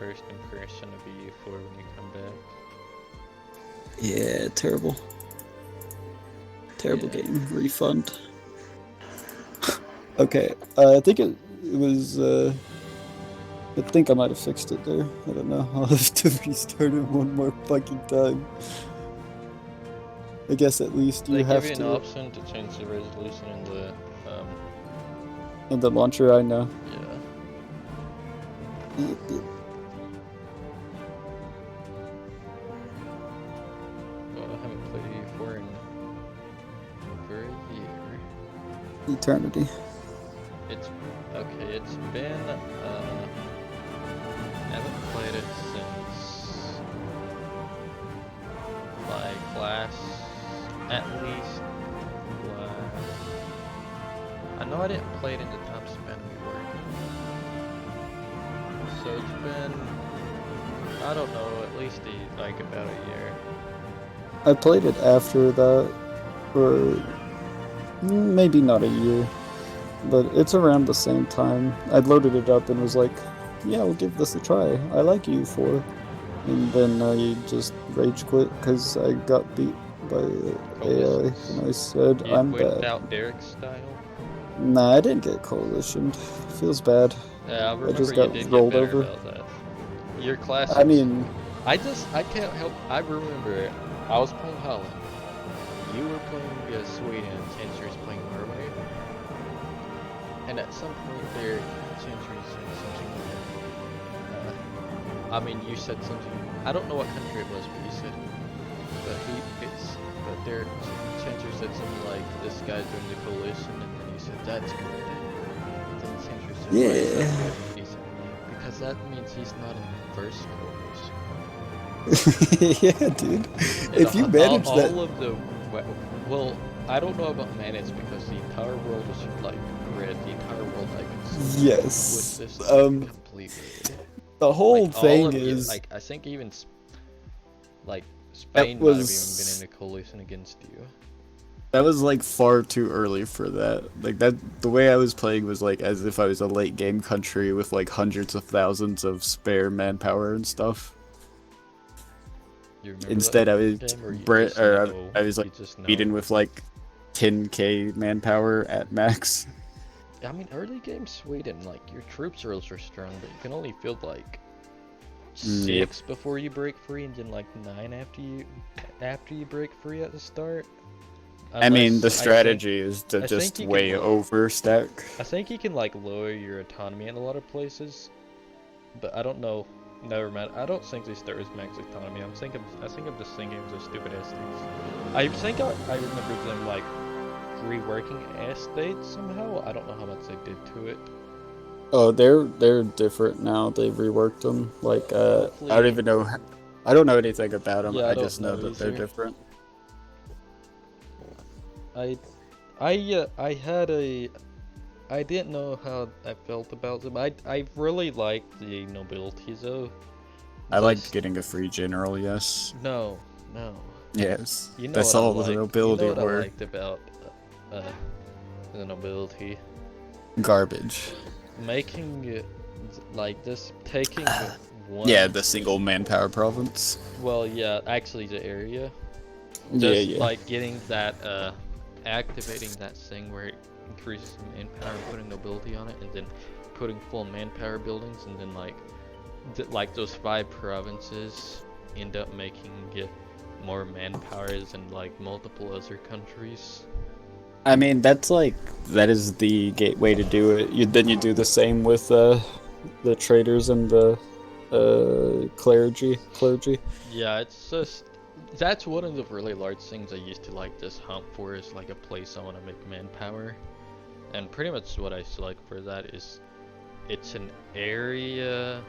first impression of EU4 when you come back? Yeah, terrible. Terrible game. Refund. Okay, I think it was. I think I might have fixed it there. I don't know. I'll have to restart it one more fucking time. I guess at least you They give have you an to. option to change the resolution um, In the launcher, I know. yeah. Yep, yep. Well, I haven't played EU4 in over a year. Eternity. It's okay. It's been I haven't played it since like last, at least last. I know I didn't play it in the time span we working, so it's been, I don't know, at least like about a year. I played it after that, or maybe not a year, but it's around the same time. I loaded it up and was like, yeah, I'll give this a try. I like EU4. And then I just rage quit because I got beat by AI and I said, You I'm went bad. out Derek's style? Nah, I didn't get coalitioned. Feels bad. Yeah, I remember just you got did get rolled better over. about that. Your classics. I mean, I can't help, I remember I was playing Holland. You were playing Sweden and Chancellor was playing Norway. And at some point there, Chancellor said something like, I mean, you said something, I don't know what country it was, but you said, but there, Chancellor said something like, this guy's doing the coalition, and then you said, that's good. And then Chancellor said, why is that good? And he said, because that means he's not in the first coalition. yeah, dude. And If you manage all that, of the, well, I don't know about manage because the entire world is like red. The entire world like yes. with this completely. The whole Like, thing is like I think even like that Spain might have even been in a coalition against you. That was like far too early for that. Like that, the way I was playing was like as if I was a late game country with like hundreds of thousands of spare manpower and stuff. You remember Instead, that I was game, I was like beaten with like 10k manpower at max. I mean, early game Sweden, like your troops are ultra strong, but you can only field like 6 before you break free, and then like 9 after you break free at the start. I mean, the strategy is to just way overstack. I think you can like lower your autonomy in a lot of places, but I don't know. Never mind. I don't think they start with max autonomy. I think I'm just thinking of the stupid ass things. I think I remember them like reworking ass states somehow. I don't know how much they did to it. Oh, they're different now. They've reworked them. Like I don't even know. I don't know anything about them. Yeah, I just know that they're different. I didn't know how I felt about them. I really liked the nobility though. I liked getting a free general, yes. No. Yes. You know that's all the nobility you know what were. I liked about the nobility? Garbage. Making it like this, taking one. Yeah, the single manpower province. Well, yeah, actually the area. Yeah. Like getting that activating that thing where it increases manpower and putting nobility on it, and then putting full manpower buildings, and then like those 5 provinces end up making more manpowers than like multiple other countries. I mean, that is the gateway to do it. Then you do the same with the traders and the clergy. Yeah, it's just that's one of the really large things I used to like this hump for, is like a place I want to make manpower, and pretty much what I select for that is it's an area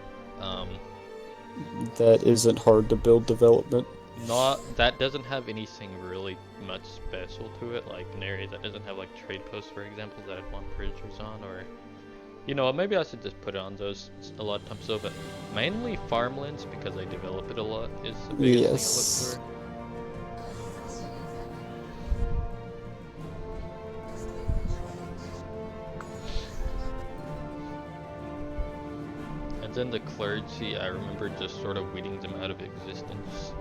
that isn't hard to build development. That doesn't have anything really much special to it, like an area that doesn't have like trade posts, for example, that I'd want prisoners on, or maybe I should just put it on those a lot of times. So, but mainly farmlands, because I develop it a lot, is the biggest thing I look for. And then the clergy, I remember just sort of weeding them out of existence.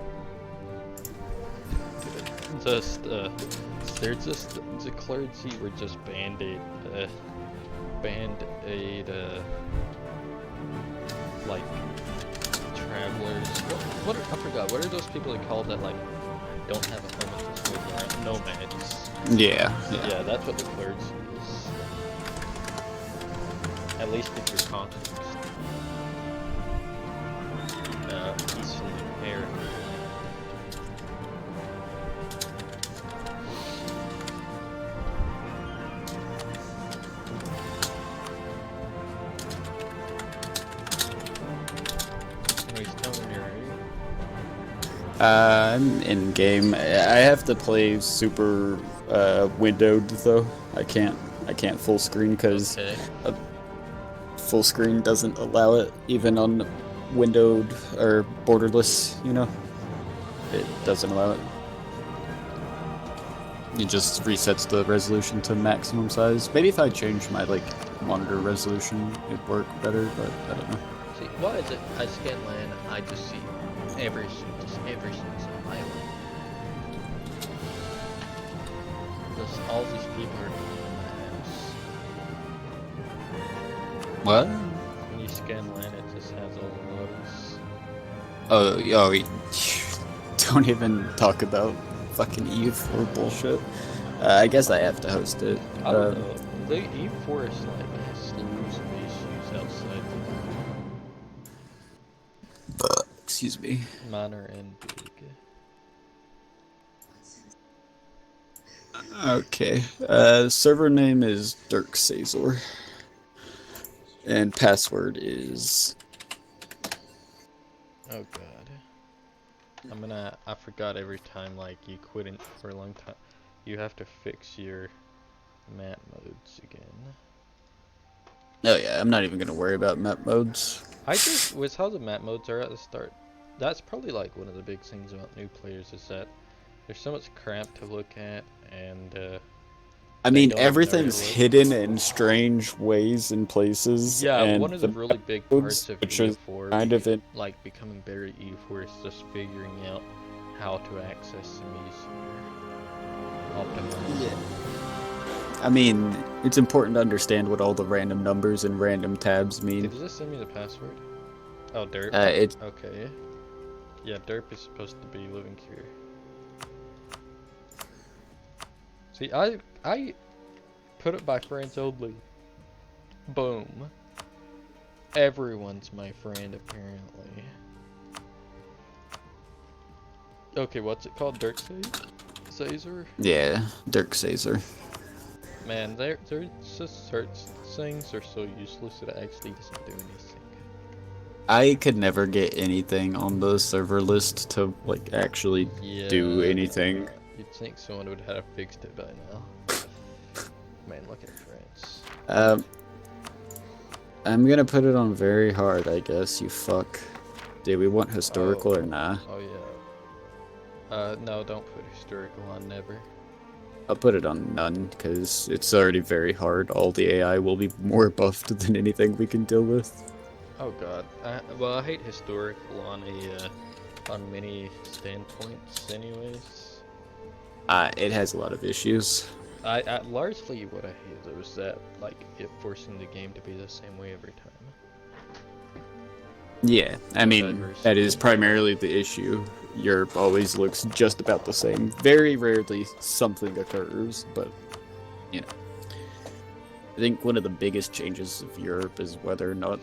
Just, they're just, the clergy were just band-aid, like, travelers. What are, I forgot, what are those people they call that, like, don't have a home and just live around? Nomads. Yeah. Yeah, that's what the clergy is. At least if you're conquest. He's from the air. Anyways, tell me when you're ready. I'm in game. I have to play super windowed though. I can't full screen because Okay. full screen doesn't allow it even on windowed or borderless, you know. It doesn't allow it. It just resets the resolution to maximum size. Maybe if I change my like monitor resolution, it'd work better, but I don't know. See, why is it? I scan land, I just see every single island. Just all these people are in my house. What? When you scan land, it just has all the lows. Don't even talk about fucking EU4 bullshit. I guess I have to host it. I don't know. The EU4 is like has loads of issues outside Excuse me. the minor and big. Okay. Server name is Dirk Sazor. And password is... Oh god. I forgot every time, like, you quit it for a long time. You have to fix your map modes again. Oh yeah, I'm not even gonna worry about map modes. I just, with how the map modes are at the start, that's probably like one of the big things about new players is that there's so much crap to look at, and I they mean, don't even know everything's where to look. hidden in strange ways and places. Yeah, and one of the really big parts of which is EU4, kind of in... like becoming better at EU4, is just figuring out how to access them easier. Optimize. Yeah. I mean, it's important to understand what all the random numbers and random tabs mean. Did you just send me the password? Oh, derp. It's... Okay. Yeah, derp is supposed to be living here. See, I put it by friends only. Boom. Everyone's my friend, apparently. Okay, what's it called? Dirk Sazor? Yeah, Dirk Sazor. Man, they're just search things are so useless that it actually doesn't do anything. I could never get anything on the server list to like actually do anything. You'd think someone would have fixed it by now. Man, look at friends. I'm gonna put it on very hard, I guess, you fuck. Do we want historical or nah? Oh yeah. No, don't put historical on, never. I'll put it on none, because it's already very hard. All the AI will be more buffed than anything we can deal with. Oh god. Well, I hate historical on many standpoints anyways. It has a lot of issues. Largely what I hate though is that, like, it forcing the game to be the same way every time. Yeah, I mean, that is primarily the issue. Europe always looks just about the same. Very rarely something occurs, but, you know. I think one of the biggest changes of Europe is whether or not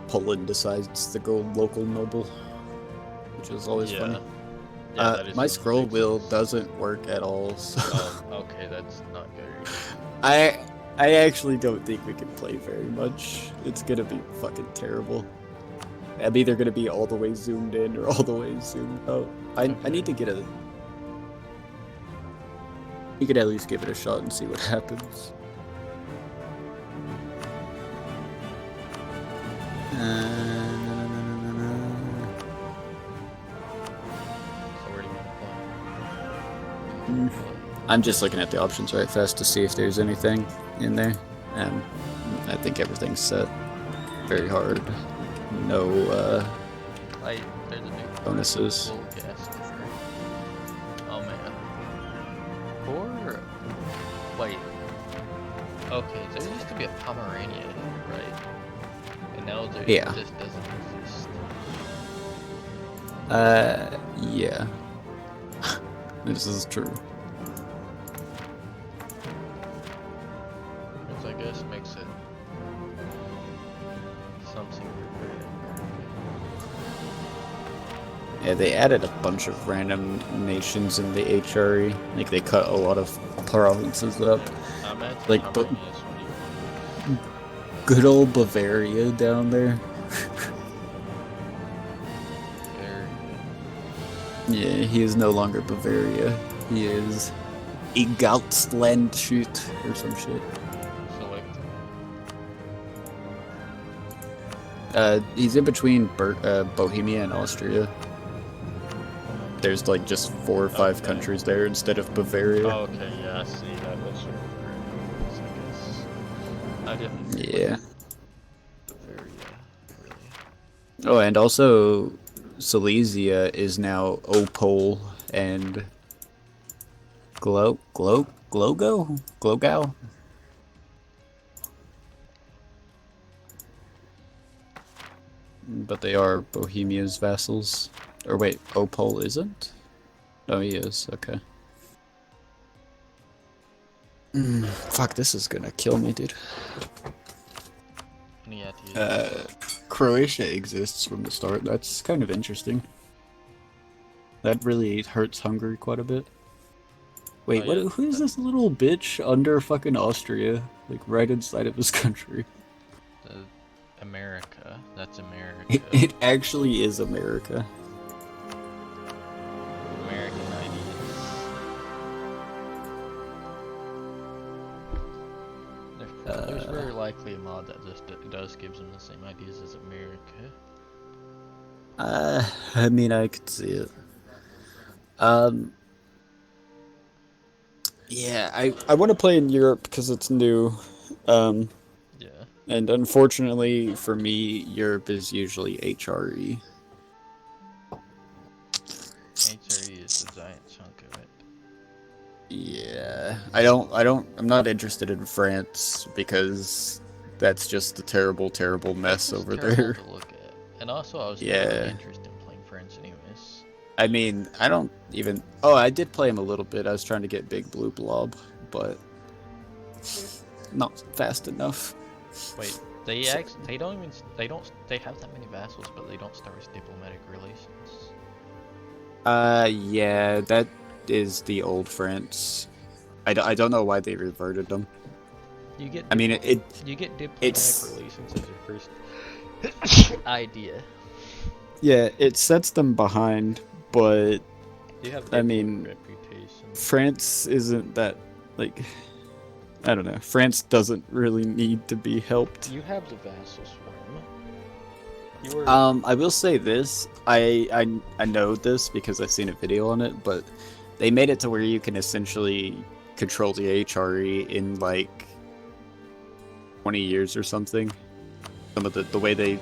Poland decides to go local noble, which is always funny. Yeah, my scroll wheel doesn't work at all, so... Oh, okay, that's not good. I actually don't think we can play very much. It's gonna be fucking terrible. I'm either gonna be all the way zoomed in or all the way zoomed out. I need to get a... You could at least give it a shot and see what happens. I'm just looking at the options right fast to see if there's anything in there. And I think everything's set very hard. No Like, there's a new bonuses. full gas sticker. Oh man. Or wait. Okay, there used to be a Pomeranian, right? And now there Yeah. this doesn't exist. Yeah. This is true. Which I guess makes it something for Yeah, they added a bunch of random nations in the HRE. Like, they cut a lot of provinces up. I imagine Like, Pomeranians when you good old Bavaria down there. very Yeah, he is no longer Bavaria. He is Egaltslandshut or some shit. select. He's in between Bohemia and Austria. There's like just 4 or 5 Okay. countries there instead of Bavaria. Oh, okay, yeah, I see that. That's sort of I guess. I didn't. Yeah. Bavaria, really. Oh, and also Silesia is now Opole and Glogau? But they are Bohemia's vassals. Or wait, Opole isn't? Oh, he is. Okay. Fuck, this is gonna kill me, dude. And he had to use Croatia exists from the start. That's kind of interesting. That really hurts Hungary quite a bit. Wait, Oh, yeah. what? Who is this little bitch under fucking Austria? Like, right inside of his country. America. That's America. It actually is America. American ideas. There's very likely a mod that just does gives them the same ideas as America. I mean, I could see it. Yeah, I want to play in Europe because it's new. Yeah. And unfortunately for me, Europe is usually HRE. HRE is the giant chunk of it. Yeah, I'm not interested in France because that's just a terrible, terrible mess It's over terrible there. to look at. And also, I was not Yeah. really interested in playing France anyways. I mean, I don't even. Oh, I did play him a little bit. I was trying to get Big Blue Blob, but not fast enough. Wait, they So- they have that many vassals, but they don't start with diplomatic relations. Yeah, that is the old France. I don't know why they reverted them. You get. I mean, You get diplomatic it's- relations as your first idea. yeah, it sets them behind, but You have. I diplomatic mean, reputation. France isn't that, like, I don't know. France doesn't really need to be helped. You have the vassal swarm. You were. I will say this. I know this because I've seen a video on it, but they made it to where you can essentially control the HRE in like 20 years or something. Some of the way they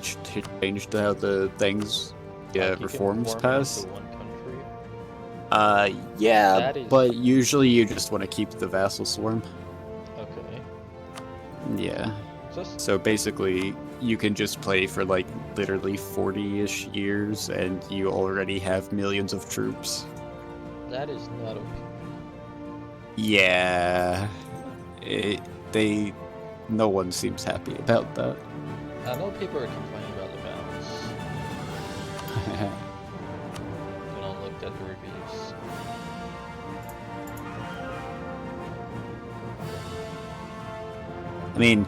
changed how the things, like, you can reforms form pass. into one country. Yeah, That is- but usually you just want to keep the vassal swarm. Okay. Yeah. Just So basically, you can just play for like literally 40-ish years, and you already have millions of troops. that is not okay. Yeah, no one seems happy about that. I know people are complaining about the balance. When I looked at the reviews. I mean,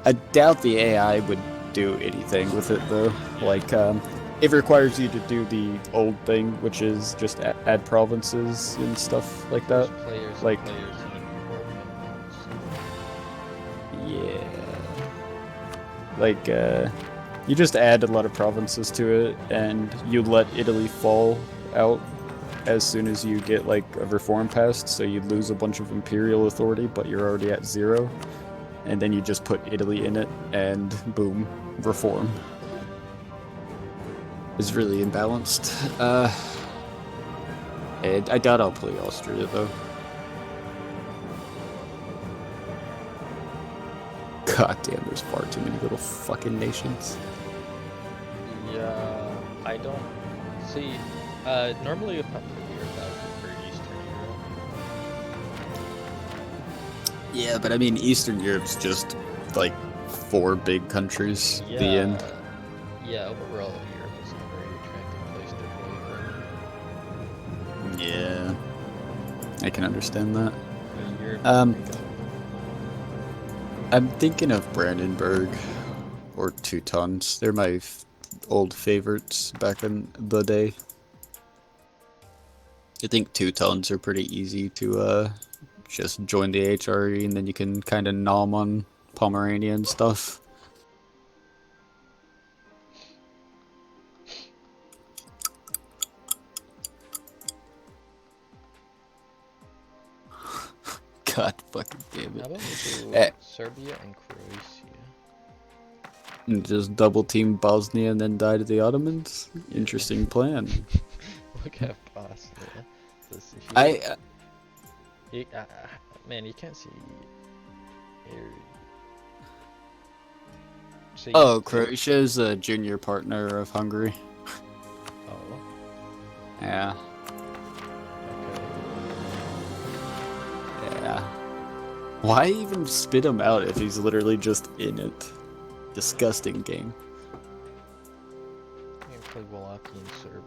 I doubt the AI would do anything with it though. Like, it requires you to do the old thing, which is just add provinces and stuff like that. There's players like- and players and Yeah. Like, you just add a lot of provinces to it, and you let Italy fall out as soon as you get, like, a reform passed, so you lose a bunch of imperial authority, but you're already at 0. and then you just put Italy in it, and boom, reform. It's really imbalanced. I doubt I'll play Austria though. God damn, there's far too many little fucking nations. Yeah, I don't see. Normally, if I'm for Europe, that would be for Eastern Europe. Yeah, but I mean, Eastern Europe's just like 4 big countries. Yeah, The end. yeah. Overall, Europe is a very attractive place to play Yeah, I can understand that. from. Europe, I'm thinking of Brandenburg or Teutons. They're my old favorites back in the day. I think Teutons are pretty easy to just join the HRE, and then you can kind of nom on Pomerania and stuff. God fucking damn how it. about we do Eh. Serbia and Croatia? And just double team Bosnia and then die to the Ottomans? Interesting plan. Look at Bosnia. This is man, you can't see. See Oh, Croatia is a junior partner of Hungary. Oh, Yeah. okay. Yeah. Why even spit him out if he's literally just in it? Disgusting game. You can play Wallachia and Serbia.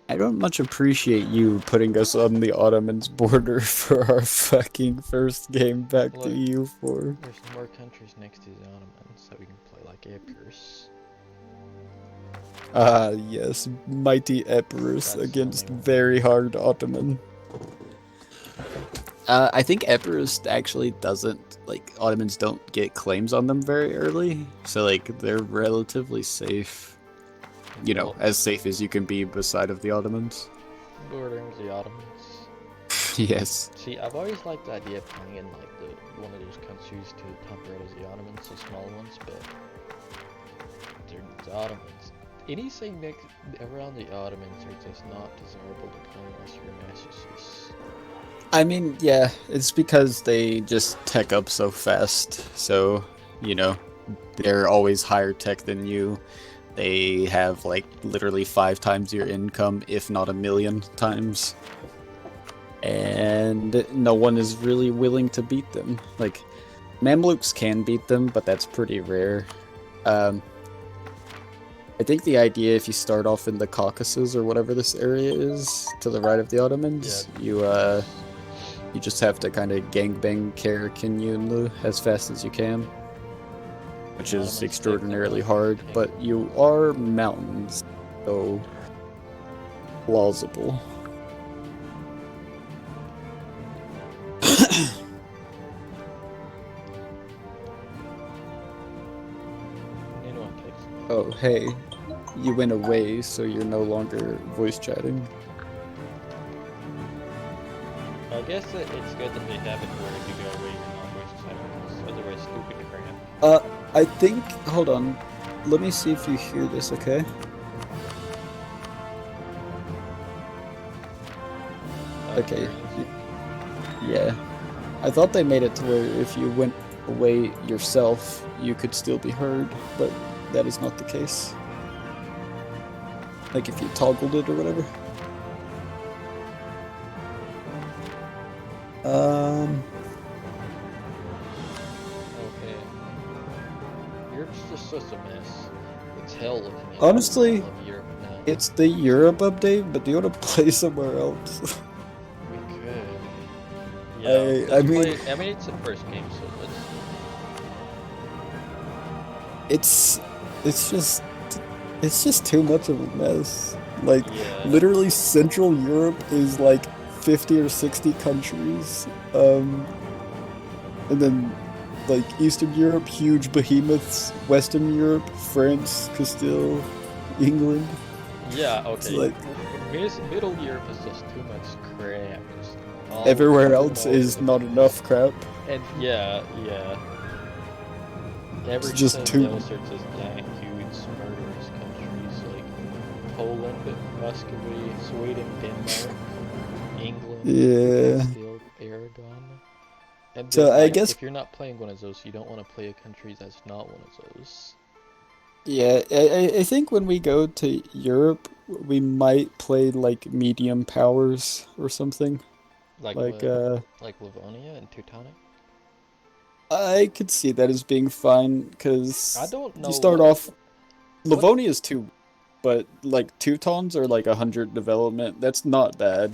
I don't much appreciate you putting us on the Ottomans border for our fucking first game back to Look, EU4. There's more countries next to the Ottomans that we can play like Epirus. Ah, yes, mighty Epirus That's against funny. very hard Ottoman. I think Epirus actually doesn't, like, Ottomans don't get claims on them very early, so, like, they're relatively safe. You know, as safe as you can be beside of the Ottomans. Bordering the Ottomans. Yes. See, I've always liked the idea of playing in like one of those countries to the top row as the Ottomans, the small ones, but they're the Ottomans. Anything around the Ottomans are just not desirable to play unless you're a Master. I mean, yeah, it's because they just tech up so fast, so, you know, they're always higher tech than you. They have, like, literally 5 times your income, if not 1,000,000 times. And no one is really willing to beat them. Like, Mamluks can beat them, but that's pretty rare. I think the idea, if you start off in the Caucasus or whatever this area is, to the right of the Ottomans, Yeah. you just have to kind of gangbang Karakinyunlu as fast as you can. Which is extraordinarily hard, but you are mountains, so plausible. Oh, hey, you went away, so you're no longer voice chatting. I guess it's good that they have it where if you go away, you're not voice chatting, because otherwise stupid crap. I think, hold on, let me see if you hear this, okay? Okay, yeah. I thought they made it to where if you went away yourself, you could still be heard, but that is not the case. Like if you toggled it or whatever. Okay. Europe's just such a mess. It's hell looking at Honestly, Europe now. it's the Europe update, but do you want to play somewhere else? We could. Yeah, I mean, it's the first game, so it's just too much of a mess. Like, yeah. literally Central Europe is like 50 or 60 countries. And then, like, Eastern Europe, huge behemoths. Western Europe, France, Castile, England. Yeah, It's okay. like Middle Europe is just too much crap. Just all everywhere moving else all over is the not place. enough crap. And yeah, yeah. It's just Everything too. else are just giant, huge, murderous countries like Poland, Muscovy, Sweden, Denmark, England, Yeah. Castile, Aragon. And then, So I like, guess if you're not playing one of those, you don't want to play a country that's not one of those. yeah, I think when we go to Europe, we might play like medium powers or something. Like Like what? Like Livonia and Teutonic? I could see that as being fine I because don't you know start off what Livonia is 2, but like Teutons are like 100 development. That's not bad.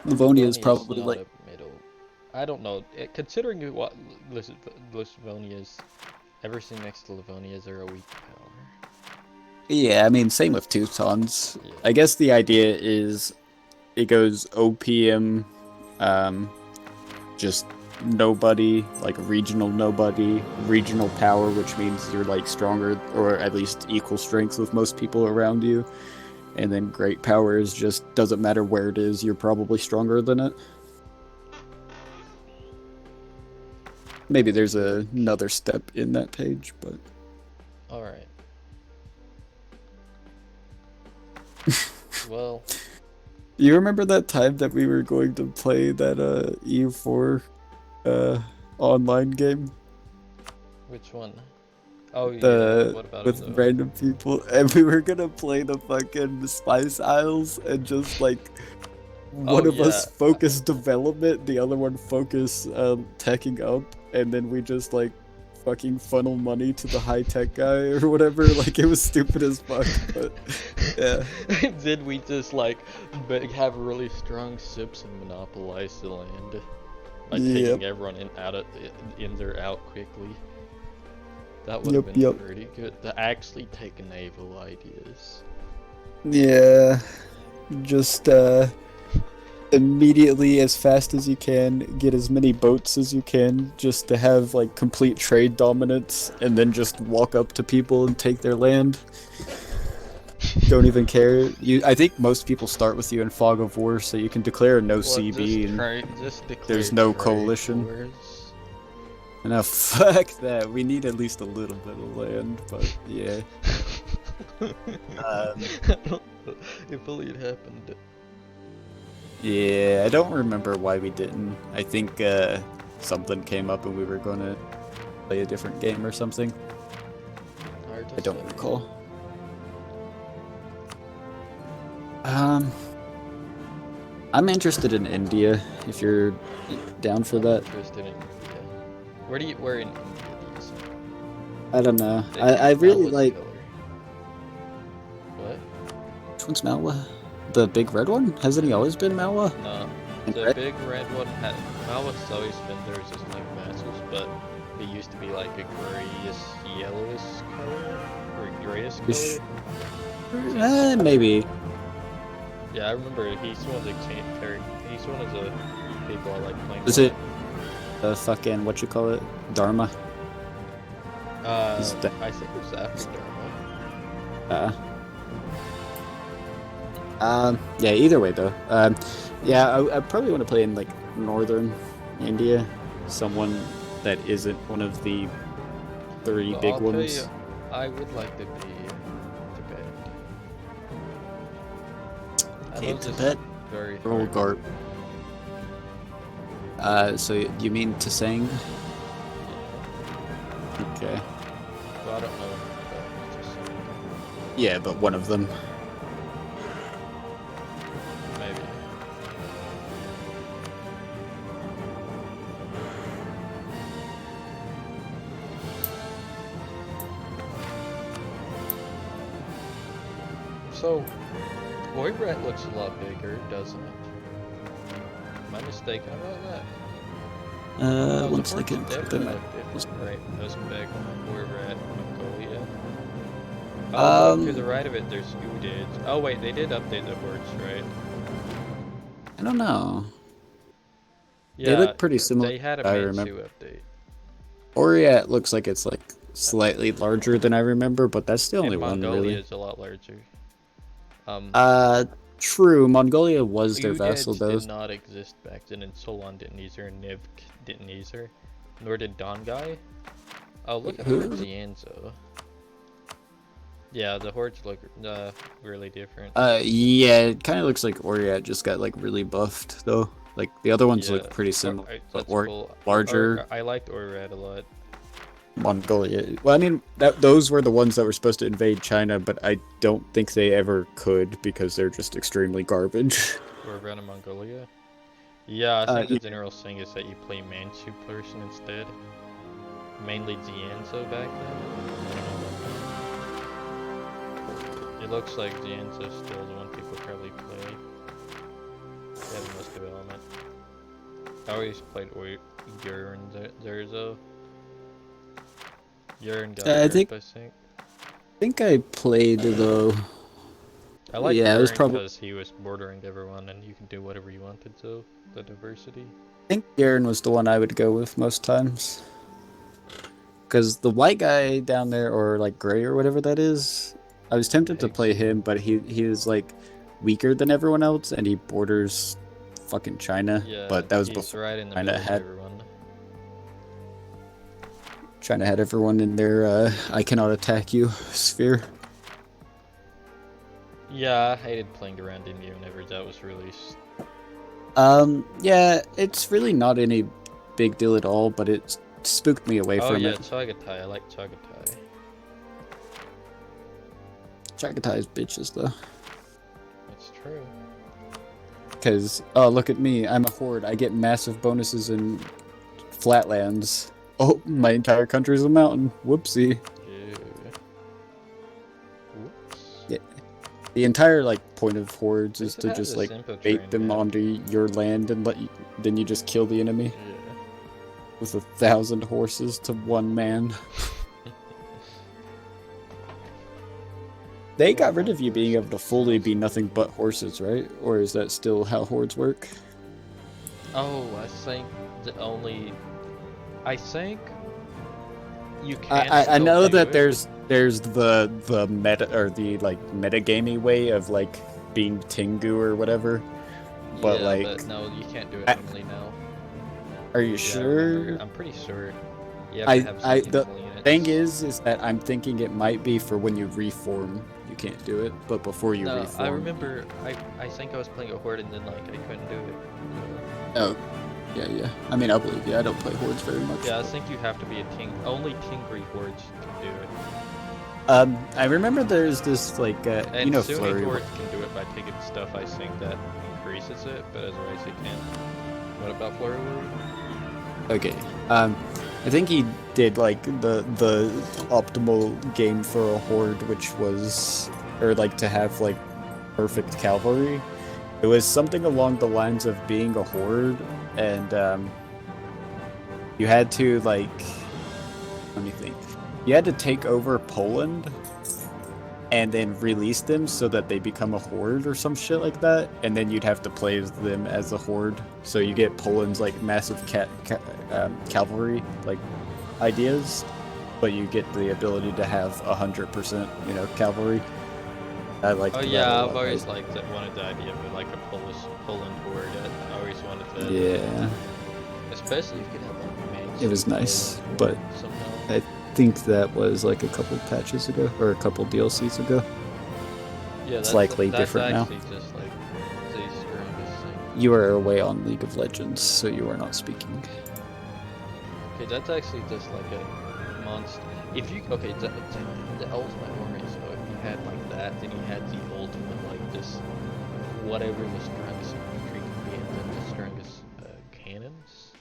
Livonia is Livonia is probably not like a middle. I don't know. Considering what Livonia's, everything next to Livonia's are a weak power. yeah, I mean same with Teutons. Yeah. I guess the idea is it goes OPM, just nobody, like regional nobody, regional power, which means you're like stronger or at least equal strength with most people around you. And then great power is just doesn't matter where it is, you're probably stronger than it. Maybe there's another step in that page, but Alright. Well, you remember that time that we were going to play that EU4 online game? which one? Oh yeah, The what about him with though? random people, and we were gonna play the fucking spice aisles and just like Oh one of us yeah. focus development, the other one focus teching up, and then we just like fucking funnel money to the high tech guy or whatever. Like it was stupid as fuck, but yeah. Then we just like have really strong sips and monopolize the land by Yep. taking everyone in there out quickly. That would have Yep. been Yep. pretty good. To actually take naval ideas. Yeah. Just immediately as fast as you can, get as many boats as you can, just to have like complete trade dominance, and then just walk up to people and take their land. Don't even care. I think most people start with you in fog of war, so you can declare a no CB, and Just declare there's no trade coalition. wars. Now fuck that. We need at least a little bit of land, but yeah. If only it happened. Yeah, I don't remember why we didn't. I think something came up and we were gonna play a different game or something. I don't recall. I'm interested in India, if you're down for that. Interested in India. Where in India do you see? I don't know. I really Malwa's like... killer. What? Which one's Malwa? The big red one? Hasn't he always been Malwa? No. In The red? big red one had Malwa's always been there just like vassals, but it used to be like a grayish yellowish color or grayish color. Maybe. Yeah, I remember he's one of the he's one of the people I like playing. Is it fucking what you call it? Dharma? I think it was after Dharma. Yeah, either way though. Yeah, I probably want to play in like northern India, someone that isn't one of the 3 Well, big I'll tell ones. you, I would like to be Tibet. Okay, Tibet. Very Oh, hard. Garp. So you mean Tsang? Yeah. Okay. Well, I don't know. But just Yeah, but one of them. maybe. So, Moira looks a lot bigger, doesn't it? Am I mistaken about that? No, One the second. forts definitely look different, right? Those big Moira Mongolia. Oh, look, to the right of it, there's Udid. Oh wait, they did update the forts, right? I don't know. Yeah, They look pretty similar. they had a I Manchu remember. update. Oriat looks like it's like slightly larger than I remember, but that's the only And one Mongolia really. is a lot larger. Um, Uh, True. Mongolia was their vassal, Ugads though. did not exist back then, and Solon didn't either, and Nivk didn't either. Nor did Dongai. Oh, look at Horde Who? Zianzo. Yeah, the hordes look really different. Yeah, it kind of looks like Oriat just got like really buffed though. Like the other ones Yeah, look pretty similar, but that's cool. larger. I liked Orad a lot. Mongolia. Well, I mean, those were the ones that were supposed to invade China, but I don't think they ever could because they're just extremely garbage. Orad in Mongolia. Yeah, I think the Yeah. general thing is that you play Manchu person instead. Mainly Zianzo back then. I don't know about that. It looks like Zianzo's still the one people probably play. They have the most development. I always played Urn Zerzo. Urn got I nerfed, think I think. I played though. I liked Yeah, it was Urn probably. because he was bordering everyone and you could do whatever you wanted to. The diversity. I think Garen was the one I would go with most times. Because the white guy down there, or like gray or whatever that is, I was tempted to play Higgs. him, but he is like weaker than everyone else, and he borders fucking China. Yeah, But that was he's before right in the China middle of had everyone. everyone in their I cannot attack you sphere. Yeah, I hated playing around India whenever that was released. Yeah, it's really not any big deal at all, but it spooked me away Oh from yeah, it. Chagatai. I like Chagatai. Chagotai's bitches though. That's true. Because, oh, look at me. I'm a horde. I get massive bonuses in flatlands. Oh, my entire country's a mountain. Whoopsie. Yeah. Whoops. Yeah. The entire, like, point of hordes is Does it to have just, the like, Simpo bait train them map? onto your land and then you just kill the enemy Yeah. with 1,000 horses to one man. They got rid of you being able to fully be nothing but horses, right? Or is that still how hordes work? Oh, I think the only. I think you can I still know do that it. there's the meta or the like metagamey way of like being Tengu or whatever, but Yeah, like, but no, you can't do it I, normally now. are you Yeah, I remember. sure? I'm pretty sure. You have to have The sustainable units. thing is that I'm thinking it might be for when you reform, you can't do it, but before you No, I reform. remember. I think I was playing a horde and then like I couldn't do it. Oh, yeah. I mean, I believe you. I don't play hordes very much. Yeah, I think you have to be a only Tingri hordes can do it. I remember there's this like And you know, Sunni flurry. hordes can do it by picking stuff. I think that increases it, but otherwise you can't. What about Flurry Word? Okay. I think he did like the optimal game for a horde, which was, or like to have like perfect cavalry. It was something along the lines of being a horde, and you had to like, let me think. You had to take over Poland and then release them so that they become a horde or some shit like that, and then you'd have to play as them as a horde. So you get Poland's like massive cavalry like ideas, but you get the ability to have 100%, you know, cavalry. I like. Oh that yeah, a I've lot, always right? liked that. Wanted the idea of like a Poland horde. I always wanted that. Yeah, Especially if you could have like it was Manchu nice, Poland but horde somehow. I think that was like a couple patches ago or a couple DLCs ago. Yeah, It's likely that's different now. actually just like the strongest thing. You are away on League of Legends, so you are not speaking. Okay, that's actually just like a monster. If you the ultimate armor is so if you had like that, then you had the ultimate like just whatever the strongest infantry can be, and then the strongest cannons.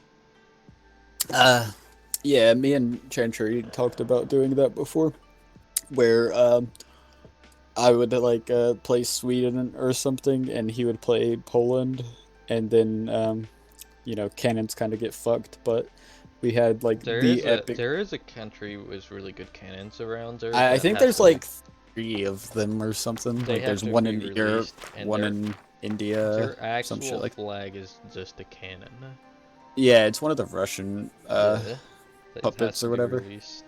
Yeah, me and Chantry talked about doing that before, where I would like play Sweden or something, and he would play Poland, and then you know, cannons kind of get fucked, but we had like the epic. There is a country with really good cannons around there I that think has there's to like 3 of them or something. they Like have there's to one be in Europe, released, and one in India, their some shit actual like. flag is just a cannon. Yeah, it's one of the Russian Yeah, that has puppets to or be whatever. released.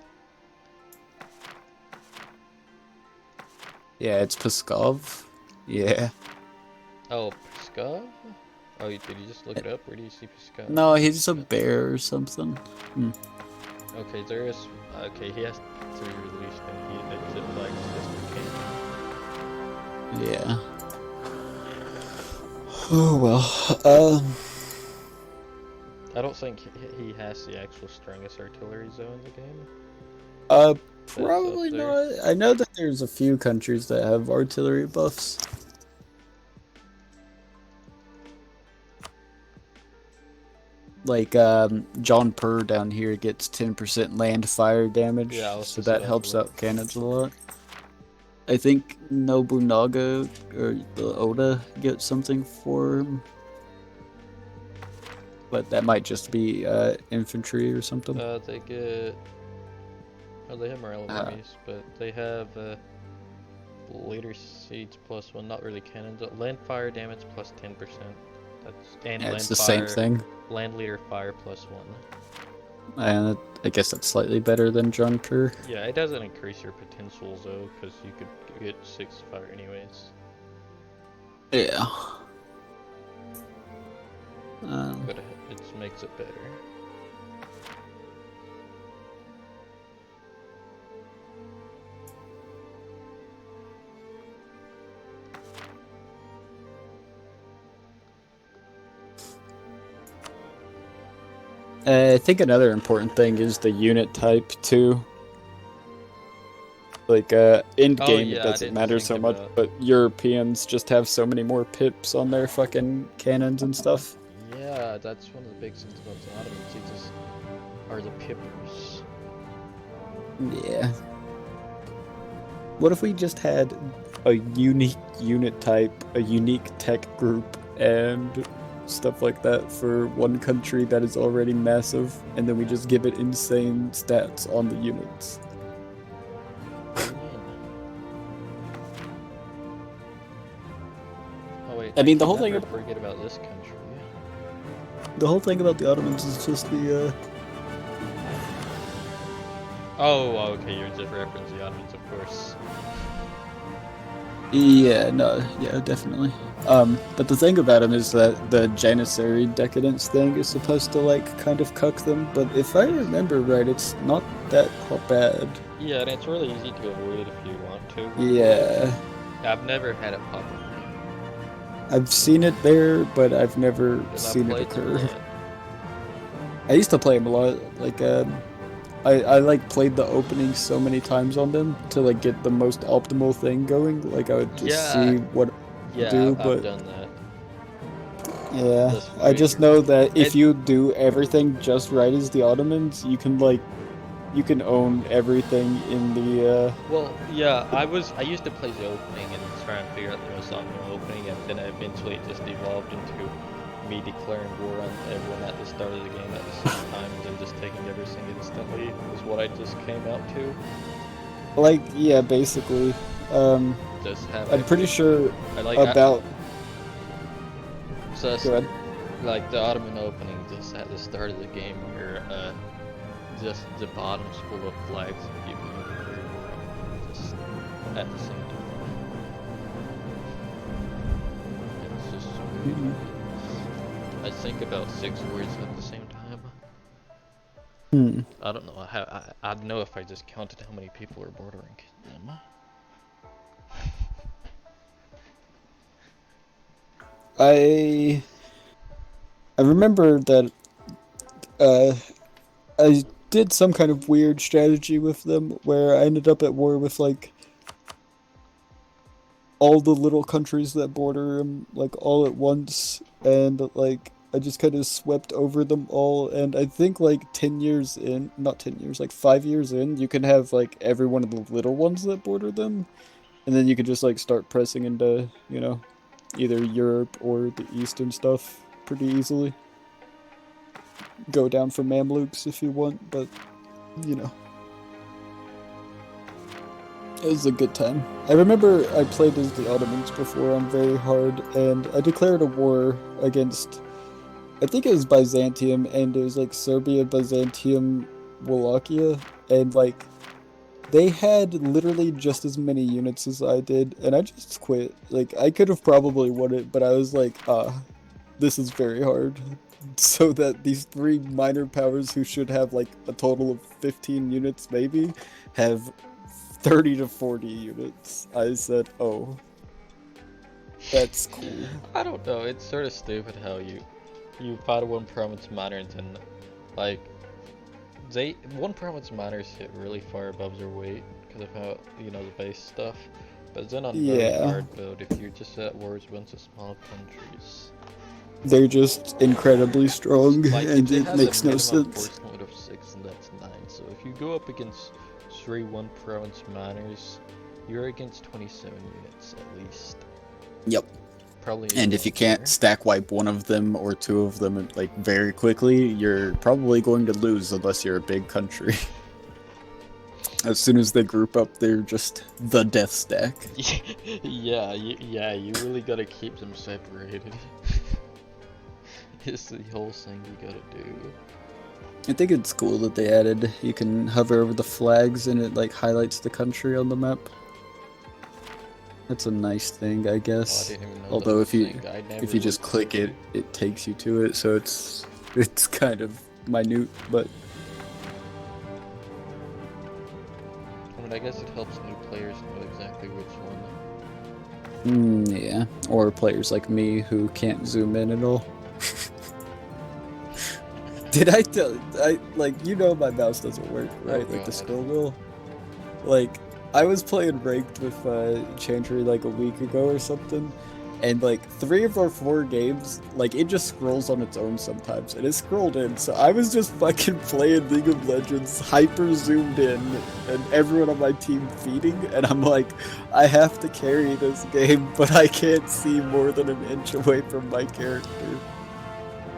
Yeah, it's Pskov. Yeah. Oh, Pskov? Oh, did you just look it up? Where do you see Pskov? No, he's a bear or something. Hmm. Okay, there is. Okay, he has to be released, and it flags this weekend. Yeah. Oh well. I don't think he has the actual strongest artillery zone in the game. That's up Probably there. not. I know that there's a few countries that have artillery buffs. Like, John Purr down here gets 10% land fire damage, Yeah, I was so just that about to helps look. out cannons a lot. I think Nobunaga or the Oda get something for him, but that might just be infantry or something. They get. Oh, they have morale of Uh, enemies, but they have later siege +1. Not really cannons. Land fire damage +10%. That's and yeah, land it's the same fire, thing. land leader fire +1. And I guess that's slightly better than John Purr. Yeah, it doesn't increase your potentials though, because you could get 6 fire anyways. Yeah. But it makes it better. I think another important thing is the unit type too. Like, in Oh game it yeah, I doesn't didn't matter think so much, about. but Europeans just have so many more pips on their fucking cannons and stuff. Yeah, that's one of the big things about the Ottomans. They just are the pippers. Yeah. What if we just had a unique unit type, a unique tech group, and stuff like that for one country that is already massive, and then we just give it insane stats on the units? What do you mean? Oh wait, I I mean, can never forget about this country. the whole thing about the Ottomans is just the Oh, okay, you're just referencing the Ottomans, of course. yeah, no, yeah, definitely. But the thing about him is that the Janissary decadence thing is supposed to like kind of cuck them, but if I remember right, it's not that bad. Yeah, and it's really easy to avoid if you want to. Yeah, I've never had it pop up. I've seen it there, but I've never Because I seen it played them a occur. lot. I used to play him a lot. Like, I like played the opening so many times on them to like get the most optimal thing going. Like, I would just Yeah, see what to yeah, do, I've but done that. yeah, This I way, just know that if it, you do everything just right as the Ottomans, you can like you can own everything in the well, yeah, I used to play the opening and try and figure out the most optimal opening, and then eventually it just evolved into me declaring war on everyone at the start of the game at the same time, and then just taking everything instantly is what I just came out to. like yeah, basically. Um, Just have I'm pretty sure I like about just go ahead. like the Ottoman opening just at the start of the game where just the bottom's full of flags and you can declare war on them just at the same time. It's just so Mhm. I think about 6 words at the same time. Hmm. I don't know how I'd know if I just counted how many people are bordering them. I I remember that uh I did some kind of weird strategy with them where I ended up at war with like all the little countries that border them like all at once, and like I just kind of swept over them all. And I think like 10 years in, not 10 years, like 5 years in, you can have like every one of the little ones that border them, and then you can just like start pressing into, either Europe or the East and stuff pretty easily. Go down for Mamluks if you want, but you know, it was a good time. I remember I played as the Ottomans before on very hard, and I declared a war against, I think it was Byzantium, and it was like Serbia, Byzantium, Wallachia, and like They had literally just as many units as I did, and I just quit. Like, I could have probably won it, but I was like, this is very hard. So that these three minor powers who should have like a total of 15 units maybe, have 30 to 40 units. I said, oh, that's cool. I don't know. It's sort of stupid how you fight one province miners and like one province miners hit really far above their weight because of how the base stuff. But then on very Yeah, hard mode, if you're just at war with a bunch of small countries, they're just incredibly strong, like and it it has a makes no minimum sense. force limit of 6 and that's 9. So if you go up against 3 province miners, you're against 27 units at least. Yep. Probably. And if you can't stack wipe one of them or two of them like very quickly, you're probably going to lose unless you're a big country. As soon as they group up, they're just the death stack. Yeah, you really gotta keep them separated. It's the whole thing you gotta do. I think it's cool that they added you can hover over the flags and it like highlights the country on the map. That's a nice thing, I guess. Oh, I didn't even know Although that was if a thing. you just click it, it takes you to it, so it's kind of minute, but I mean, I guess it helps new players know exactly which one. yeah. Or players like me who can't zoom in at all. Did I tell my mouse doesn't work, right? Oh, like the God. scroll wheel. Like I was playing ranked with Chantry like a week ago or something, and like 3 of our 4 games, like it just scrolls on its own sometimes, and it scrolled in. So I was just fucking playing League of Legends, hyper zoomed in, and everyone on my team feeding, and I'm like, I have to carry this game, but I can't see more than an inch away from my character.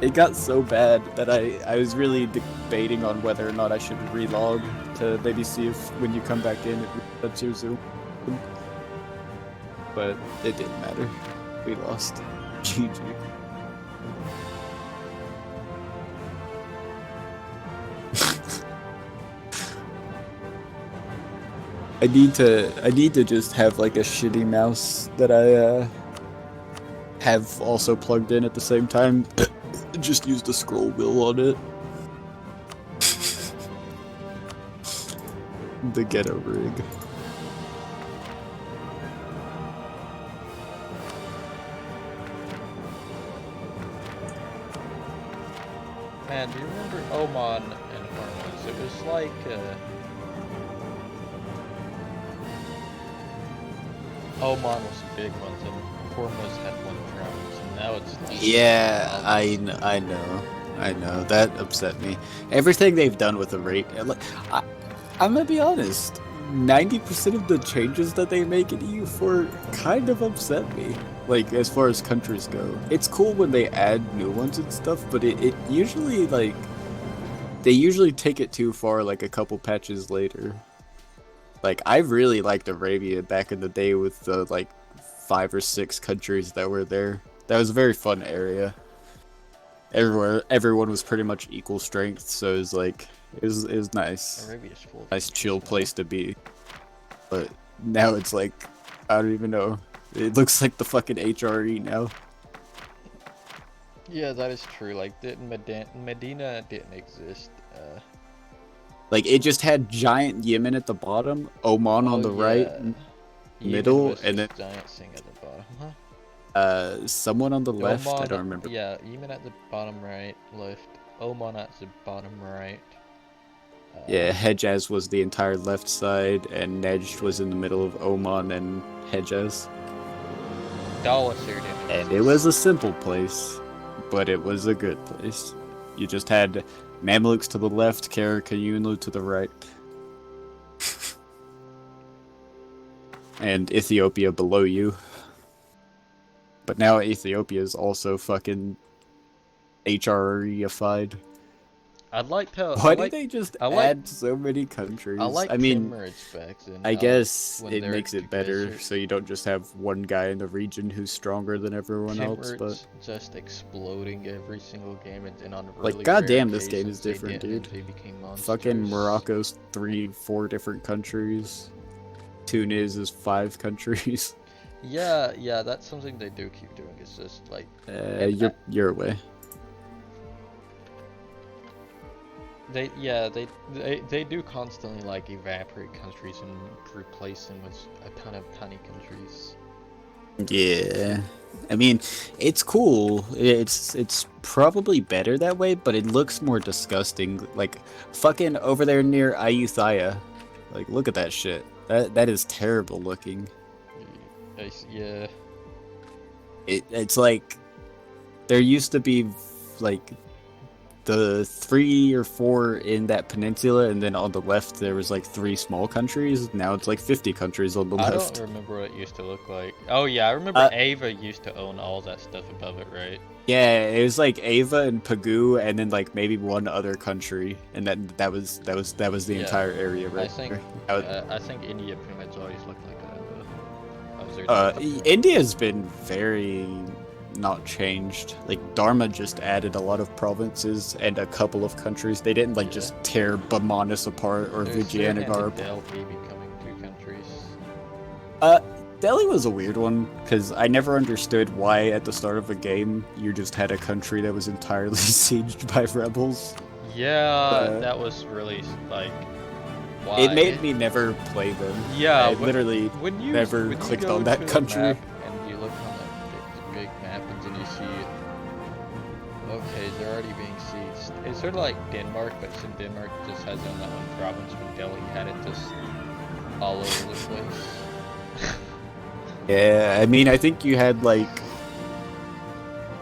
It got so bad that I was really debating on whether or not I should relog to maybe see if when you come back in it resets your zoom. But it didn't matter. We lost. GG. I need to just have like a shitty mouse that I have also plugged in at the same time. Just use the scroll wheel on it. The ghetto rig. Man, do you remember Oman and Hormuz? It was like, Oman was a big one, and Hormuz had one province, and now it's like... Yeah, I know. That upset me. Everything they've done with the rate, I'm gonna be honest. 90% of the changes that they make in EU4 kind of upset me. Like, as far as countries go. It's cool when they add new ones and stuff, but it usually, like... They usually take it too far, like, a couple patches later. Like, I really liked Arabia back in the day with the, like, 5 or 6 countries that were there. That was a very fun area. Everyone was pretty much equal strength, so it was like... It was nice. Arabia's full. Nice chill place to be. But now it's like, I don't even know. It looks like the fucking HRE now. Yeah, that is true. Like, Medina didn't exist. Like, it just had giant Yemen at the bottom, Oman on the right, middle, and then giant thing at the bottom, huh? someone on the left. Oman, I don't remember. Yeah, Yemen at the bottom right, left. Oman at the bottom right. Yeah, Hejaz was the entire left side, and Nejd was in the middle of Oman and Hejaz. And it was a simple place, but it was a good place. You just had Mamluks to the left, Karakayunlu to the right. And Ethiopia below you. But now Ethiopia is also fucking HRE-ified. I'd like to. Why do they just I like. add so many countries? I like I mean, Timber specs and I how guess when it they're makes it better together, so you don't just have one guy in the region who's stronger than everyone else, but Timber's just exploding every single game, and on like, really rare goddamn, this game is occasions they different, didn't, and dude. they became Fucking monsters. Morocco's 3, 4 different countries. Tunis is 5 countries. Yeah, yeah, that's something they do keep doing. It's just like, and You're away. they do constantly like evaporate countries and replace them with a ton of tiny countries. Yeah. I mean, it's cool. It's probably better that way, but it looks more disgusting. Like fucking over there near Ayutthaya. Like look at that shit. That is terrible looking. Yeah. It's like there used to be like the 3 or 4 in that peninsula, and then on the left there was like 3 small countries. Now it's like 50 countries on the I don't left. remember what it used to look like. Oh yeah, I remember Ava used to own all that stuff above it, right? Yeah, it was like Ava and Pagoo, and then like maybe one other country, and that was the Yeah. entire area, right? I think India pretty much always looked like a observed. India's been very not changed. Like Dharma just added a lot of provinces and a couple of countries. They didn't like just tear Bamanas apart or Vijayanagar apart. Delhi becoming 2 countries. Delhi was a weird one because I never understood why at the start of a game you just had a country that was entirely sieged by rebels. Yeah, that was really like why. It made me never play them. Yeah, I literally never clicked on that country. And you look on the big map and then you see, okay, they're already being sieged. It's sort of like Denmark, but since Denmark just has it on that one province, when Delhi had it just all over the place. Yeah, I mean, I think you had like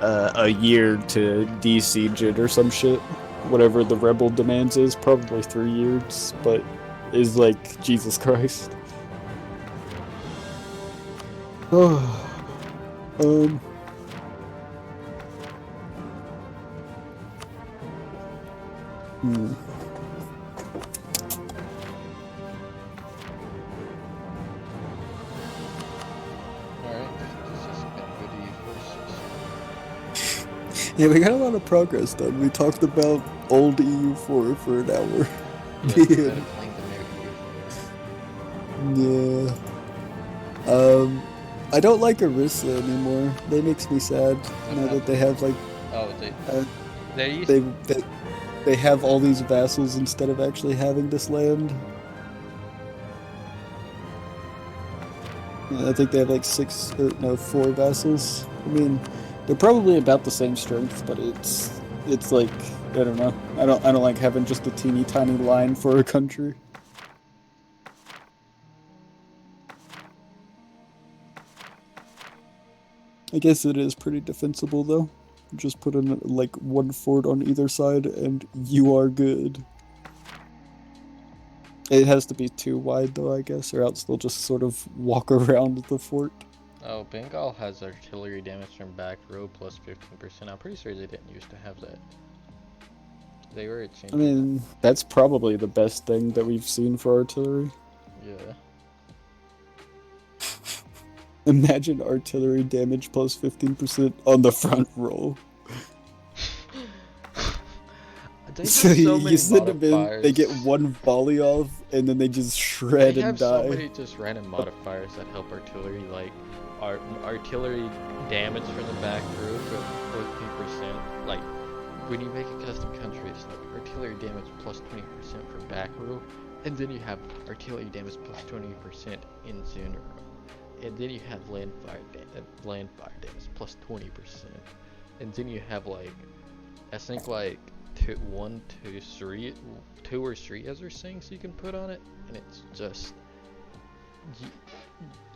a year to de-siege it or some shit. Whatever the rebel demands is, probably 3 years, but is like Jesus Christ. Oh, Yeah, we got a lot of progress done. We talked about old EU4 for an hour. Yeah. I don't like Orissa anymore. That makes me sad. Now that they have like, they have all these vassals instead of actually having this land. I think they have like 4 vassals. I mean, they're probably about the same strength, but it's like, I don't know. I don't like having just a teeny tiny line for a country. I guess it is pretty defensible though. Just put in like 1 fort on either side and you are good. It has to be 2 wide though, I guess, or else they'll just sort of walk around the fort. Oh, Bengal has artillery damage from back row plus 15%. I'm pretty sure they didn't used to have that. They were changing. I mean, that's probably the best thing that we've seen for artillery. Yeah. Imagine artillery damage plus 15% on the front row. So you send them in, they get 1 volley off, and then they just shred and die. They have so many just random modifiers that help artillery, like artillery damage from the back row for 15%. Like when you make a custom country, it's like artillery damage plus 20% for back row, and then you have artillery damage plus 20% in center row, and then you have land fire damage plus 20%, and then you have like, I think like 2 or 3 other things you can put on it, and it's just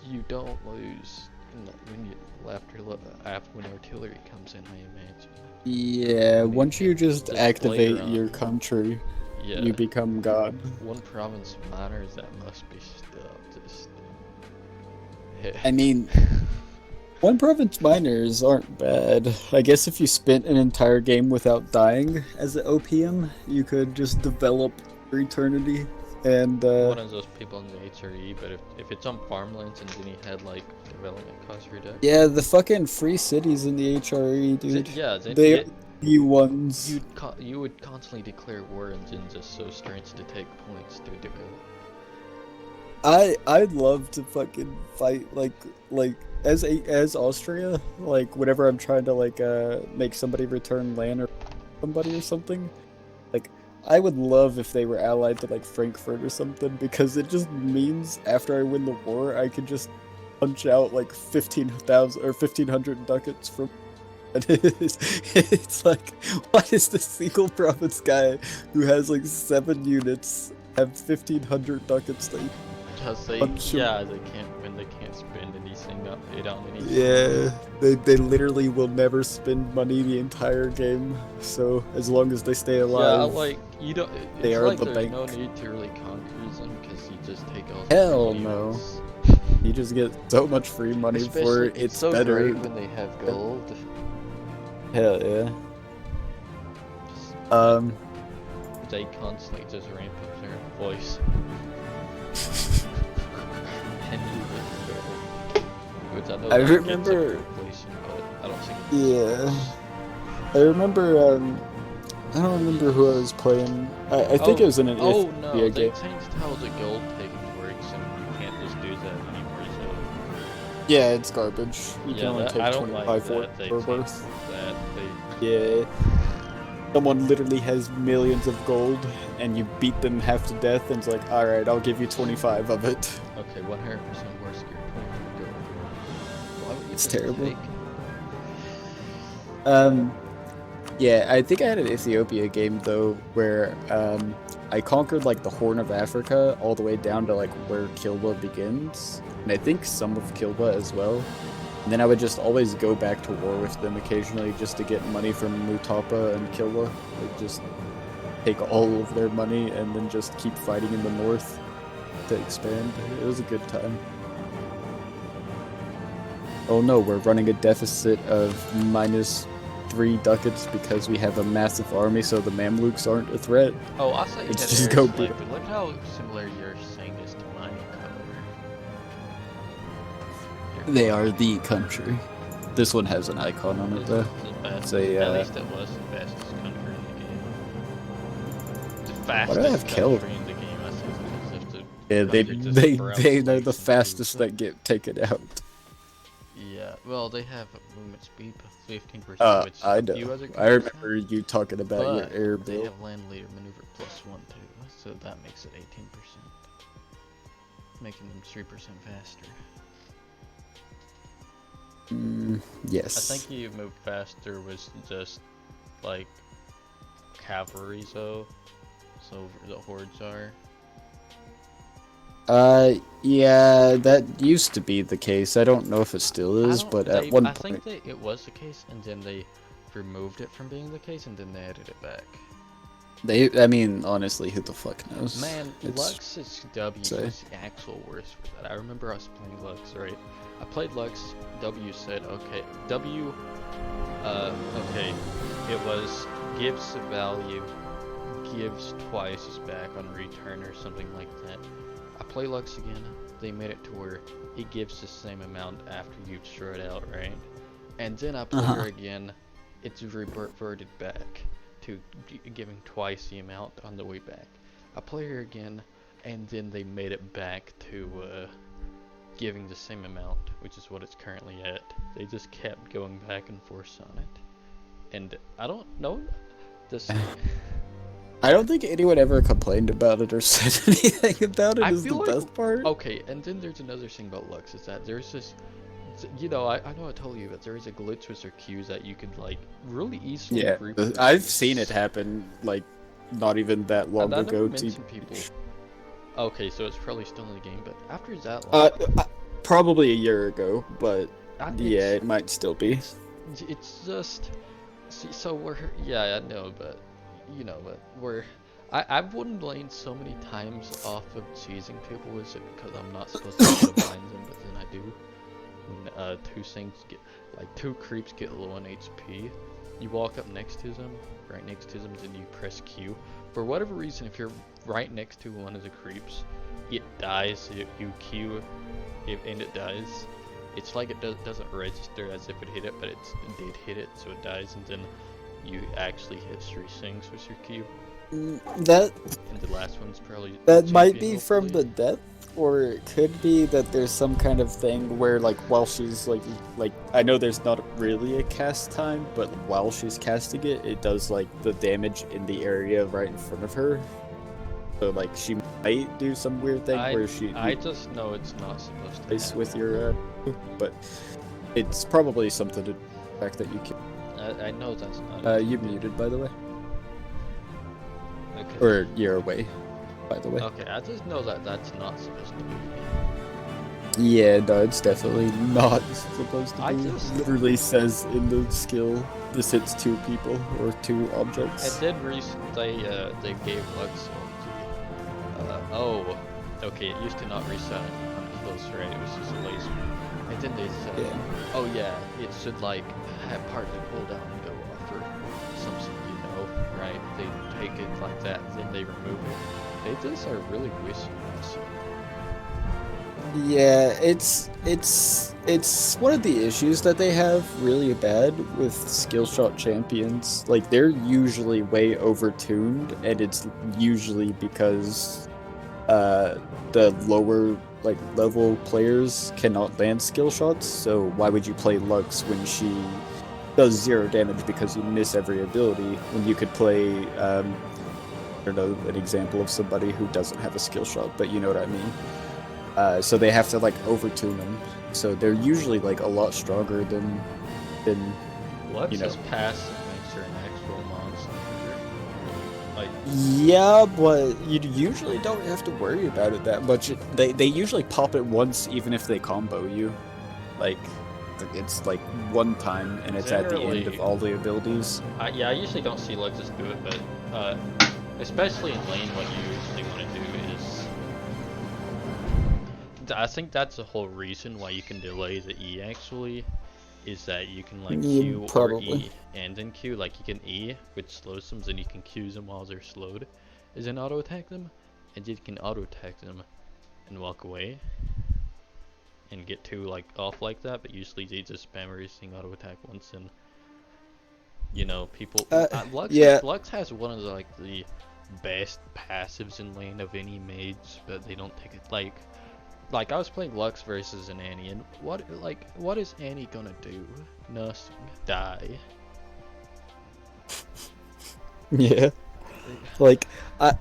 you don't lose when artillery comes in, I imagine. Yeah, once you just activate your country, you become god. 1 province miners, that must be still just. I mean, One province miners aren't bad. I guess if you spent an entire game without dying as an OPM, you could just develop for eternity. And One of those people in the HRE, but if it's on farmlands and then he had like development cost reduction. yeah, the fucking free cities in the HRE, dude. Yeah, then They are the ones. you would constantly declare war and then just so strange to take points to develop. I'd love to fucking fight like as Austria, like whenever I'm trying to like make somebody return land or somebody or something. Like I would love if they were allied to like Frankfurt or something because it just means after I win the war I could just punch out like 15,000 or 1,500 ducats from and it's like, why is the single province guy who has like 7 units have 1,500 ducats that Because they can't spend anything up it on anything. yeah, they literally will never spend money the entire game. So as long as they stay alive, Yeah, like you don't. they It's are like the there's bank. no need to really conquer them because you just take all. Hell the no. units. You just get so much free money for Especially, it. It's so better. great when they have gold. Hell yeah. They constantly just ramp up their voice. And which I know I that gets remember. inflation, but I don't think. Yeah. I remember. I don't remember who I was playing. I think it was in an Oh no, Ethiopia they game. changed how the gold taking works, and you can't just do that anymore. So Yeah, it's garbage. You can yeah, only that, take I don't like 25 that. They for changed birth. that. Yeah. Someone literally has millions of gold, and you beat them half to death, and it's like, alright, I'll give you 25 of it. Okay, 100% worse gear. 20 gold. Why would you It's even terrible. take? Yeah, I think I had an Ethiopia game, though, where, I conquered, like, the Horn of Africa all the way down to, like, where Kilwa begins, and I think some of Kilwa as well. And then I would just always go back to war with them occasionally just to get money from Mutapa and Kilwa. Like, just take all of their money and then just keep fighting in the north to expand. It was a good time. Oh no, we're running a deficit of -3 ducats because we have a massive army, so the Mamluks aren't a threat. Oh, I thought you It's had just air go slave, big. but look how similar you're saying is to my color. They are the country. This one has an icon on it, though. It's a, at least it was the fastest country in the game. The Why do I have fastest Kelvin? country in the game. I think as if the Yeah, country just sprouts they're like the some fastest food. that get taken out. Yeah, well, they have a movement speed of 15%, which I a know. few other I countries remember have, you talking about your but air they bill. have land leader maneuver +1 too, so that makes it 18%, making them 3% faster. Yes. I think you move faster was just like cavalry, so the hordes are. Yeah, that used to be the case. I don't know if it still is, but at one I point, think that it was the case, and then they removed it from being the case, and then they added it back. I mean, honestly, who the fuck knows? Man, It's- Lux's W say. was the actual worst for that. I remember us playing Lux, right? I played Lux, W said, okay, W, okay, it was gives a value, gives twice as back on return or something like that. I play Lux again, they made it to where he gives the same amount after you throw it out, right? And then I play her again, it's reverted back to giving twice the amount on the way back. I play her again, and then they made it back to giving the same amount, which is what it's currently at. They just kept going back and forth on it. And I don't know this. I don't think anyone ever complained about it or said anything about it. I Is the feel like, best part. okay, and then there's another thing about Lux is that there's this, you know, I know I told you that there is a glitch with their queues that you could like really easily. Yeah, reproduce. I've seen it happen. Like, not even that long And I ago. never mentioned people. Okay, so it's probably still in the game, but after that, Probably a year ago, but yeah, it's- it might still be. It's just, see, so we're, yeah, I know, but, you know, but I've won lanes so many times off of cheesing people, is it because I'm not supposed to go to bind them, but then I do. when two creeps get low on HP, you walk up next to them, right next to them, then you press Q. For whatever reason, if you're right next to one of the creeps, it dies. You Q, and it dies. It's like it doesn't register as if it hit it, but it did hit it, so it dies, and then you actually hit 3 things with your Q. That And the last one's probably that might be champion, from the hopefully. death, or it could be that there's some kind of thing where like while she's like I know there's not really a cast time, but while she's casting it, it does like the damage in the area right in front of her. So like she might do some weird thing where I just know it's not supposed to place happen. with your but it's probably something to the fact that you can. I know that's not. You muted, by the way, Okay. or you're away, by the way. Okay, I just know that that's not supposed to be. Yeah, no, it's definitely not supposed to I be. just- Literally says in the skill, this hits 2 people or 2 objects. And then recently, they gave Lux oh, okay, it used to not reset on kills, right? It was just a laser. And then they said, Yeah. oh yeah, it should like have partly cooldown and go off or something, right? They take it like that, then they remove it. They just are really wishy-washy. Yeah, it's one of the issues that they have really bad with skill shot champions. Like they're usually way overtuned, and it's usually because the lower like level players cannot land skill shots. So why would you play Lux when she does 0 damage because you miss every ability when you could play I don't know, an example of somebody who doesn't have a skill shot, but you know what I mean. So they have to like overtune them. So they're usually like a lot stronger than Lux you know. is passive makes her an actual monster. Like, Yeah, but you usually don't have to worry about it that much. They usually pop it once, even if they combo you. Like it's like one time, and it's at the end of Generally- all the abilities. I usually don't see Luxus do it, but especially in lane, what you usually want to do is, I think that's the whole reason why you can delay the E actually, is that you can like Yeah, Q or probably. E and then Q, like you can E, which slows them, then you can Q them while they're slowed, and then auto attack them, and you can auto attack them and walk away and get 2 like off like that, but usually they just spam everything auto attack once, and people. Yeah. Lux has one of the best passives in lane of any mage, but they don't take it. Like I was playing Lux versus an Annie, and what is Annie gonna do? Nothing. Die. Yeah. Like I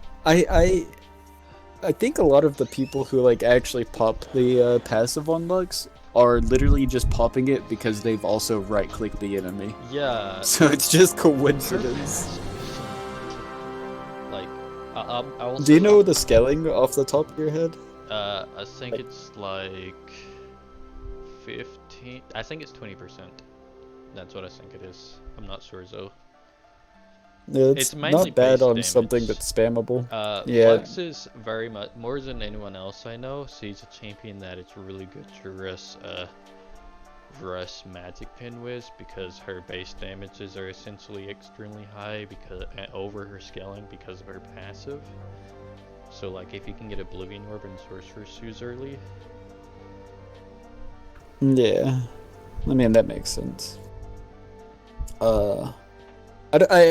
think a lot of the people who like actually pop the passive on Lux are literally just popping it because they've also right-clicked the enemy. Yeah. So it's just coincidence. Like, I will. Do you know the scaling off the top of your head? I think it's like 15. I think it's 20%. That's what I think it is. I'm not sure though. It's mainly not bad base on damage. something that's spammable. Yeah. Lux is very much more than anyone else I know. She's a champion that it's really good to rush magic pin with, because her base damages are essentially extremely high because over her scaling because of her passive. So like if you can get Oblivion Orb and Sorcerer's Shoes early. Yeah. I mean, that makes sense. I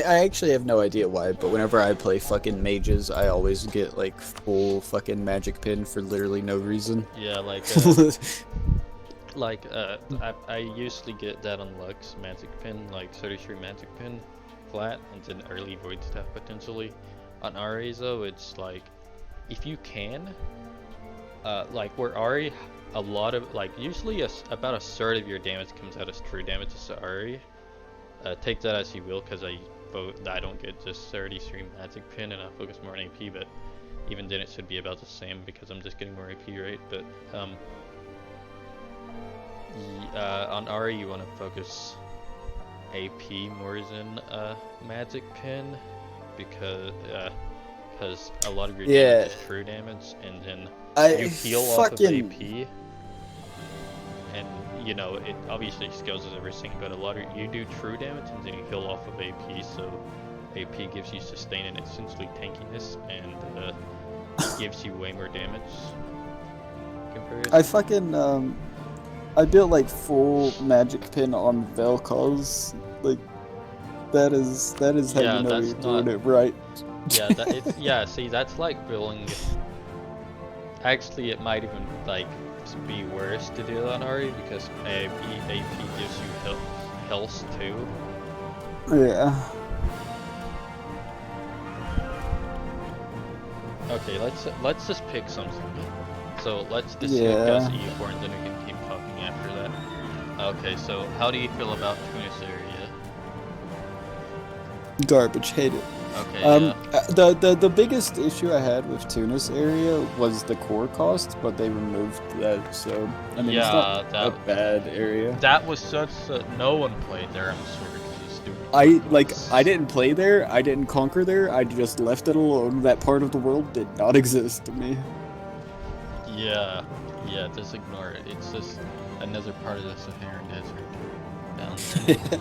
actually have no idea why, but whenever I play fucking mages, I always get like full fucking magic pin for literally no reason. Yeah, I usually get that on Lux magic pin, like 33 magic pin flat, and then early void stuff potentially. On Ari though, it's like if you can, like where Ari, a lot of usually about a third of your damage comes out as true damage to Ari. Take that as you will, because I don't get just 33 magic pin and I focus more on AP, but even then it should be about the same because I'm just getting more AP, right? But on Ari you want to focus AP more than magic pin, because a lot of your damage is true damage, and then you heal off of AP, and you know, it obviously scales as everything, but a lot of you do true damage and then you heal off of AP, so AP gives you sustain and essentially tankiness, and gives you way more damage. I fucking I built like full magic pin on Vel'Koz. Like that is how Yeah, you know that's you're doing not- it right. Yeah, yeah. See, that's like building. Actually, it might even like be worse to do that already because AP gives you health too. Yeah. Okay, let's just pick something. So let's discuss Yeah. EU4 and then we can keep talking after that. Okay, so how do you feel about Tunis area? Garbage, hate it. Okay, yeah. The biggest issue I had with Tunis area was the core cost, but they removed that, so I mean it's not a bad area. That was such no one played there, I'm sure, because it's stupid. I didn't play there, I didn't conquer there, I just left it alone. That part of the world did not exist to me. Yeah, just ignore it. It's just another part of the Saharan desert down there.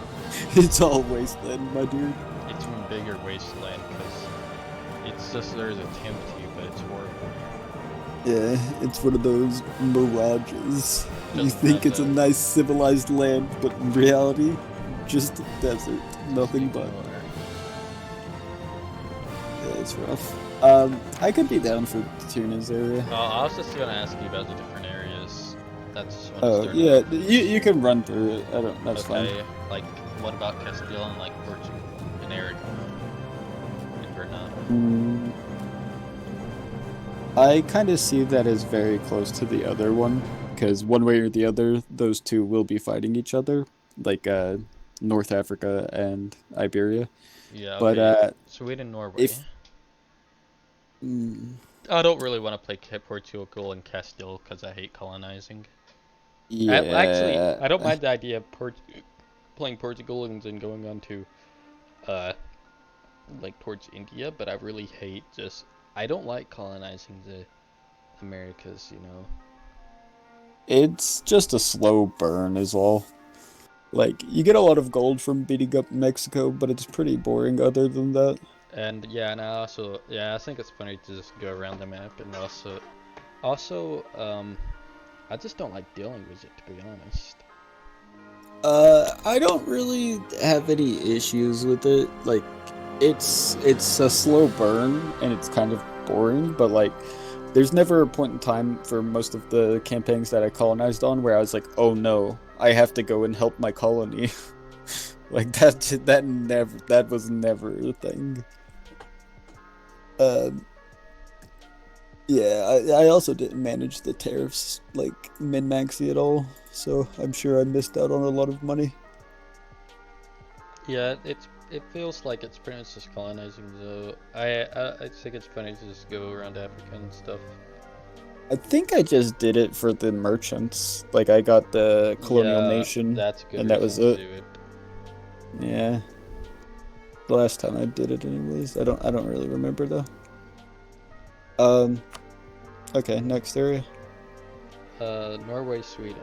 It's all wasteland, my dude. It's even bigger wasteland because it's just there's a empty, but it's horrible. Yeah, it's one of those mirages. You Doesn't think have it's a that. nice civilized land, but in reality, just a desert. Nothing but. Yeah, it's rough. I could be down for Tunis area. I was just gonna ask you about the different areas. That's just one. Oh yeah, you can run through it. That's fine. Okay, like what about Castile and like Portugal and Aragon and Granada? I kind of see that as very close to the other one, because one way or the other, those two will be fighting each other, like North Africa and Iberia. Yeah, okay. But Sweden, Norway. Mm. I don't really want to play Portugal and Castile because I hate colonizing. Yeah. Actually, I don't mind the idea of playing Portugal and then going on to, like towards India, but I really hate I don't like colonizing the Americas, you know. It's just a slow burn is all. Like, you get a lot of gold from beating up Mexico, but it's pretty boring other than that. And yeah, and I think it's funny to just go around the map, and also, I just don't like dealing with it, to be honest. I don't really have any issues with it. Like, it's a slow burn, and it's kind of boring, but like, there's never a point in time for most of the campaigns that I colonized on where I was like, oh no, I have to go and help my colony. Like, that was never a thing. Yeah, I also didn't manage the tariffs like min-maxy at all, so I'm sure I missed out on a lot of money. Yeah, it feels like it's pretty much just colonizing though. I think it's funny to just go around Africa and stuff. I think I just did it for the merchants. Like, I got the colonial nation, that's good, and that was it. Yeah. The last time I did it anyways. I don't really remember though. Okay, next area. Norway, Sweden.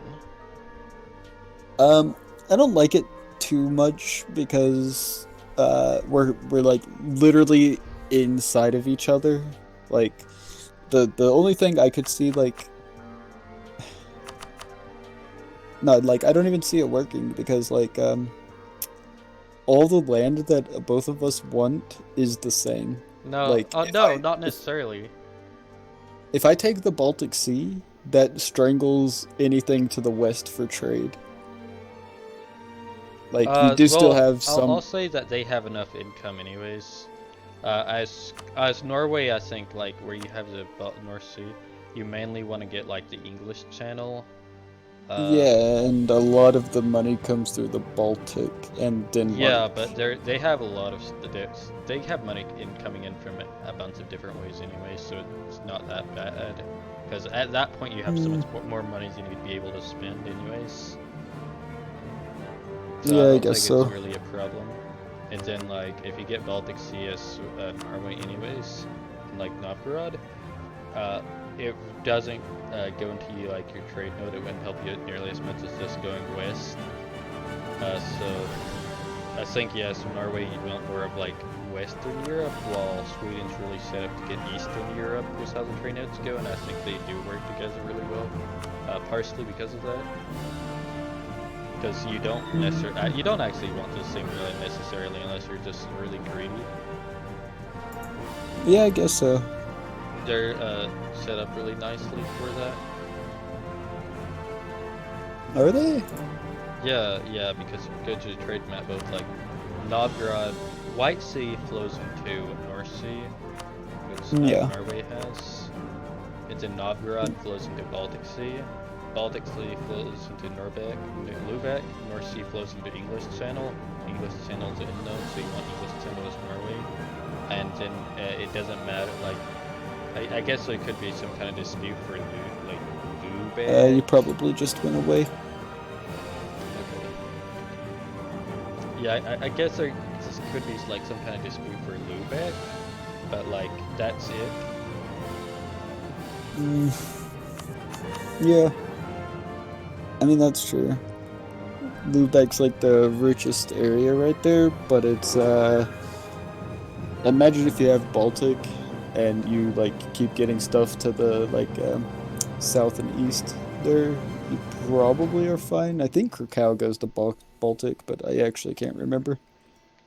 I don't like it too much because we're like literally inside of each other. Like, the only thing I could see, like, no, like, I don't even see it working because, like, all the land that both of us want is the same. No, like, no, not necessarily. If I take the Baltic Sea, that strangles anything to the west for trade. Like, you do still have some... I'll say that they have enough income anyways. As Norway, I think, like, where you have the North Sea, you mainly want to get, like, the English Channel. Yeah, and a lot of the money comes through the Baltic and Denmark. Yeah, but they have a lot of... They have money coming in from a bunch of different ways anyway, so it's not that bad. Because at that point, you have so much more money than you'd be able to spend anyways. So yeah, I guess think so. It's really a problem. And then, like, if you get Baltic Sea as Norway anyways, and, like, Novgorod, it doesn't go into like your trade node. It wouldn't help you nearly as much as just going west. So I think yes, Norway went more of like Western Europe, while Sweden's really set up to get Eastern Europe with how the trade nodes go, and I think they do work together really well. Partially because of that. Because you don't necessarily, you don't actually want this thing really necessarily unless you're just really greedy. Yeah, I guess so. They're set up really nicely for that. Are they? Yeah, because if you go to the trade map, both like Novgorod, White Sea flows into North Sea, which Norway has. It's in Novgorod flows into Baltic Sea. Baltic Sea flows into Lubeck. North Sea flows into English Channel. English Channel is an node, so you want English Channel as Norway. And then it doesn't matter, like, I guess there could be some kind of dispute for Lubeck. You probably just went away. Okay. Yeah, I guess there just could be like some kind of dispute for Lubeck, but like, that's it. Yeah. I mean, that's true. Lubeck's like the richest area right there, but it's, imagine if you have Baltic and you, like, keep getting stuff to the, like, south and east there, you probably are fine. I think Krakow goes to Baltic, but I actually can't remember.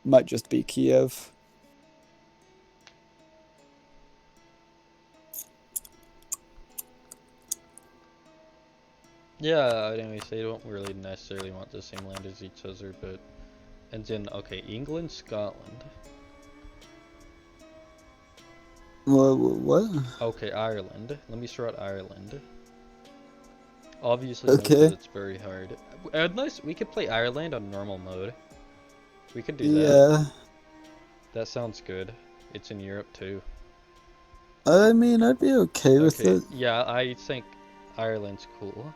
Might just be Kiev. Yeah, anyway, so you don't really necessarily want the same land as each other, but... And then, okay, England, Scotland. What? Okay, Ireland. Let me start Ireland. Obviously, okay. It's very hard. Unless we could play Ireland on normal mode. We could do that. Yeah. That sounds good. It's in Europe, too. I mean, I'd be okay with it. Yeah, I think Ireland's cool.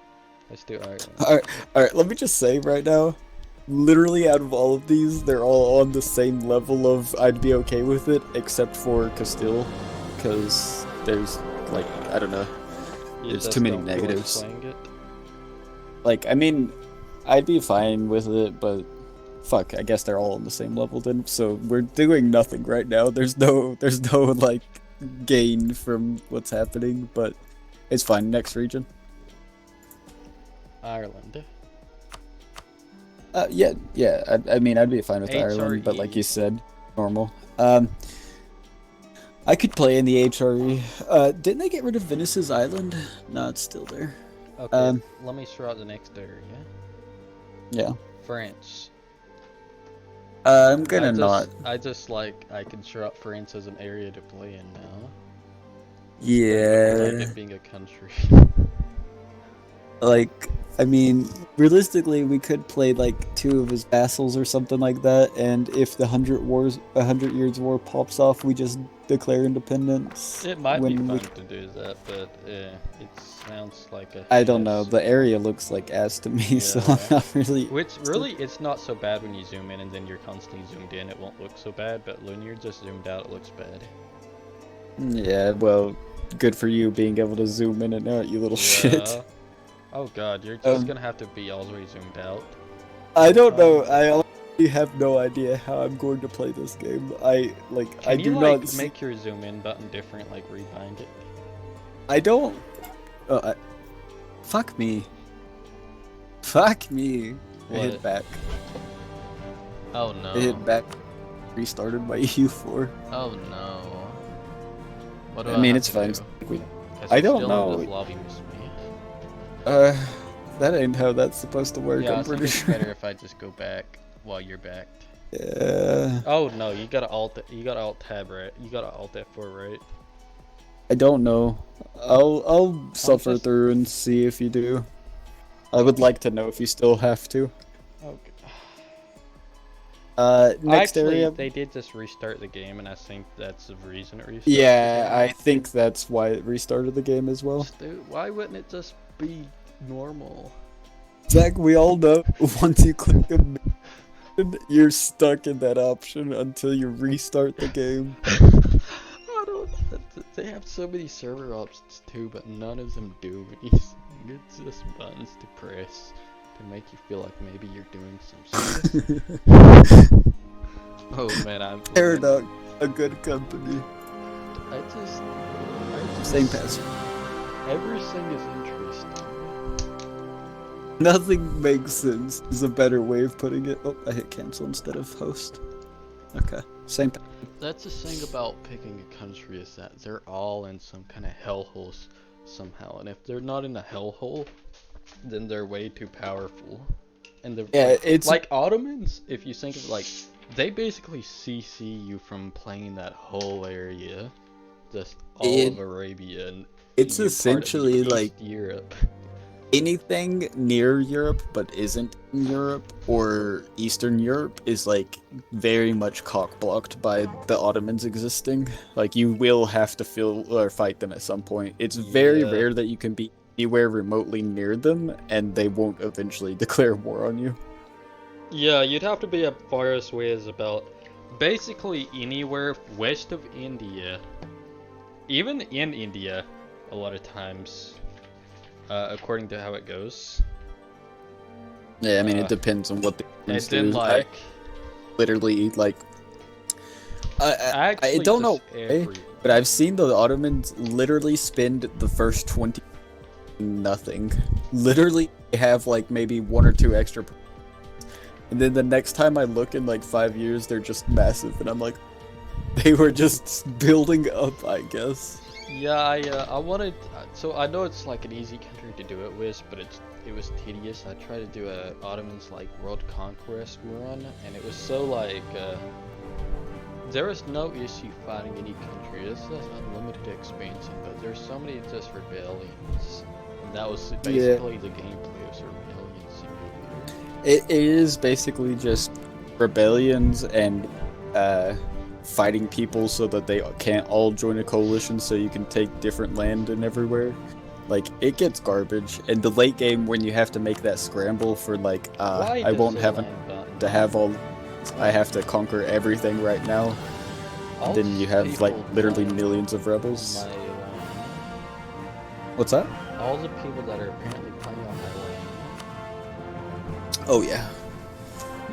Let's do Ireland. Alright, let me just say right now, literally out of all of these, they're all on the same level of I'd be okay with it, except for Castile, because there's, like, I don't know, there's too many negatives. Like, I mean, I'd be fine with it, but fuck, I guess they're all on the same level then, so we're doing nothing right now. There's no, like, gain from what's happening, but it's fine. Next region. Ireland. Yeah. I mean, I'd be fine with Ireland, but like you said, normal. I could play in the HRE. Didn't they get rid of Venice's island? No, it's still there. Okay, let me throw out the next area. Yeah. France. I'm gonna not. I just like, I can throw out France as an area to play in now. Yeah. Like it being a country. Like, I mean, realistically, we could play like 2 of his vassals or something like that, and if the 100 Years War pops off, we just declare independence. It might be fun to do that, but it sounds like a... I don't know, the area looks like ass to me, so I'm not really... Which, really, it's not so bad when you zoom in and then you're constantly zoomed in, it won't look so bad, but when you're just zoomed out, it looks bad. Yeah, well, good for you being able to zoom in and out, you little shit. Oh god, you're just gonna have to be all the way zoomed out. I don't know. I honestly have no idea how I'm going to play this game. I do not make your zoom in button different, like rebind it. I don't. Fuck me. Fuck me. What? I hit back. Oh no. I hit back. Restarted my EU4. Oh no. What do I mean, it's fine. I don't know. That ain't how that's supposed to work. Yeah, I'm pretty it's sure. better if I just go back while you're backed. Yeah. Oh no, you gotta alt tab, right? You gotta alt F4, right? I don't know. I'll suffer through and see if you do. I would like to know if you still have to. Okay. Next Actually, area. they did just restart the game, and I think that's the reason it restarted. Yeah, I think that's why it restarted the game as well. Dude, why wouldn't it just be normal? Zach, we all know once you click the mission, you're stuck in that option until you restart the game. I don't. They have so many server options too, but none of them do anything. It's just buttons to press to make you feel like maybe you're doing some service. Oh man, I'm Paradox, a good company. I just Same password. everything is interesting. Nothing makes sense is a better way of putting it. Oh, I hit cancel instead of host. Okay, same. That's the thing about picking a country is that they're all in some kind of hellhole somehow, and if they're not in a hellhole, then they're way too powerful. And it's like Ottomans. If you think of they basically CC you from playing that whole area, just all of Arabia, and it's you're essentially part of like East Europe. anything near Europe but isn't in Europe or Eastern Europe is like very much cock blocked by the Ottomans existing. Like you will have to fight them at some point. It's very rare that you can be anywhere remotely near them and they won't eventually declare war on you. Yeah, you'd have to be as far away as about basically anywhere west of India. Even in India, a lot of times, according to how it goes. Yeah, I mean, it depends on what the and then literally, like... I don't know why, but I've seen the Ottomans literally spend the first 20 nothing. Literally have, like, maybe 1 or 2 extra... And then the next time I look in, like, 5 years, they're just massive, and I'm like... They were just building up, I guess. Yeah, I wanted... So I know it's, like, an easy country to do it with, but it was tedious. I tried to do a Ottomans, like, World Conquest run, and it was so, like, there was no issue fighting any country. This is unlimited expansion, but there's so many just rebellions. And that was basically the gameplay of Rebellion Simulator. It is basically just rebellions and fighting people so that they can't all join a coalition so you can take different land and everywhere. Like, it gets garbage. And the late game when you have to make that scramble for like, I won't have to have all... I have to conquer everything right now. And then you have like literally millions of rebels. What's that? All the people that are apparently playing on my lane. Oh yeah.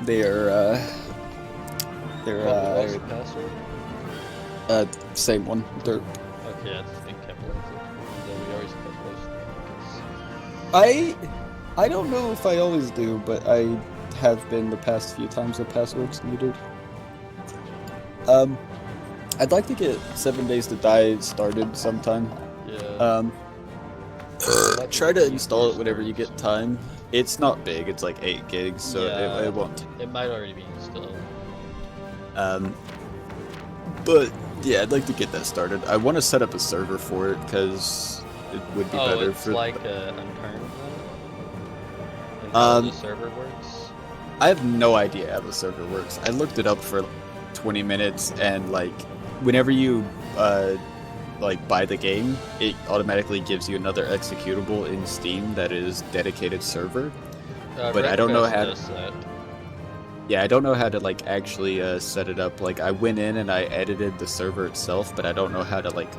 They're What's the password? Same one. Dirt. Okay, I just think we always kept I don't know if I always do, but I have been the past few times the password's needed. I'd like to get 7 Days to Die started sometime. Yeah. Try to install it whenever you get time. It's not big, it's like 8 gigs, so yeah, it won't. It might already be installed. But yeah, I'd like to get that started. I want to set up a server for it because it would be better it's for. Like Unturned. And how the server works. I have no idea how the server works. I looked it up for 20 minutes, and like, whenever you like buy the game, it automatically gives you another executable in Steam that is dedicated server. But I don't know how to. Yeah, I don't know how to like actually set it up. Like, I went in and I edited the server itself, but I don't know how to like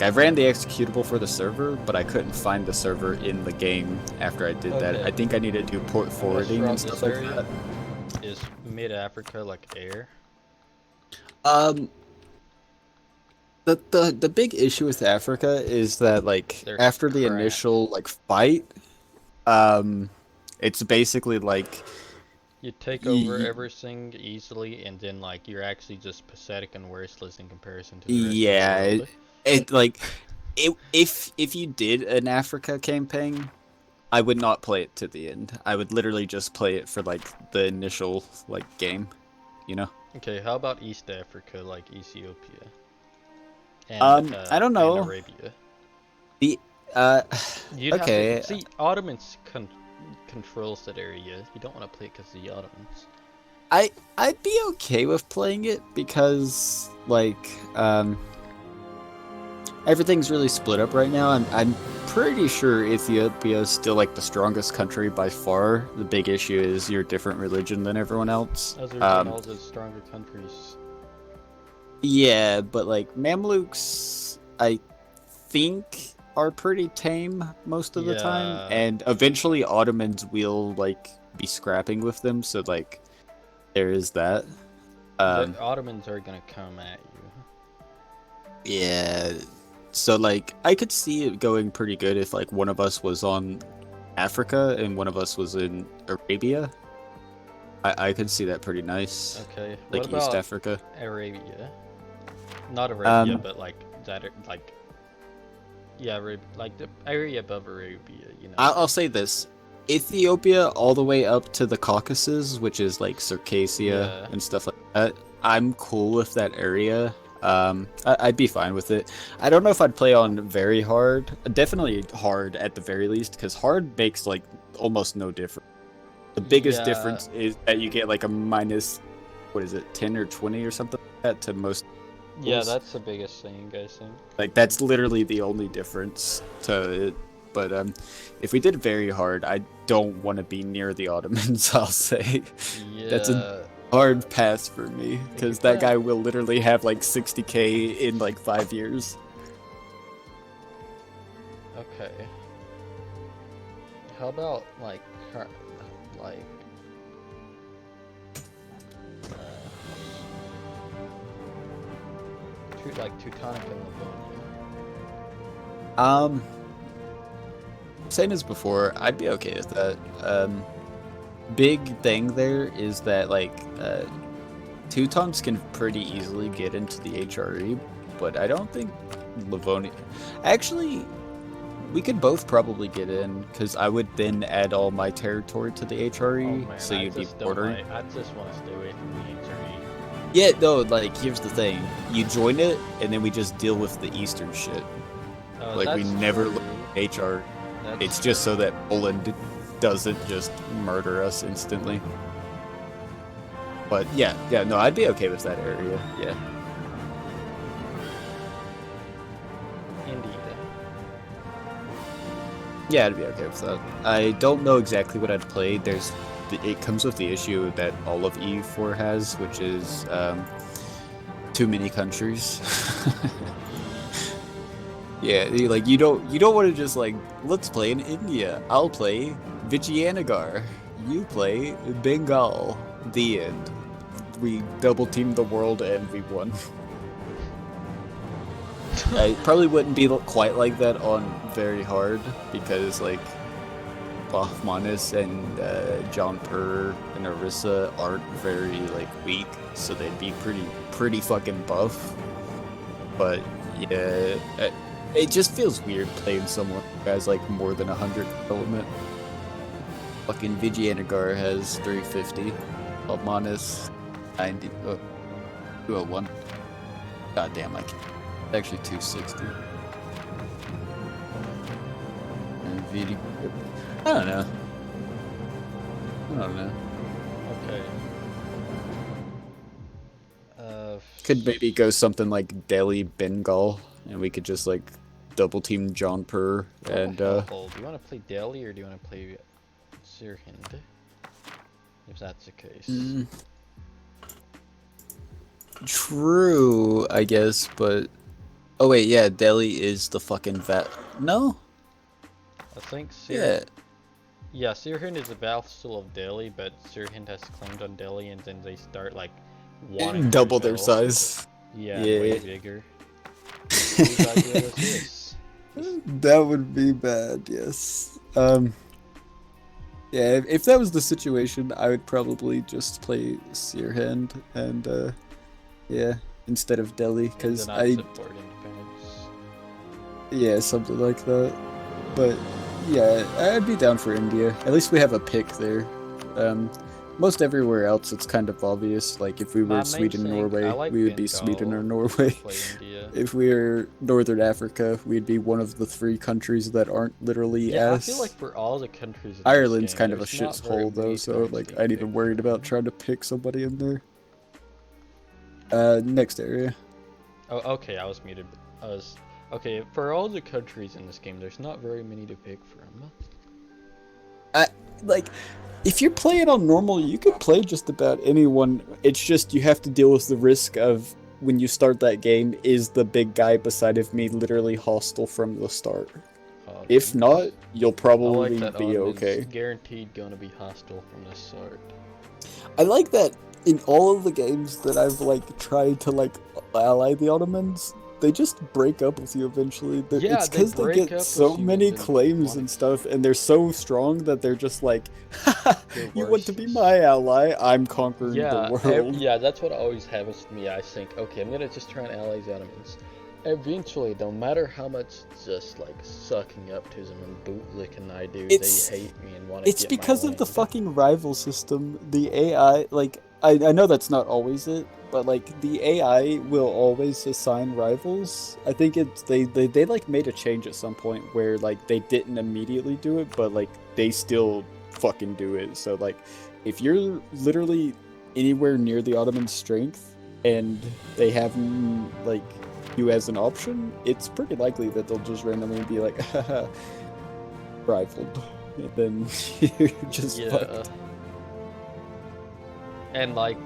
I ran the executable for the server, but I couldn't find the server in the game after I did that. I think I need to do port forwarding and stuff like that. Is mid-Africa like air? The big issue with Africa is that like after the initial like fight, it's basically like you take over everything easily, and then like you're actually just pathetic and worthless in comparison to the rest of the world. It like if you did an Africa campaign, I would not play it to the end. I would literally just play it for like the initial like game, you know. Okay, how about East Africa, like Ethiopia? And, I don't know. And Arabia. The okay. See, Ottomans controls that area. You don't want to play it because of the Ottomans. I'd be okay with playing it because like everything's really split up right now. I'm pretty sure Ethiopia is still like the strongest country by far. The big issue is you're a different religion than everyone else. As all the stronger countries. Yeah, but like Mamluks I think are pretty tame most of the time, Yeah, and eventually Ottomans will like be scrapping with them. So like there is that. the Um, Ottomans are gonna come at you. yeah. So like I could see it going pretty good if like one of us was on Africa and one of us was in Arabia. I could see that pretty nice, Okay, what like East about Africa. Arabia? Not Arabia, Um, but like that, like yeah, like the area above Arabia. You know. I'll say this: Ethiopia all the way up to the Caucasus, which is like Circassia Yeah. and stuff like that. I'm cool with that area. I'd be fine with it. I don't know if I'd play on very hard. Definitely hard at the very least, because hard makes like almost no difference. The biggest Yeah. difference is that you get like a minus, what is it, 10 or 20 or something like that to most Yeah, schools. that's the biggest thing, I think. Like that's literally the only difference to it. But if we did very hard, I don't want to be near the Ottomans. I'll say that's a Yeah. hard pass for me If you because play that on, guy will literally have like 60k in like 5 years. okay. How about like, like, like Teutonic and Livonia? Um, Same as before, I'd be okay with that. Big thing there is that like Teutons can pretty easily get into the HRE, but I don't think Livonia. Actually, we could both probably get in because I would then add all my territory to the Oh HRE, man, so I you'd be just don't bordering. like. I just want to stay away from the HRE. Yeah, no, like here's the thing: you join it, and then we just deal with the Eastern shit. Oh, Like we that's never true. look at HR. That's It's just so that Poland doesn't just murder us instantly. But yeah, no, I'd be okay with that area. Yeah. India. Yeah, I'd be okay with that. I don't know exactly what I'd play. It comes with the issue that all of EU4 has, which is too many countries. Yeah, you don't want to just like let's play in India. I'll play Vijayanagar. You play Bengal. The end. We double teamed the world and we won. I probably wouldn't be quite like that on very hard because like Bahmanis and Jaunpur and Orissa aren't very like weak, so they'd be pretty fucking buff. But yeah, it just feels weird playing someone who has like more than 100 element. Fucking Vijayanagar has 350. Bahmanis 90. 201. God damn, I can't. It's actually 260. And I don't know. I don't know. Okay. Could maybe go something like Delhi Bengal, and we could just like double team Jaunpur and Do you want to play Delhi or do you want to play Sirhind? If that's the case. True, I guess, but oh wait, yeah, Delhi is the fucking No, I think yeah, Yeah, Sirhind is a vassal of Delhi, but Sirhind has claimed on Delhi, and then they start like wanting to double their rebel. size. Yeah, and way bigger. Whose idea was this? That would be bad. Yes. Yeah, if that was the situation, I would probably just play Sirhind and yeah, instead of Delhi, And because then I'd support independence. yeah, something like that. But yeah, I'd be down for India. At least we have a pick there. Most everywhere else, it's kind of obvious. Like if we My were main Sweden, thing, Norway, I like we would be Sweden or Bengal Norway. to play India. If we were Northern Africa, we'd be one of the 3 countries that aren't literally Yeah, I S. feel like for all the countries in this Ireland's game, kind of a there's not very shithole though, many so points like to I ain't pick even worried about from. trying to pick somebody in there. Next area. Oh, okay, I was muted. Okay. For all the countries in this game, there's not very many to pick from. Like, if you're playing on normal, you could play just about anyone. It's just you have to deal with the risk of when you start that game, is the big guy beside of me literally hostile from the start? If Nice. not, you'll I probably like that be Ottoman's okay. guaranteed gonna be hostile from the start. I like that in all of the games that I've like tried to like ally the Ottomans, they just break up with you eventually. Yeah, It's they because they break get up so with you and many then claims wanna and stuff, and they're so strong that they're just like, haha, you're you want to be worthless. my ally? I'm conquering the Yeah, world. yeah, that's what always happens to me. I think, okay, I'm gonna just try and ally the Ottomans. Eventually, no matter how much just like sucking up to them and bootlicking I do, It's they hate me and want to It's get my because of the land. fucking rival system. The AI, like, I know that's not always it, but like the AI will always assign rivals. I think it's they like made a change at some point where like they didn't immediately do it, but like they still fucking do it. So like if you're literally anywhere near the Ottoman strength and they have like you as an option, it's pretty likely that they'll just randomly be like, haha, rivaled. And then you're just Yeah, fucked. and like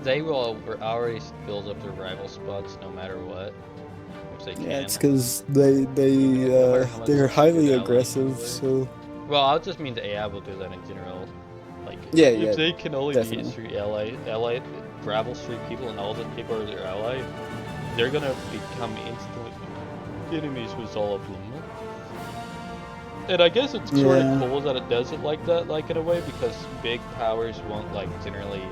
they will already build up their rival spots no matter what, if they Yeah, can. it's because No matter how much they're good highly allies you aggressive. are. So Well, I'll just mean the AI will do that in general. Like, yeah, if yeah, they can only beat definitely. street ally, rival street people, and all the people are their ally, they're gonna become instantly enemies with all of them. And I guess it's sort of Yeah, cool that it does it like that, like in a way, because big powers won't like generally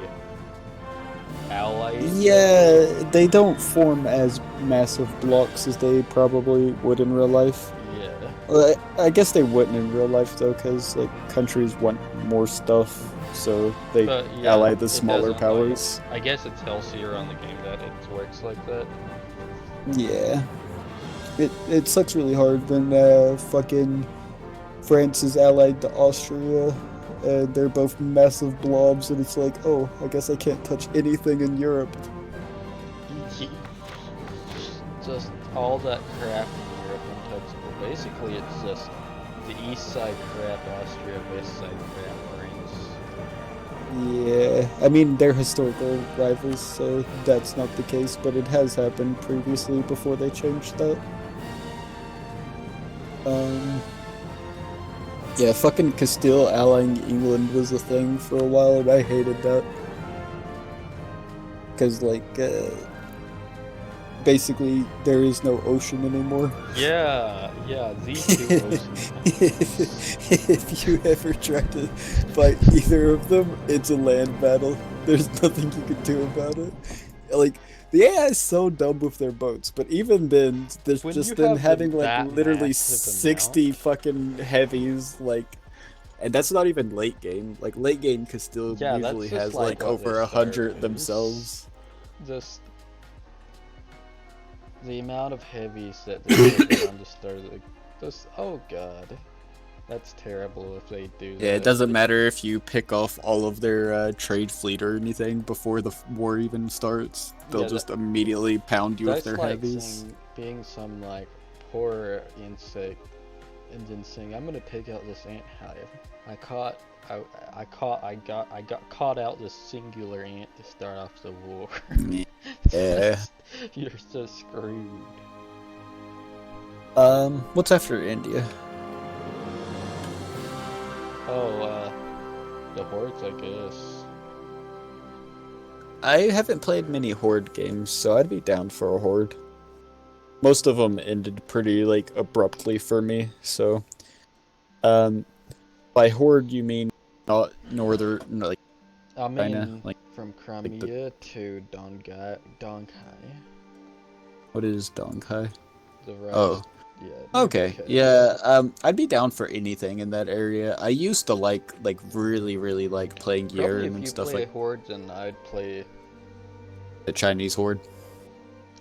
ally each other. yeah, they don't form as massive blocks as they probably would in real life. Yeah. Well, I guess they wouldn't in real life though, because like countries want more stuff, so they But yeah, ally the it smaller doesn't like. powers. I guess it's healthier on the game that it works like that. Yeah, it sucks really hard when fucking France is allied to Austria, and they're both massive blobs, and it's like, oh, I guess I can't touch anything in Europe. Just all that crap in Europe untouchable. Basically, it's just the east side crap Austria, west side crap France. Yeah, I mean, they're historical rivals, so that's not the case, but it has happened previously before they changed that. Um, yeah, fucking Castile allying England was a thing for a while, and I hated that. Because, like, basically, there is no ocean anymore. Yeah, yeah, the two If you ever try to fight either of them, it's a land battle. There's nothing you can do about it. Like, the AI is so dumb with their boats, but even then, there's when you just them have having like that literally massive 60 amount, fucking heavies, like, and that's not even late game. Like, late game Castile yeah, that's usually just has like like what their over start 100 is. themselves. Just the amount of heavies that they put on the start of the, just, oh god. That's terrible if they do Yeah, it that. doesn't matter if you pick off all of their trade fleet or anything before the war even starts. They'll Yeah, just immediately pound you with that's their like heavies. being some like poor insect and then saying, "I'm gonna take out this ant hive." I caught, I got caught out this singular ant to start off the war. Yeah. You're so screwed. What's after India? Oh, the hordes, I guess. I haven't played many Horde games, so I'd be down for a Horde. Most of them ended pretty like abruptly for me, so um by Horde you mean not northern like I China, mean, from like the Crimea to Donghai, what is Donghai? the Oh, rise, yeah, near okay. Deccan. Yeah, I'd be down for anything in that area. I used to like really like playing Probably Yeren if and you stuff play like Hordes, and I'd play, the Chinese Horde.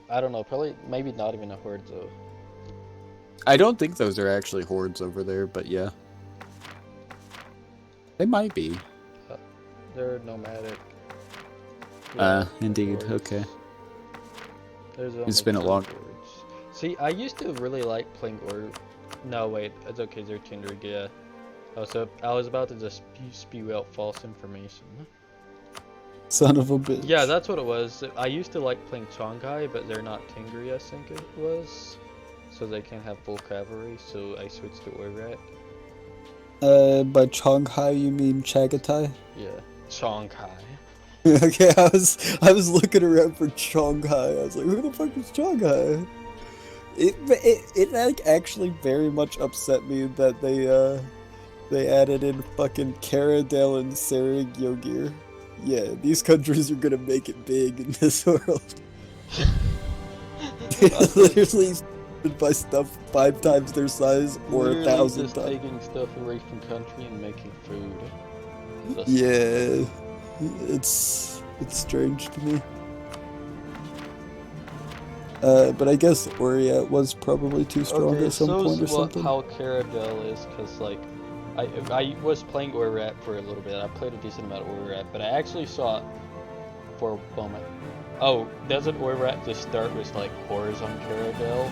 I don't know, probably, maybe not even a Horde though. I don't think those are actually hordes over there, but yeah. They might be. Uh, they're nomadic. Yeah, Indeed. Hordes. Okay. There's It's only been a two long. Hordes. See, I used to really like playing no, wait, it's okay, they're kindred, yeah. Oh, so I was about to just spew out false information. Son of a bitch. Yeah, that's what it was. I used to like playing Songhai, but they're not Tingri, I think it was. So they can't have full cavalry, so I switched to Oirat. By Chonghai you mean Chagatai? Yeah, Songhai. Okay, I was looking around for Chonghai. I was like, who the fuck is Chonghai? It like actually very much upset me that they added in fucking Caradel and Serig Yogir. Yeah, these countries are gonna make it big in this world. They literally by stuff 5 times their size or Literally 1,000 just times. taking stuff away from country and making food. That's Yeah, it's strange to me. But I guess Oriat was probably too strong okay, at some so point or is what something. how Caradel is, cause like I was playing Oirat for a little bit. I played a decent amount of Oirat, but I actually saw it for a moment. Oh, doesn't Oirat just start with like cores on Caradel?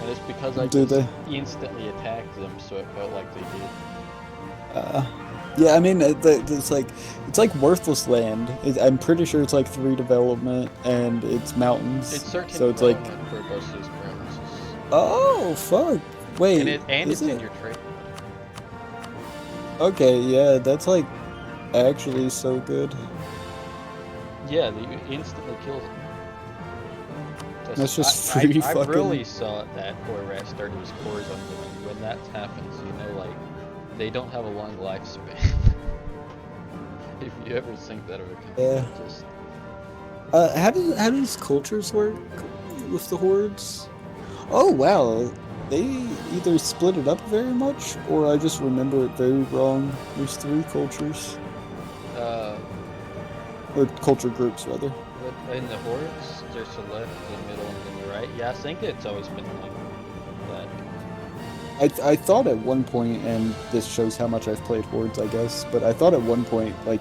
And it's because I Do just they? instantly attacked them, so it felt like they did. Uh, yeah, I mean, it's like worthless land. I'm pretty sure it's like 3 development and it's mountains. It's 13 So it's like, development for both those provinces. oh fuck, wait, And is it's in it? your trade. Okay, yeah, that's like actually so good. Yeah, you instantly kills it. That's just free I fucking. really saw that Oirat started with cores on them, and when that happens, you know, like, they don't have a long lifespan. If you ever think that of a country, Yeah. just... How does cultures work with the hordes? Oh wow, they either split it up very much, or I just remember it very wrong. There's 3 cultures, Uh, or culture groups rather. in the hordes, there's the left, the middle, and then the right. Yeah, I think it's always been like that. I thought at one point, and this shows how much I've played hordes, I guess, but I thought at one point like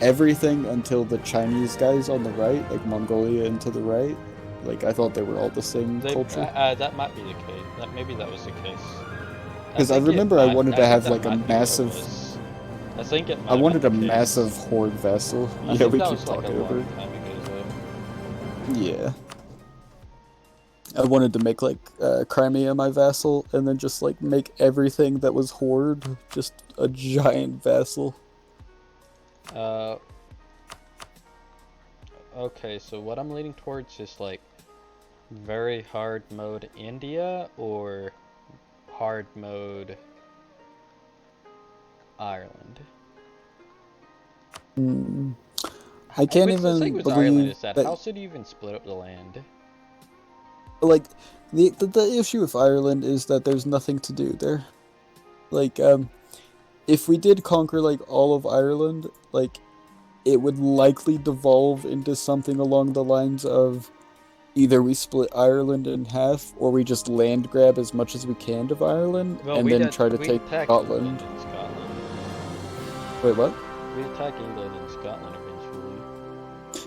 everything until the Chinese guys on the right, like Mongolia and to the right, like I thought they were all the same culture. That might be the case. Maybe that was the case. Because I remember I wanted to have like a massive. I think it might I have wanted a been the case. massive horde vessel. I Yeah, think we that keep was like a talking over long it. time ago, though. Yeah. I wanted to make like Crimea my vassal, and then just like make everything that was horde just a giant vassal. Okay, so what I'm leaning towards is like very hard mode India or hard mode Ireland. I can't Which the thing even with Ireland believe is that how should you even split up the land? like the issue with Ireland is that there's nothing to do there. Like if we did conquer like all of Ireland, like it would likely devolve into something along the lines of either we split Ireland in half or we just land grab as much as we can of Ireland and then try to take Scotland. Wait, what? We attack England and Scotland eventually.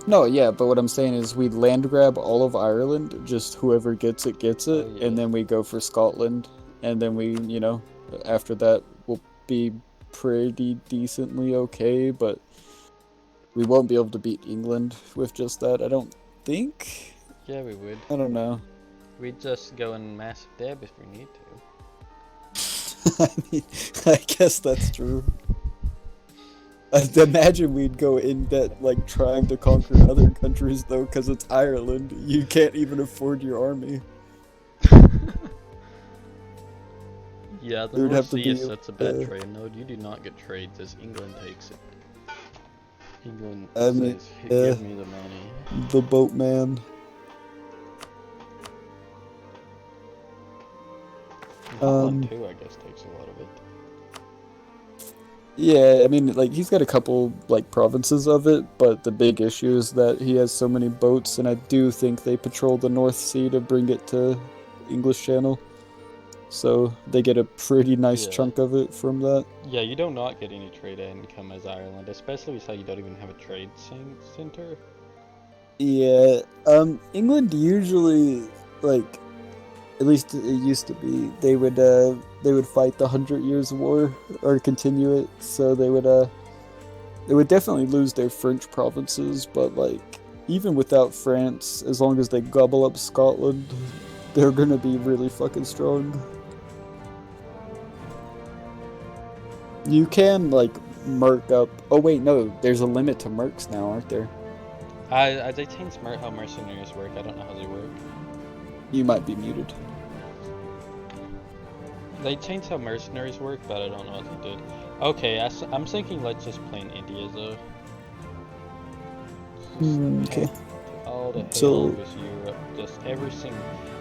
No, yeah, but what I'm saying is we land grab all of Ireland, just whoever gets it, Yeah. and then we go for Scotland, and then we, after that, we'll be pretty decently okay, but we won't be able to beat England with just that, I don't think. Yeah, we would. I don't know. We'd just go in massive deb if we need I to. mean, I guess that's true. I'd imagine we'd go in debt, like, trying to conquer other countries, though, because it's Ireland. You can't even afford your army. Yeah, the There'd North have to Sea be, is such a bad trade node. You do not get trades as England takes it. England says, give me the money. The boatman. Holland too, I guess, takes a lot of it. Yeah, I mean, like, he's got a couple, like, provinces of it, but the big issue is that he has so many boats, and I do think they patrol the North Sea to bring it to English Channel. So they get a pretty nice chunk of it from that. Yeah, you do not get any trade income as Ireland, especially with how you don't even have a trade center. Yeah, England usually, like, at least it used to be, they would fight the 100 Years' War, or continue it, so they would, They would definitely lose their French provinces, but like even without France, as long as they gobble up Scotland, they're gonna be really fucking strong. You can like merc up. Oh wait, no, there's a limit to mercs now, aren't there? They changed how mercenaries work. I don't know how they work. You might be muted. They changed how mercenaries work, but I don't know what they did. Okay, I'm thinking let's just play in India though. Okay. All the hell So with Europe, just everything.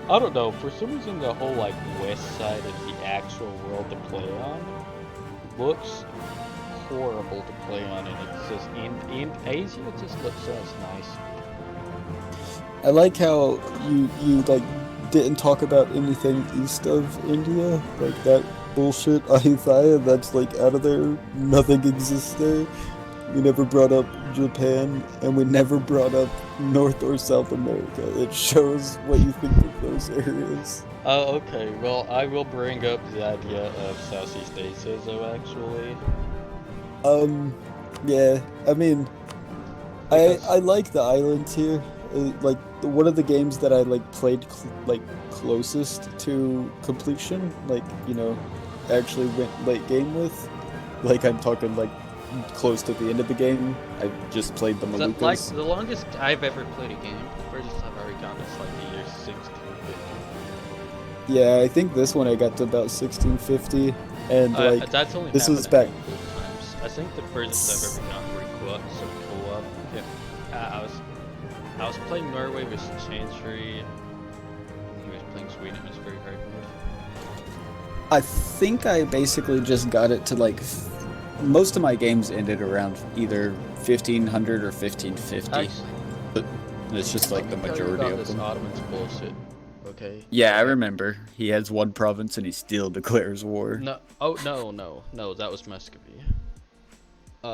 I don't know. For some reason, the whole like west side of the actual world to play on looks horrible to play on, and it's just in Asia. It just looks so nice. I like how you like didn't talk about anything east of India, like that bullshit Ayutthaya that's like out of there. Nothing exists there. We never brought up Japan, and we never brought up North or South America. It shows what you think of those areas. Oh, okay. Well, I will bring up the idea of Southeast Asia, though. Actually, Yeah. I mean, because I like the islands here. Like one of the games that I like played like closest to completion, like actually went late game with. Like I'm talking like close to the end of the game. I just played the Moluccas. like the longest I've ever played a game, the furthest I've ever gone is like the year 1650. Yeah, I think this one I got to about 1650, and like That's only this was happened a back. handful of times. I think the furthest I've ever gone were co-op. Yeah, I was playing Norway with Chancery, and he was playing Sweden. It was very hard mode. I think I basically just got it to like most of my games ended around either 1500 or 1550. Actually, But it's just like the majority of this them. Ottoman's bullshit. Okay. Yeah, I remember. He has one province and he still declares war. No. Oh no. That was Muscovy.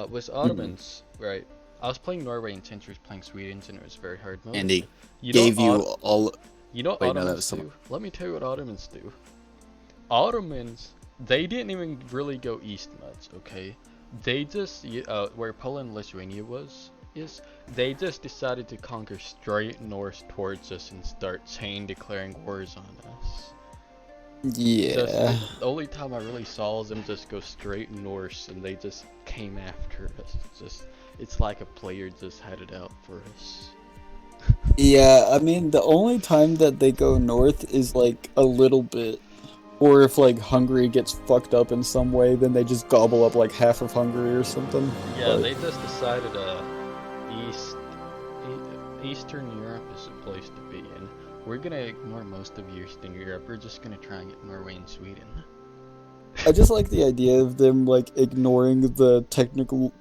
With Ottomans, right? I was playing Norway and Tinter was playing Sweden, and it was very hard mode. And he You gave know, you all. You know what Wait, no, that Ottomans was do? someone. Let me tell you what Ottomans do. Ottomans, they didn't even really go east much, okay? They just, where Poland and Lithuania they just decided to conquer straight north towards us and start chain declaring wars on us. Yeah. The only time I really saw them just go straight north and they just came after us. It's like a player just had it out for us. Yeah, I mean, the only time that they go north is like a little bit. Or if like Hungary gets fucked up in some way, then they just gobble up like half of Hungary or something. Yeah, but... they just decided Eastern Europe is the place to be, and we're gonna ignore most of Eastern Europe. We're just gonna try and get Norway and Sweden. I just like the idea of them like ignoring the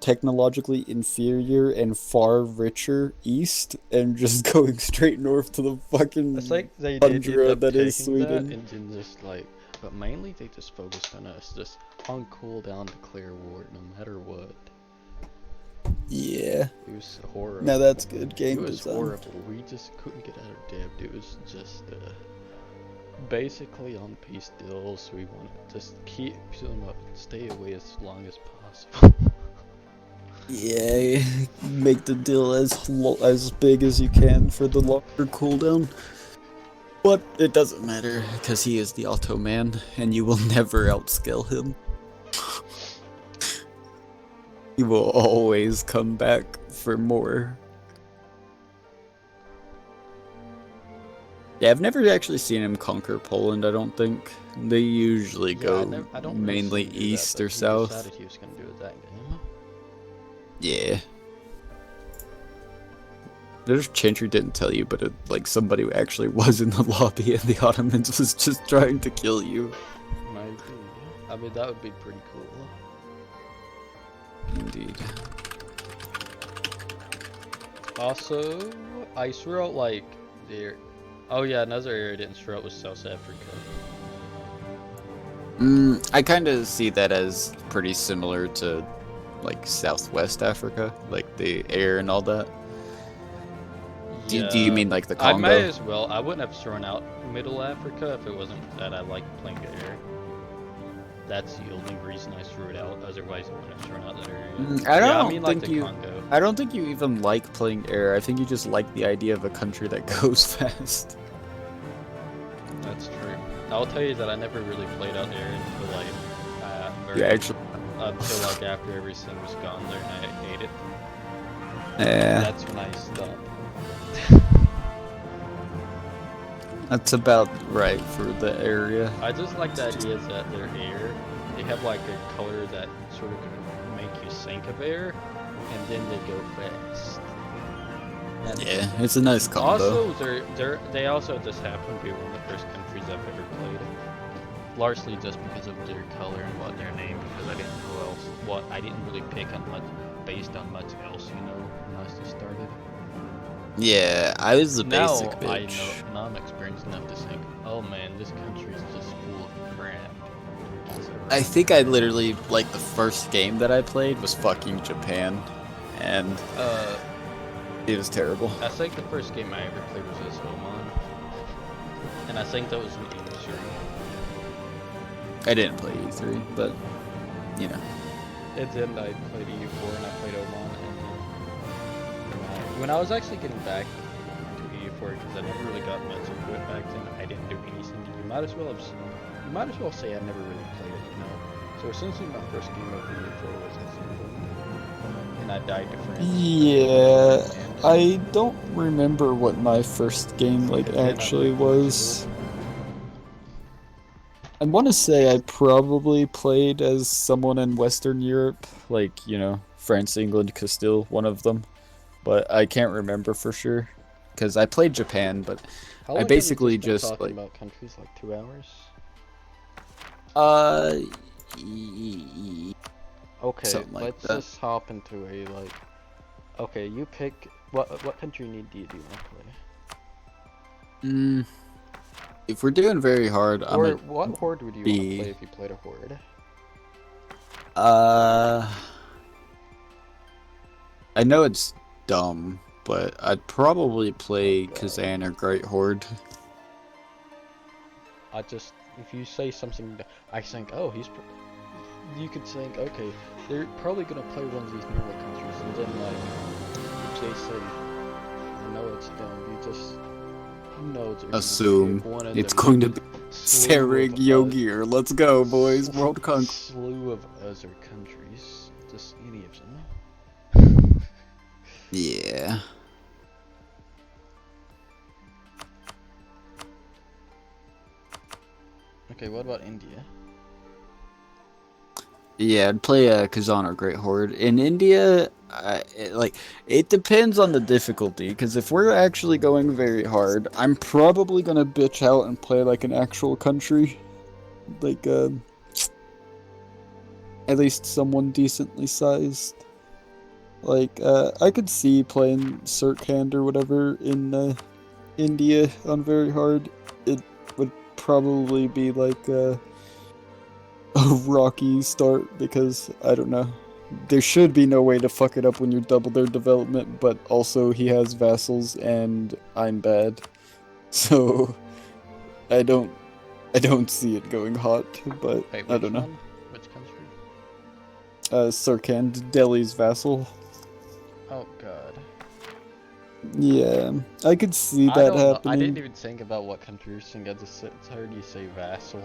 technologically inferior and far richer east and just going straight north to the fucking It's like they tundra that is taking Sweden. that and then just like, but mainly they just focused on us, just on cooldown, declare war, no matter what. Yeah. It was horrible. Now that's good game It was design. horrible. We just couldn't get out of depth. It was just basically on peace deals. We want to just keep them up and stay away as long as possible. Yeah, make the deal as big as you can for the longer cooldown. But it doesn't matter, because he is the Ottoman, and you will never outscale him. He will always come back for more. Yeah, I've never actually seen him conquer Poland, I don't think. They usually go I don't mainly really east that, or south. He decided he was going to do it that game. Yeah. There's Chantry didn't tell you, but like somebody actually was in the lobby and the Ottomans was just trying to kill you. Maybe. I mean, that would be pretty cool. Indeed. Also, I threw out like there. Oh yeah, another area I didn't throw out was South Africa. I kind of see that as pretty similar to like Southwest Africa, like the air and all that. Yeah. Do you mean like the I Congo? may as well. I wouldn't have thrown out Middle Africa if it wasn't that I like playing the air. That's the only reason I threw it out. Otherwise, I wouldn't have thrown out that area. I Yeah, I don't mean, like think the you. Congo. I don't think you even like playing air. I think you just like the idea of a country that goes fast. That's true. I'll tell you that I never really played out there until like Yeah, actually. until like after everything was gone there and I ate it. Yeah. That's when I stopped. That's about right for the area. I just like the idea that they're air. They have like a color that sort of make you think of air, and then they go fast. Yeah, it's a nice combo. Also, they also just happen to be one of the first countries I've ever played. Largely just because of their color and what their name, because I didn't know else. I didn't really pick on much based on much else, when I just started. Yeah, I was the basic Now bitch. now I'm experienced enough to think, oh man, this country is just full of crap. I think I literally, like, the first game that I played was fucking Japan, and it was terrible. I think the first game I ever played was this Oman, and I think that was an EU3. I didn't play E3, but, you know. And then I played EU4 and I played Oman, and then when I was actually getting back to EU4, because I never really got much into it back then, I didn't do anything. You might as well say I never really played it, So essentially my first game of EU4 was this and I died to France. Yeah, I don't remember what my first game, actually was. I want to say I probably played as someone in Western Europe, France, England, Castile, one of them. But I can't remember for sure, because I played Japan, but How long I basically have you just talking about countries, 2 hours? Okay, let's just hop into a okay, you pick what country do you want to play? If we're doing very hard, what horde would you want to play if you played a horde? I know it's dumb, but I'd probably play Kazan or Great Horde. If you say something, I think, oh, you could think, okay, they're probably gonna play one of these normal countries, and then if they say, I know it's dumb, you just assume it's going to be Sarig Yogir. Let's go, boys. World Conquest. Slew of other countries, just any of them. Yeah. Okay, what about India? Yeah, I'd play Kazan or Great Horde. In India, it depends on the difficulty, because if we're actually going very hard, I'm probably gonna bitch out and play an actual country. At least someone decently sized. I could see playing Sirkand or whatever in India on very hard. It would probably be a rocky start, because I don't know. There should be no way to fuck it up when you double their development, but also he has vassals and I'm bad. So I don't see it going hot, but wait, I don't know. Which country? Sirkand, Delhi's vassal. Oh god. Yeah, I could see that happening. I didn't even think about what country you're saying. I just heard you say vassal.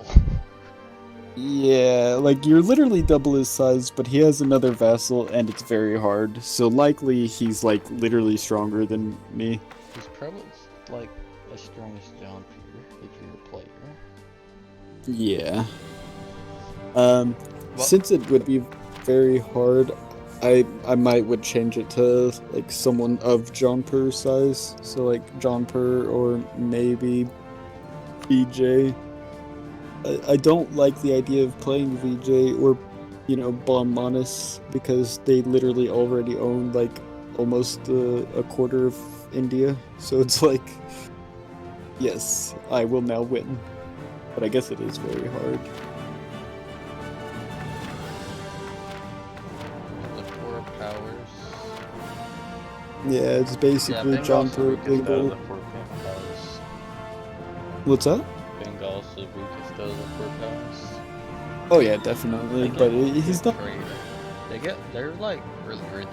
Yeah, you're literally double his size, but he has another vassal, and it's very hard. So likely he's literally stronger than me. He's probably as strong as John Peter if you're a player. Yeah. Since it would be very hard, I would change it to someone of John Pur's size. So John Pur or maybe BJ. I don't like the idea of playing VJ or, Bon Manas, because they literally already own almost a quarter of India. So it's yes, I will now win. But I guess it is very hard. The 4 powers. Yeah, it's basically John Pur. What's that? Bengal's the weakest of the 4 powers. Oh yeah, definitely. They But get he's good not. trade. They're like really rich.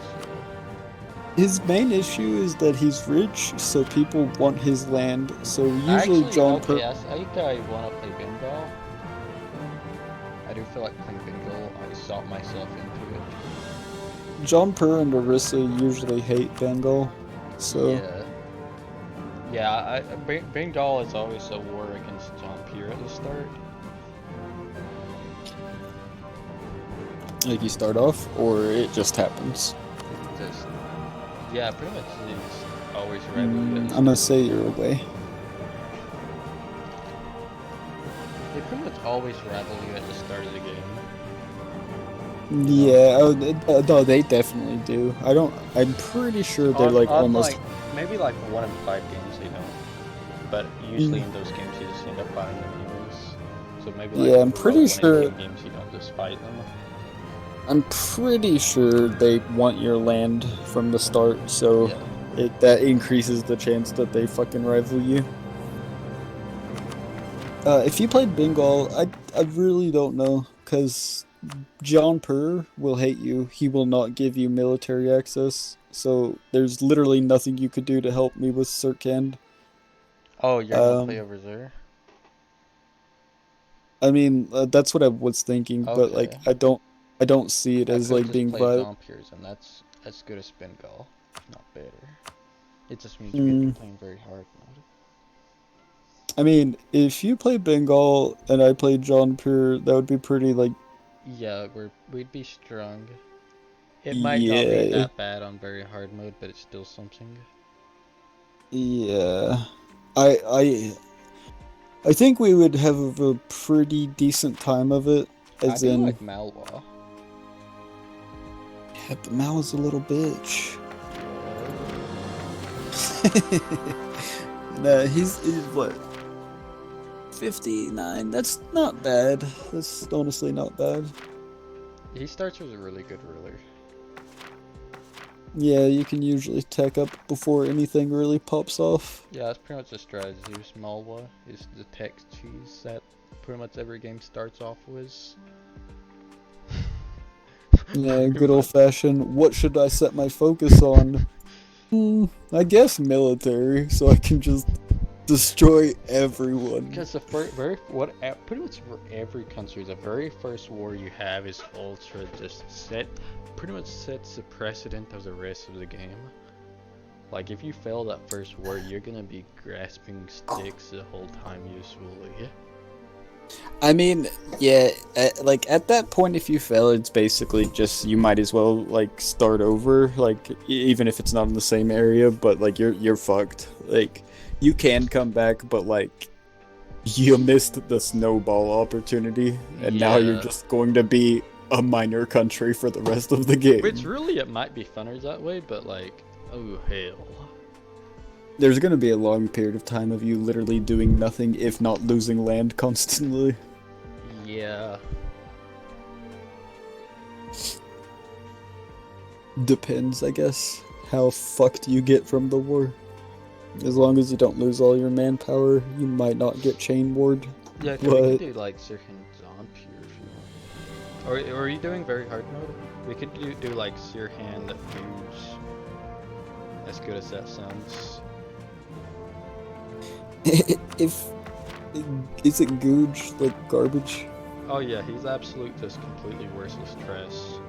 His main issue is that he's rich, so people want his land. So usually Actually, John okay, Per I think I want to play Bengal. I do feel like playing Bengal. I sought myself into it. John Per and Orissa usually hate Bengal. So Yeah. Yeah, Bengal is always a war against John Pierre at the start. like you start off, or it just happens. Just, yeah, pretty much is always rivalry at the I'm gonna start of say the you're game. away. They pretty much always rival you at the start of the game. You know? Yeah, no, they definitely do. I don't. I'm pretty sure they're like On almost. like maybe like 1 in 5 games they don't, but usually Mm, in those games you just end up fighting them anyways. So maybe like Yeah, I'm about pretty one in sure. 10 games you don't just fight them. I'm pretty sure they want your land from the start, so Yeah. that increases the chance that they fucking rival you. If you played Bengal, I really don't know, cause John Per will hate you. He will not give you military access. So there's literally nothing you could do to help me with Sirkand. Oh, you're gonna play Um, over there? I mean, that's what I was thinking, but like Okay. I don't see it I as could like just being play viable. Zompiers, and that's as good as Bengal, if not better. It just means we'd be Mm, playing very hard mode. I mean, if you play Bengal and I play John Per, that would be pretty like Yeah, we'd be strong. It might not be yeah, that bad on very hard mode, but it's still something. yeah. I I I think we would have a pretty decent time of it, I as do in, like Malwa. yeah, but Mao is a little bitch. No, he's what, 59? That's not bad. That's honestly not bad. He starts with a really good ruler. Yeah, you can usually tech up before anything really pops off. Yeah, that's pretty much the strategy with Malwa, is the text cheese that pretty much every game starts off with. Yeah, Pretty good old much. fashioned. What should I set my focus on? I guess military, so I can just destroy everyone. Because the pretty much for every country, the very first war you have is ultra pretty much sets the precedent of the rest of the game. Like if you fail that first war, you're gonna be grasping sticks the whole time usually. I mean, yeah, like at that point, if you fail, it's basically just you might as well like start over, like even if it's not in the same area, but like you're fucked. Like you can come back, but like you missed the snowball opportunity, and now you're Yeah. just going to be a minor country for the rest of the Which game. really it might be funner that way, but like, oh hell. There's going to be a long period of time of you literally doing nothing, if not losing land constantly. Yeah. Depends, I guess, how fucked you get from the war. As long as you don't lose all your manpower, you might not get chain ward. Yeah, we could But do like Sirhan Zompure if you want. Or are you doing very hard mode? We could do like Sirhan that Fuse. As good as that sounds. if is it Googe like garbage? Oh yeah, he's absolute just completely worthless trash.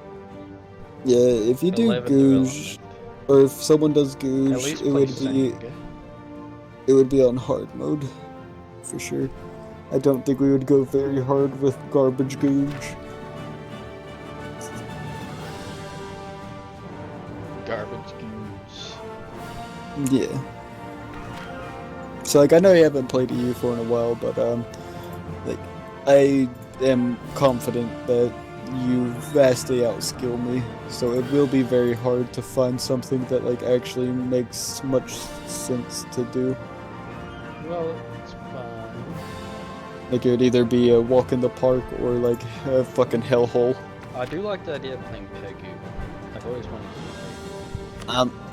Yeah, if you do 11 Googe, development. or if someone does At Googe, least play Sang. it would be on hard mode for sure. I don't think we would go very hard with garbage Googe. Garbage goons. Yeah. So like I know you haven't played EU4 in a while, but like I am confident that you vastly outskill me. So it will be very hard to find something that like actually makes much sense to do. Well, it's fine. Like it would either be a walk in the park or like a fucking hellhole. I do like the idea of playing Pegu. I've always wanted to play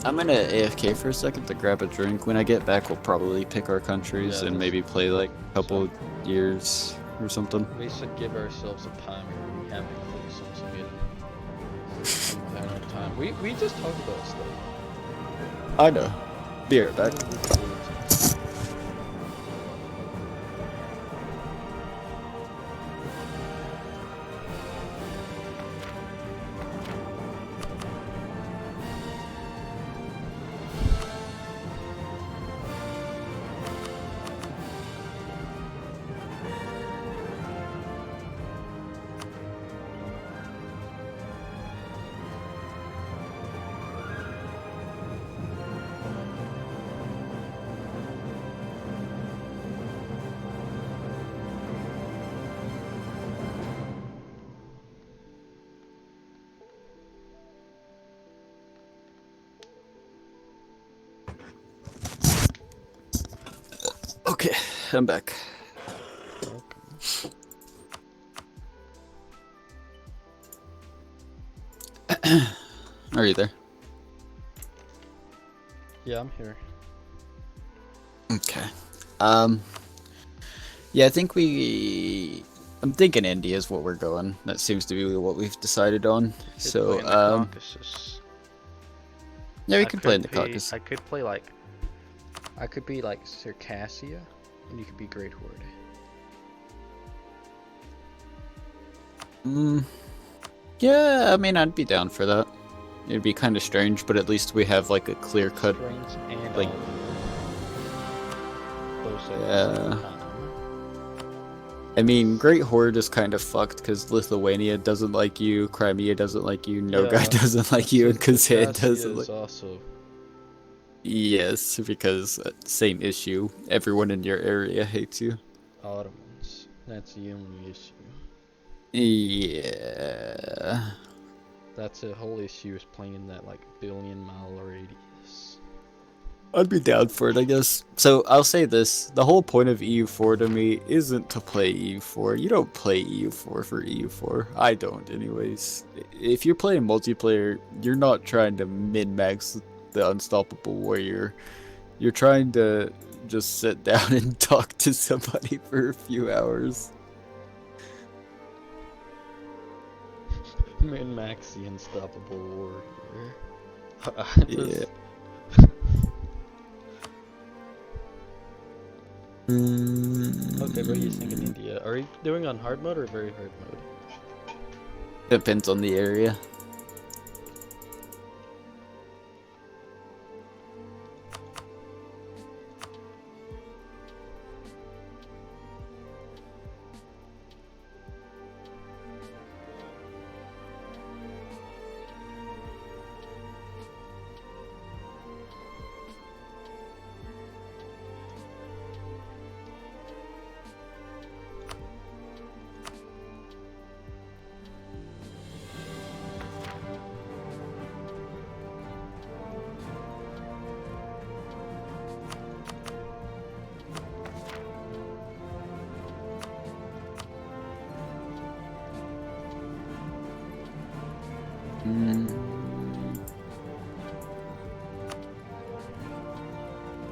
I'm gonna AFK for a second to grab a drink. When I get back, we'll probably pick our countries Yeah, and that's maybe play like a couple so- years. or something. We should give ourselves a timer. We haven't played since we had enough time. We just talked about stuff. I know. Be right back. Okay, I'm back. Are you there? Yeah, I'm here. Okay. Yeah, I think I'm thinking India is what we're going. That seems to be what we've decided on. So, Caucasus. yeah, we can play in the Caucasus. I could be like Circassia, and you could be Great Horde. Yeah, I mean, I'd be down for that. It'd be kind of strange, but at least we have like a clear cut. Like, yeah. I mean, Great Horde is kind of fucked because Lithuania doesn't like you, Crimea doesn't like you, Nogai doesn't like you, and Kazan doesn't like. Also. Yes, because same issue. Everyone in your area hates you. Ottomans. That's the only issue. Yeah. That's the whole issue, is playing in that like billion-mile radius. I'd be down for it, I guess. So I'll say this: the whole point of EU4 to me isn't to play EU4. You don't play EU4 for EU4. I don't, anyways. If you're playing multiplayer, you're not trying to min-max the Unstoppable Warrior. You're trying to just sit down and talk to somebody for a few hours. Min-max the Unstoppable Warrior. Yeah. Okay, what do you think in India? Are you doing on hard mode or very hard mode? Depends on the area.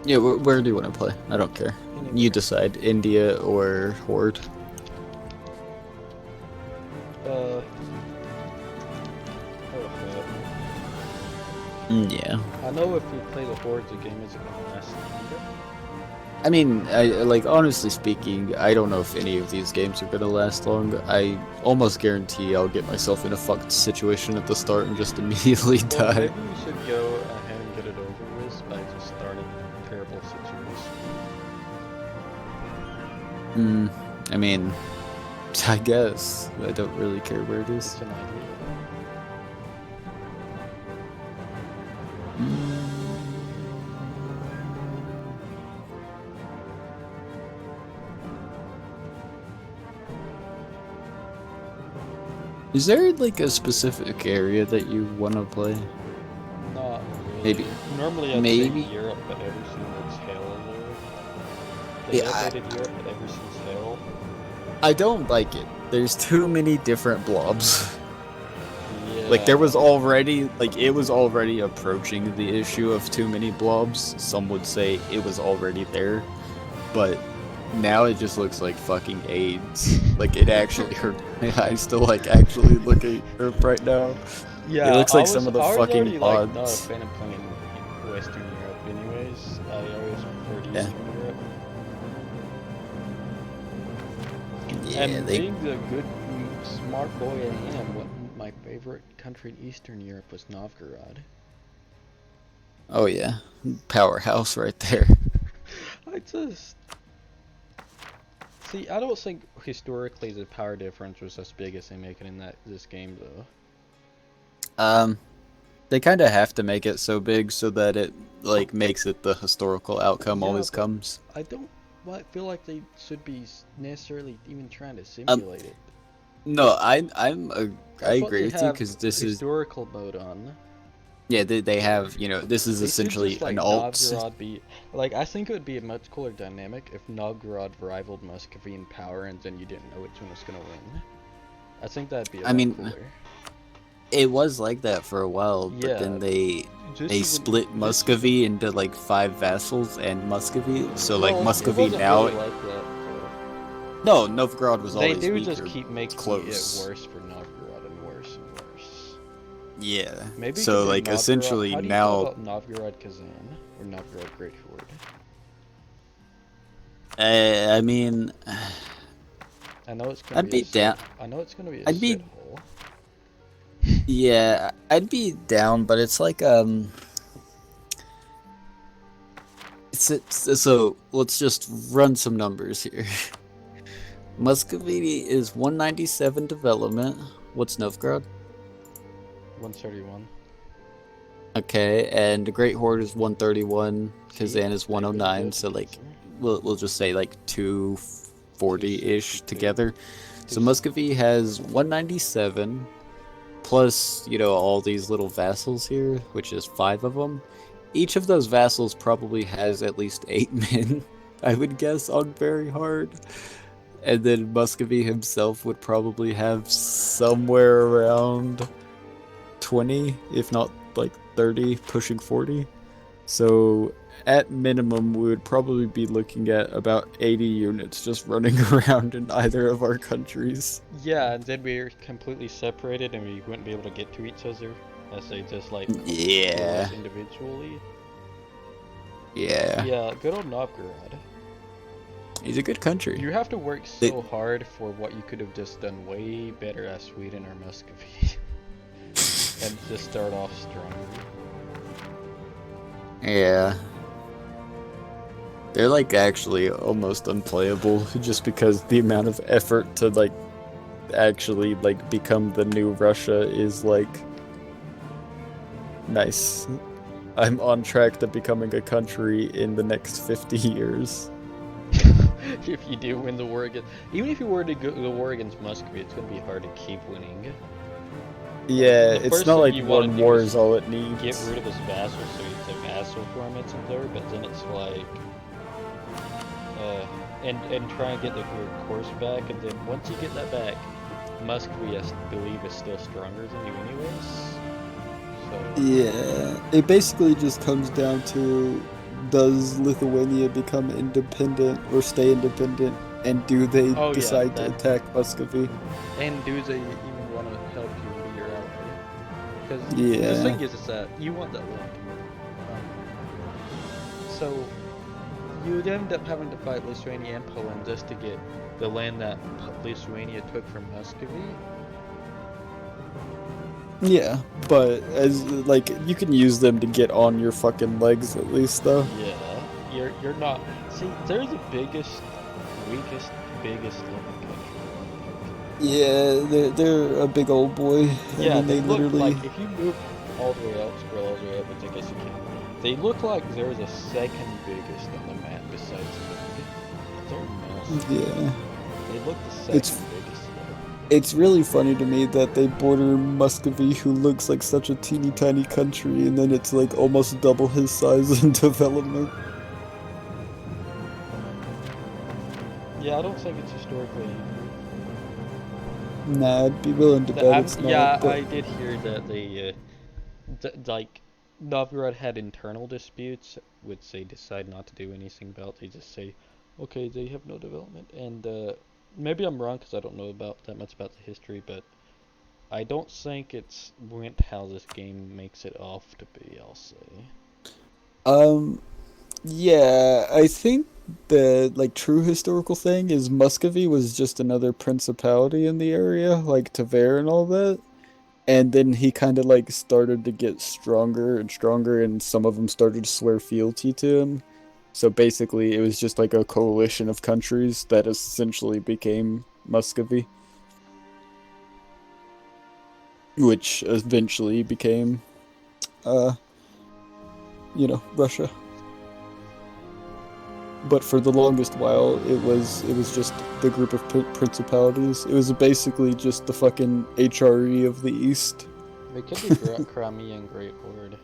Yeah, where do you want to play? I don't care. Anywhere. You decide. India or Horde. Yeah. I know if we play the Horde, the game isn't gonna last longer. I mean, like honestly speaking, I don't know if any of these games are gonna last long. I almost guarantee I'll get myself in a fucked situation at the start and just immediately die. Maybe we should go ahead and get it over with by just starting in a terrible situation. I mean, I guess. I don't really care where it is. It's an idea. Is there like a specific area that you want to play? Not really. Maybe. Normally I'd Maybe. say Europe, but ever since it's hell there. They updated Europe, but ever since hell. I don't like it. There's too many different blobs. Yeah. Like there was already, like it was already approaching the issue of too many blobs. Some would say it was already there, but now it just looks like fucking AIDS. Like it actually hurt my eyes to like actually look at Europe right now. It Yeah, looks like some of the I was fucking already like not a mods. fan of playing in Western Europe anyways. I always preferred Yeah. Eastern Europe. Yeah, And they. being the good, smart boy I am, my favorite country in Eastern Europe was Novgorod. Oh yeah, powerhouse right there. I just see. I don't think historically the power difference was as big as they make it in this game, though. Um, they kind of have to make it so big so that it like makes it the historical outcome Yeah, always but comes. I don't feel like they should be necessarily even trying to Um, simulate it. no, I That's what agree they with you have because this is historical mode on. yeah they have this is They should essentially just an like alt. Novgorod be like I think it would be a much cooler dynamic if Novgorod rivaled Muscovy in power and then you didn't know which one was gonna win. I think that'd be a I lot mean, cooler. it was like that for a while, but Yeah, then they just they even split just even Muscovy into like 5 vassals and Muscovy. So like well, it Muscovy wasn't really now. like that. No, Novgorod was They always do just weaker. keep It's making it close. worse for Novgorod and worse and worse. Yeah. Maybe you could So do like Novgorod. essentially How do you feel now, about Novgorod Kazan or Novgorod Great Horde? I mean, I know it's gonna I'd be a be sit. down. I know it's gonna be a I'd be shithole. yeah, I'd be down, but it's like so let's just run some numbers here. Muscovy is 197 development. What's Novgorod? 131. Okay, and the Great Horde is 131. See, Kazan is they really go 109. So like, together. we'll just say like 240-ish 262. together. So Muscovy has 197 plus all these little vassals here, which is 5 of them. Each of those vassals probably has at least 8 men, I would guess, on very hard. And then Muscovy himself would probably have somewhere around 20, if not like 30, pushing 40. So at minimum, we would probably be looking at about 80 units just running around in either of our countries. Yeah, and then we're completely separated and we wouldn't be able to get to each other as they just like kill Yeah. us individually. Yeah. Yeah, good old Novgorod. He's a good country. You have to work They- so hard for what you could have just done way better as Sweden or Muscovy. And just start off stronger. Yeah. They're like actually almost unplayable just because the amount of effort to like actually like become the new Russia is like nice. I'm on track to becoming a country in the next 50 years. If you do win the war against, even if you were to go the war against Muscovy, it's gonna be hard to keep winning. Yeah, The it's first not thing like you wanna one do war is is all it Get needs. rid of his vassal, so it's a vassal formats in there, but then it's like, and try and get the course back, and then once you get that back, Muscovy, I believe, is still stronger than you anyways. So Yeah, it basically just comes down to does Lithuania become independent or stay independent, and do they oh yeah, decide to that. attack Muscovy? And do they even want to help you be your ally? Because the Yeah. thing is that you want that land. So you would end up having to fight Lithuania and Poland just to get the land that Lithuania took from Muscovy. Yeah, but as like you can use them to get on your fucking legs at least though. Yeah, you're not. See, they're the biggest, weakest, biggest living country. Yeah, they're a big old boy. Yeah, I mean they they look literally like if you move all the way up, scroll all the way up, which I guess you can. They look like they're the second biggest on the map besides Finland. They're massive. yeah. They look the second It's biggest though. it's really funny to me that they border Muscovy, who looks like such a teeny tiny country, and then it's like almost double his size in development. Yeah, I don't think it's historically. Nah, I'd be willing to bet it's not. Yeah, But I did hear that they, like, Novgorod had internal disputes, which they decide not to do anything about. They just say, Okay, they have no development, and maybe I'm wrong because I don't know about that much about the history, but I don't think it's went how this game makes it off to be. I'll say. Um, yeah, I think the like true historical thing is Muscovy was just another principality in the area, like Tver and all that. And then he kind of like started to get stronger and stronger, and some of them started to swear fealty to him. So basically, it was just like a coalition of countries that essentially became Muscovy, which eventually became, uh, Russia. But for the longest while, it was just the group of principalities. It was basically just the fucking HRE of the East. It could be Crimean Great Horde.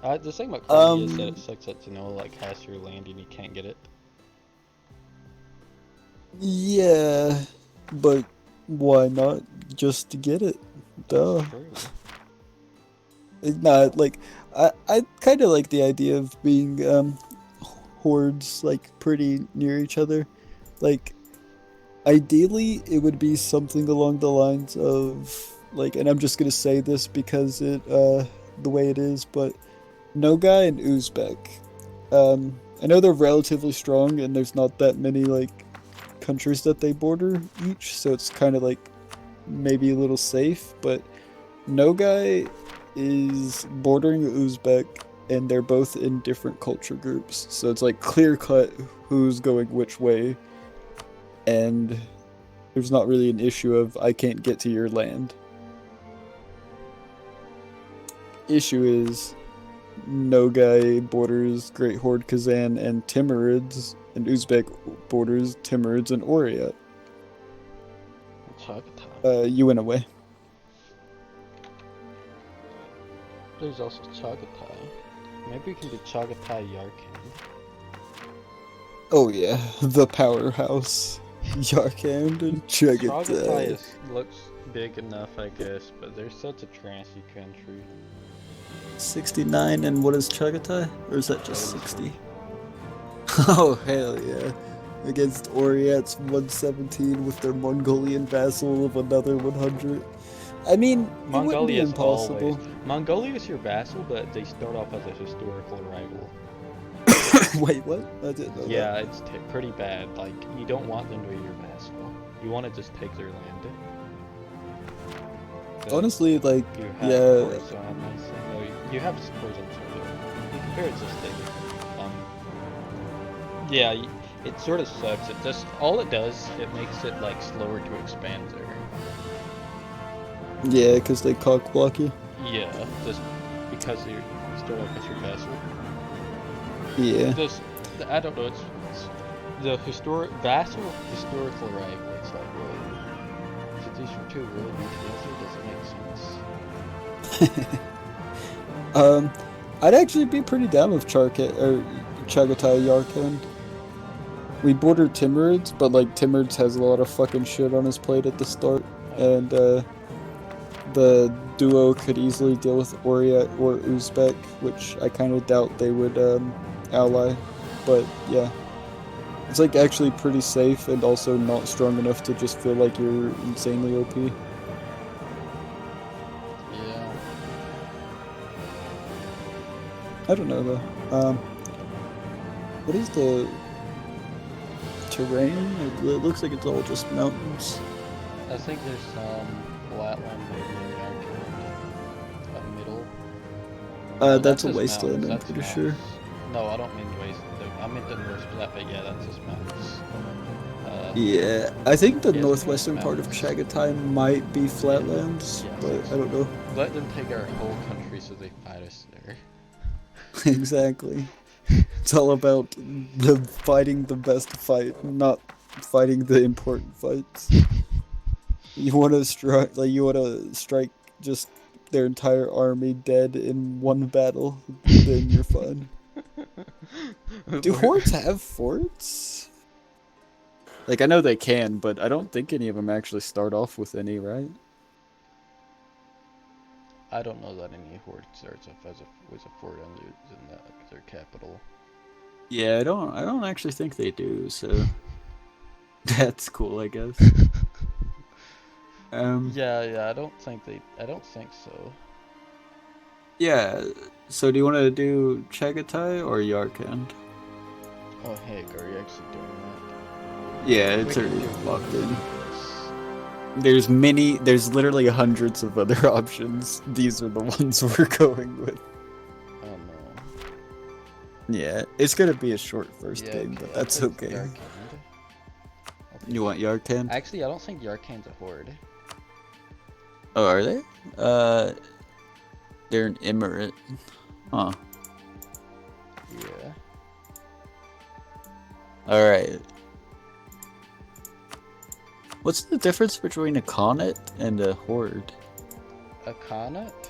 The thing about Crimea is that it Um, sucks that to know like has your land and you can't get it. yeah, but why not just to get it? That's Duh. true. Not like I kind of like the idea of being hordes like pretty near each other. Like ideally, it would be something along the lines of like, and I'm just gonna say this because the way it is, but Nogai and Uzbek. I know they're relatively strong, and there's not that many like countries that they border each, so it's kind of like maybe a little safe. But Nogai is bordering Uzbek, and they're both in different culture groups, so it's like clear cut who's going which way, and there's not really an issue of I can't get to your land. Issue is Nogai borders Great Horde Kazan and Timurids, and Uzbek borders Timurids and Oriat. Chagatai. You went away. There's also Chagatai. Maybe we can do Chagatai Yarkand. Oh yeah, the powerhouse. Yarkand and Chagatai Chagatai. looks big enough, I guess, but they're such a trancy country. 69, and what is Chagatai? Or is that just 33. 60? Oh, hell yeah. Against Oriat's 117 with their Mongolian vassal of another 100. I mean, it wouldn't be Mongolia is always. impossible. Mongolia is your vassal, but they start off as a historical rival. Wait, what? I didn't know that. Yeah, it's pretty bad. Like, you don't want them to be your vassal. You want to just take their land. But Honestly, like, you have yeah, Khorasan, I think. No, you have Khorasan too. You compare it to state. Yeah, it sort of sucks. It just all it does, it makes it like slower to expand there. yeah, because they cock block you. Yeah, just because you start off as your vassal. Yeah. Just I don't know. It's the vassal historical rival. It's like, wait, did these two really be together? Does it make sense? um, I'd actually be pretty down with Chagatai Yarkand. We border Timurids, but like Timurids has a lot of fucking shit on his plate at the start, Oh, and the duo could easily deal with Oriat or Uzbek, which I kind of doubt they would ally. But yeah, it's like actually pretty safe and also not strong enough to just feel like you're insanely OP. yeah. I don't know though. What is the terrain? It looks like it's all just mountains. I think there's some flatland maybe in the Arctic, middle. No, That's that's a just wasteland, mountains. I'm That's pretty sure. mountains. No, I don't mean waste. I meant the north of that, but yeah, that's just mountains. Uh, Yeah, I think the yeah, I think it's northwestern part of mountains. Chagatai might be Yeah, flatlands, yes, but I don't know. let them take our whole country so they fight us there. Exactly. It's all about the fighting the best fight, not fighting the important fights. You want to strike just their entire army dead in one battle, then you're fine. Do hordes have forts? Like I know they can, but I don't think any of them actually start off with any, right? I don't know that any horde starts off as a with a fort under in their capital. Yeah, I don't actually think they do, so that's cool, I guess. Um, Yeah, I don't think so. yeah. So do you want to do Chagatai or Yarkand? Oh heck, are you actually doing Yeah, that? We it's can already do locked both, in. I guess. There's literally hundreds of other options. These are the ones we're going with. Oh no. Yeah, it's gonna be a short first Yeah, game, okay, but I'll that's take okay. Yarkand. I'll take You want Yarkand? Actually, I don't think Yarkand's a horde. Oh, are they? Uh, they're an emirate. Huh. Yeah. Alright. What's the difference between a Khanate and a horde? A Khanate?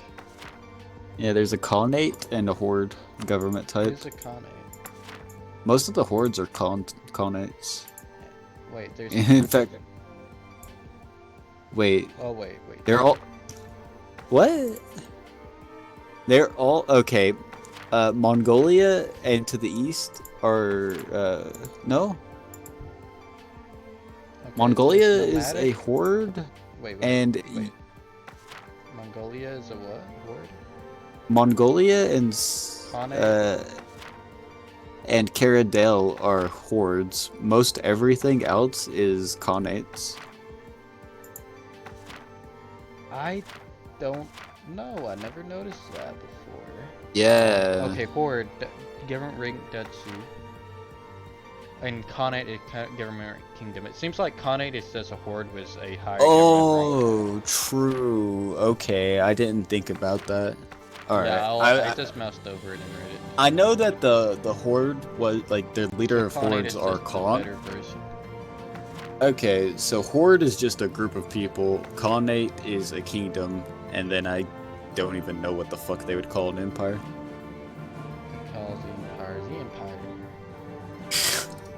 Yeah, there's a Khanate and a horde government What type. is a Khanate? Most of the hordes are Khanates. Wait, there's a In group of... fact, wait, Oh, wait. they're all... What? They're all... Okay. Mongolia and to the east are... No? Okay, Mongolia there's is a nomadic... horde, Wait. and Mongolia is a what? Horde? Mongolia Khanate? and Caradale are hordes. Most everything else is Khanates. I don't know. I never noticed that before. Yeah. Okay, horde. Government rank Detsu. And Khanate is government kingdom. It seems like Khanate is says a horde was a higher government rank. Oh, true. Okay, I didn't think about that. All right. Yeah, I just moused over it and read it. I know that the horde was like the So leader of Khanate hordes is are just the Khan. better version. Okay, so horde is just a group of people. Khanate is a kingdom, and then I don't even know what the fuck they would call an empire. Calls the Empire the Empire.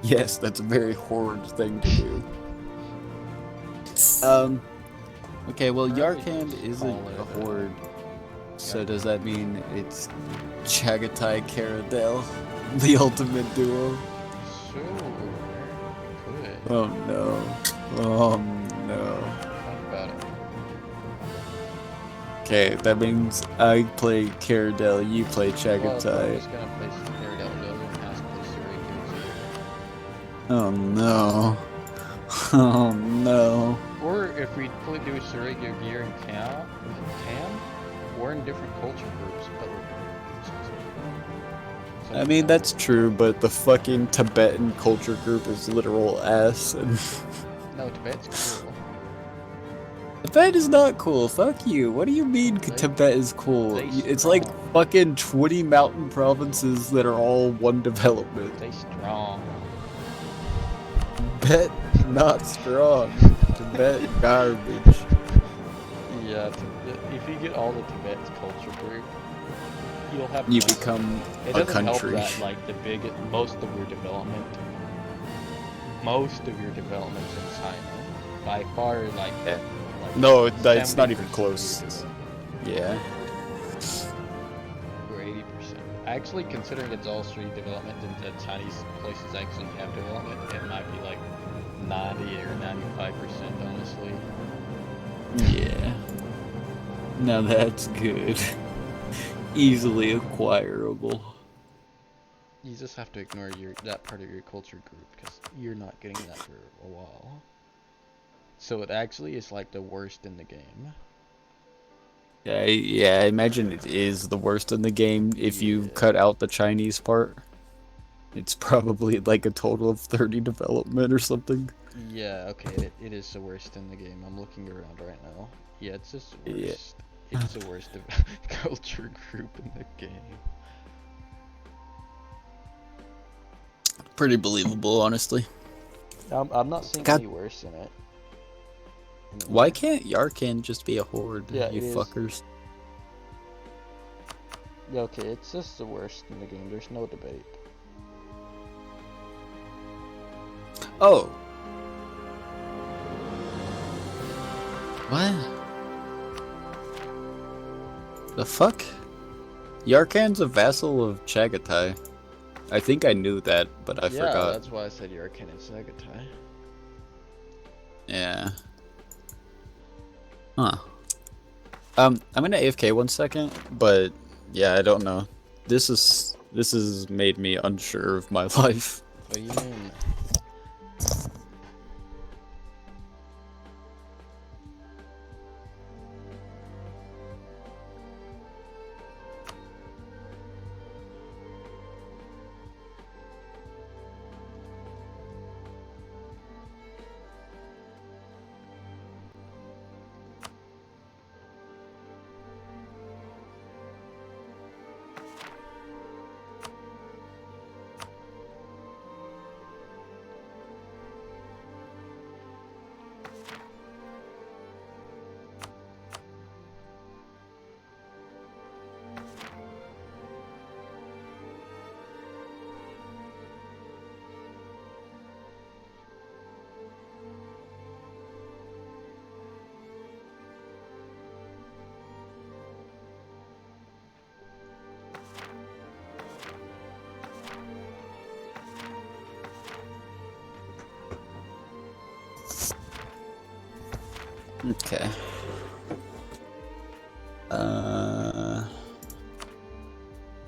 Yes, that's a very horde thing to do. Um. Okay, well, Probably Yarkand just is call a it, horde. So Yarkand. does that mean it's Chagatai Caradale, the ultimate duo? Sure, we could. Oh no. Oh no. Talk about it. Okay, that means I play Caradale, you play Well, if I'm Chagatai. just gonna play Daredevil, the other one has to play Surrey. Oh no. Oh no. Or if we do Surrey, Gear, and Cam, we're in different culture groups, but we're so I mean, that's true, but the fucking Tibetan culture group is literal ass, and no, Tibet's cool. Tibet is not cool. Fuck you. What do you mean Tibet is cool? It's like fucking 20 mountain provinces that are all one development. They strong. Tibet not strong. Tibet garbage. Yeah, if you get all the Tibet's culture group, you'll have. You become it a doesn't country. Help that, like most of your development's in China. By far, like. Yeah. Like No, it's not even close. Yeah. Or 80%. Actually, considering it's all street development and the Chinese places actually have development, it might be like 90 or 95%, honestly. Yeah. Now that's good. Easily acquirable. You just have to ignore that part of your culture group because you're not getting that for a while. So it actually is like the worst in the game. Yeah, I imagine it is the worst in the game if you cut out the Chinese part. It's probably like a total of 30 development or something. Yeah, okay, it is the worst in the game. I'm looking around right now. Yeah, it's just the worst. Yeah. It's the worst culture group in the game. Pretty believable, honestly. I'm not seeing any worse in it. Why can't Yarkand just be a horde, yeah, you fuckers? Yeah, okay, it's just the worst in the game. There's no debate. Oh. What? The fuck? Yarkand's a vassal of Chagatai. I think I knew that, but I Yeah, forgot. that's why I said you're a Ken Sagatai. Yeah. Huh. I'm gonna AFK 1 second, but yeah, I don't know. This has made me unsure of my life. What do you mean? Okay.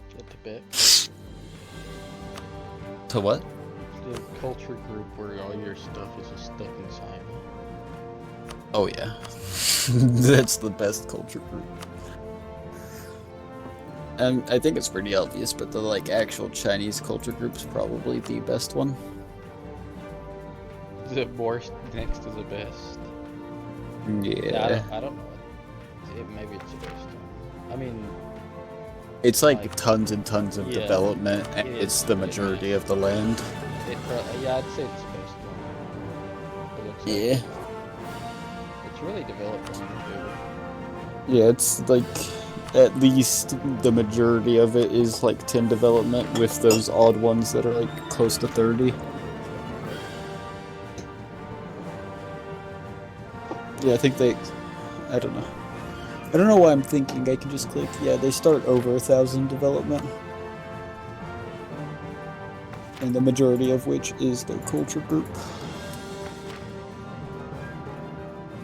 Get the bit. To what? The culture group where all your stuff is just stuck inside. Oh yeah. That's the best culture group. And I think it's pretty obvious, but the like actual Chinese culture group is probably the best one. The worst next to the best. Yeah. I don't know. Maybe it's the best one. I mean, It's like tons and tons of yeah, development, and it it's is. the majority of the land. Yeah, I'd say it's the best one. It looks like Yeah. it's really developed long too. Yeah, it's like at least the majority of it is like 10 development, with those odd ones that are like close to 30. Yeah, I think I don't know. I don't know why I'm thinking I can just click, yeah, they start over 1,000 development. And the majority of which is the culture group.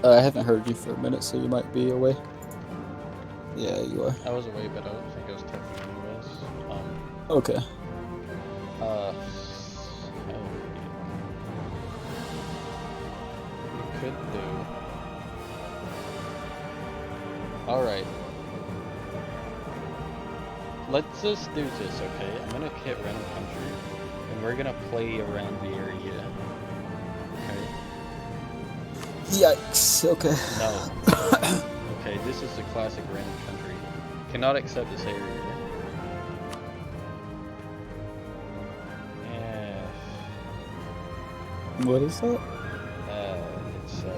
I haven't heard you for a minute, so you might be away. Yeah, you are. I was away, but I don't think I was talking anyways. Okay. Oh, we could do. Alright. Let's just do this, okay? I'm gonna hit random country, and we're gonna play around the area. Okay? Yikes, okay. No. Okay, this is the classic random country. Cannot accept this area. Yeah. What is that? It's 16.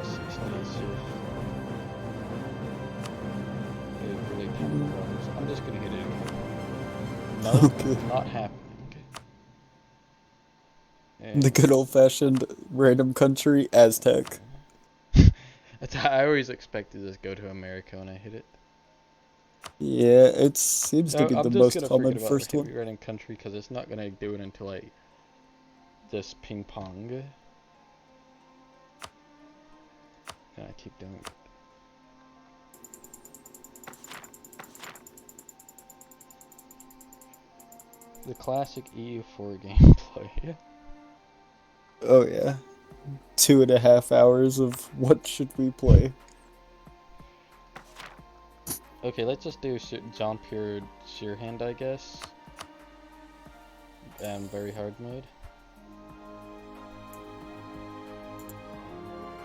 It really comes. I'm just gonna hit it. No, Okay. not happening. Okay. The good old-fashioned random country, Aztec. I always expected this to go to America when I hit it. Yeah, it seems to be I'm the just most gonna common forget about first the one. hit random country because it's not gonna do it until I just ping pong. And I keep doing it. The classic EU4 gameplay. Oh yeah. 2.5 hours of what should we play? Okay, let's just do Jean-Pierre Sheerhand, I guess. Very hard mode.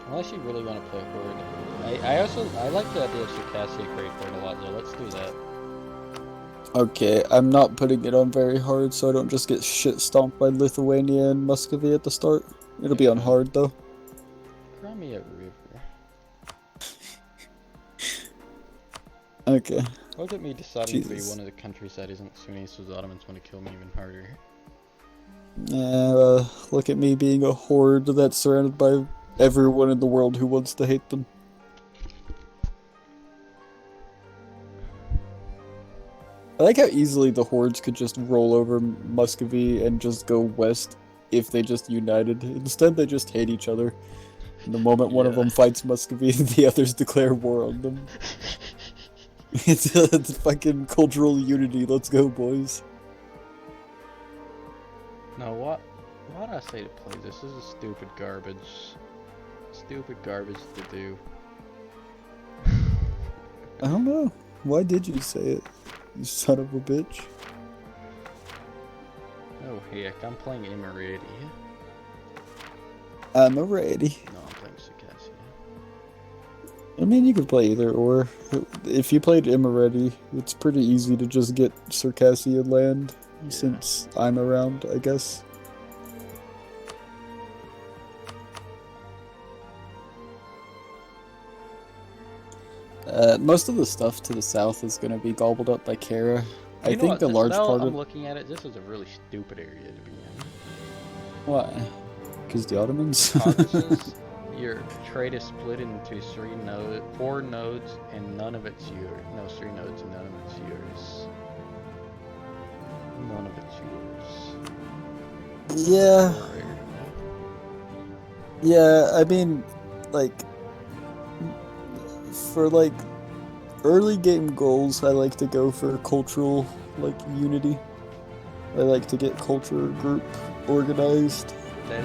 Unless you really want to play Horde. I like the idea of Circassia Great Horde a lot though. Let's do that. Okay, I'm not putting it on very hard so I don't just get shit stomped by Lithuania and Muscovy at the start. It'll be on hard though. Crimea River. Okay. Look at me deciding to be one of the countries that isn't Sunni, so the Ottomans want to kill me even harder. Yeah, look at me being a horde that's surrounded by everyone in the world who wants to hate them. I like how easily the hordes could just roll over Muscovy and just go west if they just united. Instead, they just hate each other. And the moment one of Yeah. them fights Muscovy, the others declare war on them. It's fucking cultural unity. Let's go, boys. No, why'd I say to play this? This is stupid garbage. Stupid garbage to do. I don't know. Why did you say it? You son of a bitch. Oh heck, I'm playing Emirati. I'm ready. No, I'm playing Circassia. I mean, you could play either or. If you played Imaretti, it's pretty easy to just get Circassia land, Yeah. since I'm around, I guess. Most of the stuff to the south is going to be gobbled up by Kara. I think what, the large now part I'm of... looking at it, this is a really stupid area to be in. Why? Because the Ottomans? Caucasus, your trade is split into 4 nodes, and none of it's yours. No, 3 nodes, and none of it's yours. None of it's yours. Yeah. Yeah, I mean, like, for, like, early game goals, I like to go for cultural, like, unity. I like to get culture group organized,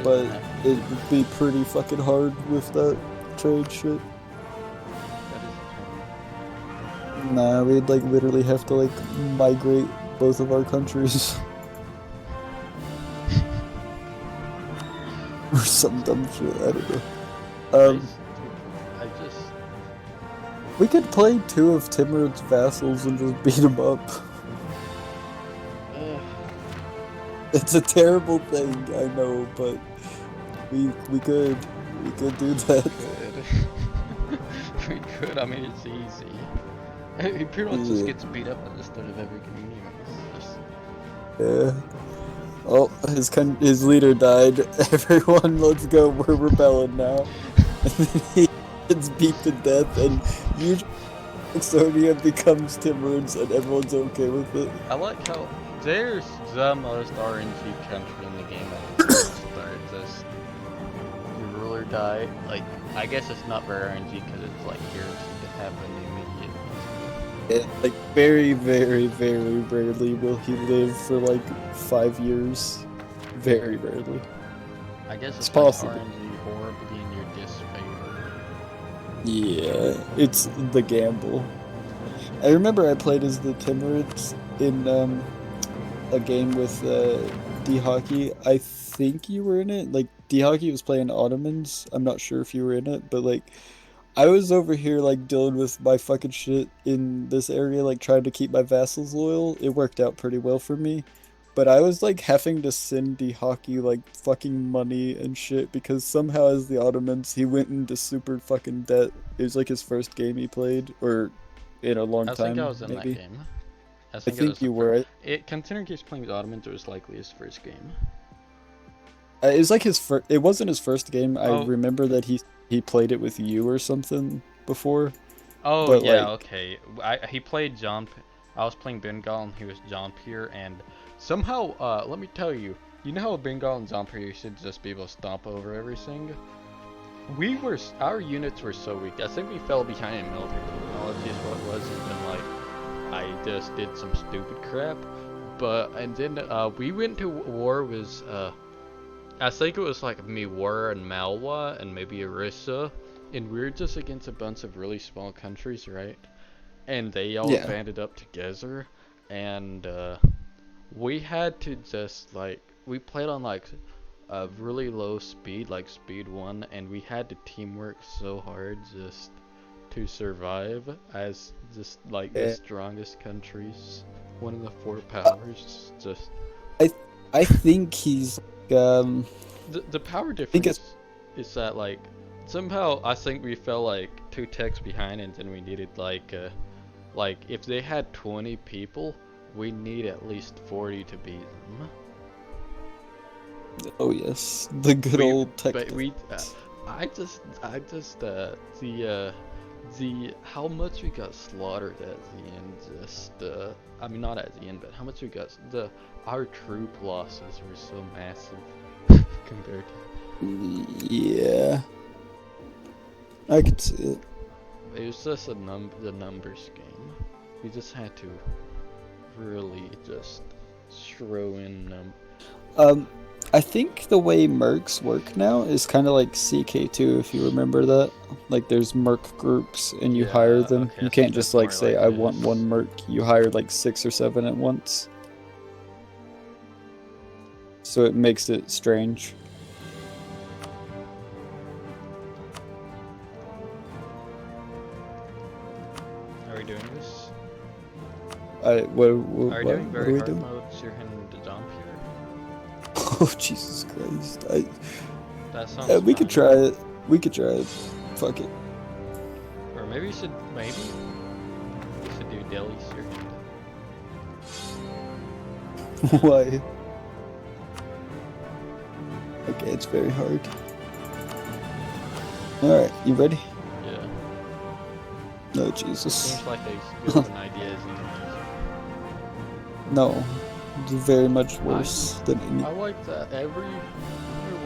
but it would be pretty fucking hard with that trade shit. Nah, we'd, like, literally have to, like, migrate both of our countries. Or some dumb shit, I don't know. I just... We could play 2 of Timurid's vassals and just beat him up. It's a terrible thing, I know, but we could do that. We could. I mean, it's easy. He pretty much just gets beat up at the start of every game anyways. Yeah. Oh, his leader died. Everyone, let's go. We're rebelling now. And then he gets beat to death, and usually Saxonia becomes Timurid's, and everyone's okay with it. I like how there's the most RNG country in the game at the start. Just your ruler die. Like, I guess it's not very RNG because it's like guaranteed to happen immediately. Like, very, very, very rarely will he live for like 5 years. Very rarely. I guess it's like possible. RNG horribly in your disfavor. Yeah, it's the gamble. I remember I played as the Timurids in a game with D-Hockey. I think you were in it. Like, D-Hockey was playing Ottomans. I'm not sure if you were in it, but like, I was over here like dealing with my fucking shit in this area, like trying to keep my vassals loyal. It worked out pretty well for me. But I was like having to send D-Hockey like fucking money and shit because somehow as the Ottomans he went into super fucking debt. It was like his first game he played, or in a long time. I think I was in maybe. that game. I think you were. Considering he's playing with Ottomans, it was likely his first game. It was like his first. It wasn't his first game. I remember that he played it with you or something before. Oh but yeah, like, okay. He played John. I was playing Bengal and he was John Pierre, and somehow, let me tell you, you know how Bengal and John Pierre should just be able to stomp over everything? Our units were so weak. I think we fell behind in military technology is what it was, and then like, I just did some stupid crap. And then we went to war with, I think it was like Miwar and Malwa and maybe Orissa, and we were just against a bunch of really small countries, right? And they all banded up together, and we had to just like, we played on like a really low speed, like speed 1, and we had to teamwork so hard just to survive as just like the strongest countries, one of the 4 powers. Just I think he's the power difference is that like somehow I think we fell like 2 techs behind, and then we needed like if they had 20 people, we need at least 40 to beat them. Oh yes, the good old tech. But how much we got slaughtered at the end, just I mean not at the end, but how much we got our troop losses were so massive compared to. Yeah, I could see it. It was just the numbers game. We just had to really just throw in I think the way mercs work now is kind of like CK2, if you remember that. Like, there's merc groups, and you hire them. okay, You I think can't just that's like more say, like I want this. one merc. You hire like 6 or 7 at once. So it makes it strange. Are we doing this? What Are we doing what very are we hard doing? mode so you're hitting the jump here? Oh, Jesus Christ. That sounds We could fun. try it. We could try it. Fuck it. Or maybe we should do daily search. Why? Okay, it's very hard. Alright, you ready? Yeah. No, Jesus. Seems like as good of an idea as anything. No. It's very much worse than any. I like that no matter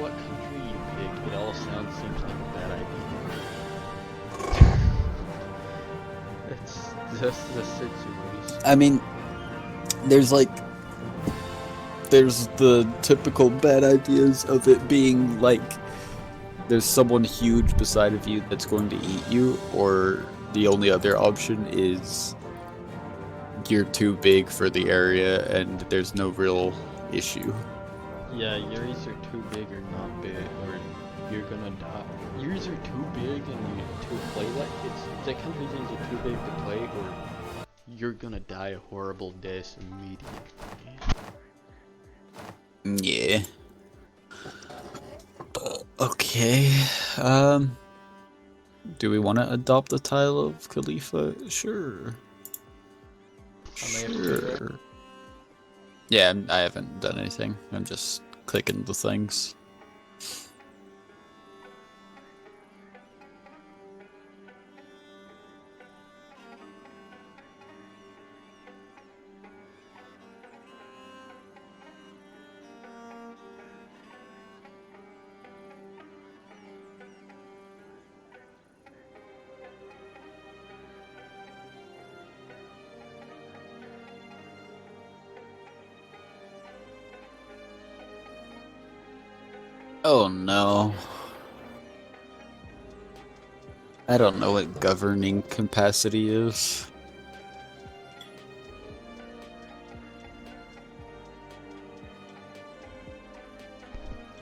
what country you pick, it all seems like a bad idea. It's just the situation. I mean, there's the typical bad ideas of it being like there's someone huge beside of you that's going to eat you, or the only other option is you're too big for the area and there's no real issue. Yeah, you're either too big or not big, or you're gonna die. You're either too big and you to play like the country's either too big to play, or you're gonna die a horrible death immediately. Yeah. Okay. Do we want to adopt the title of Khalifa? Sure. Sure. Yeah, I haven't done anything. I'm just clicking the things. Oh no. I don't know what governing capacity is.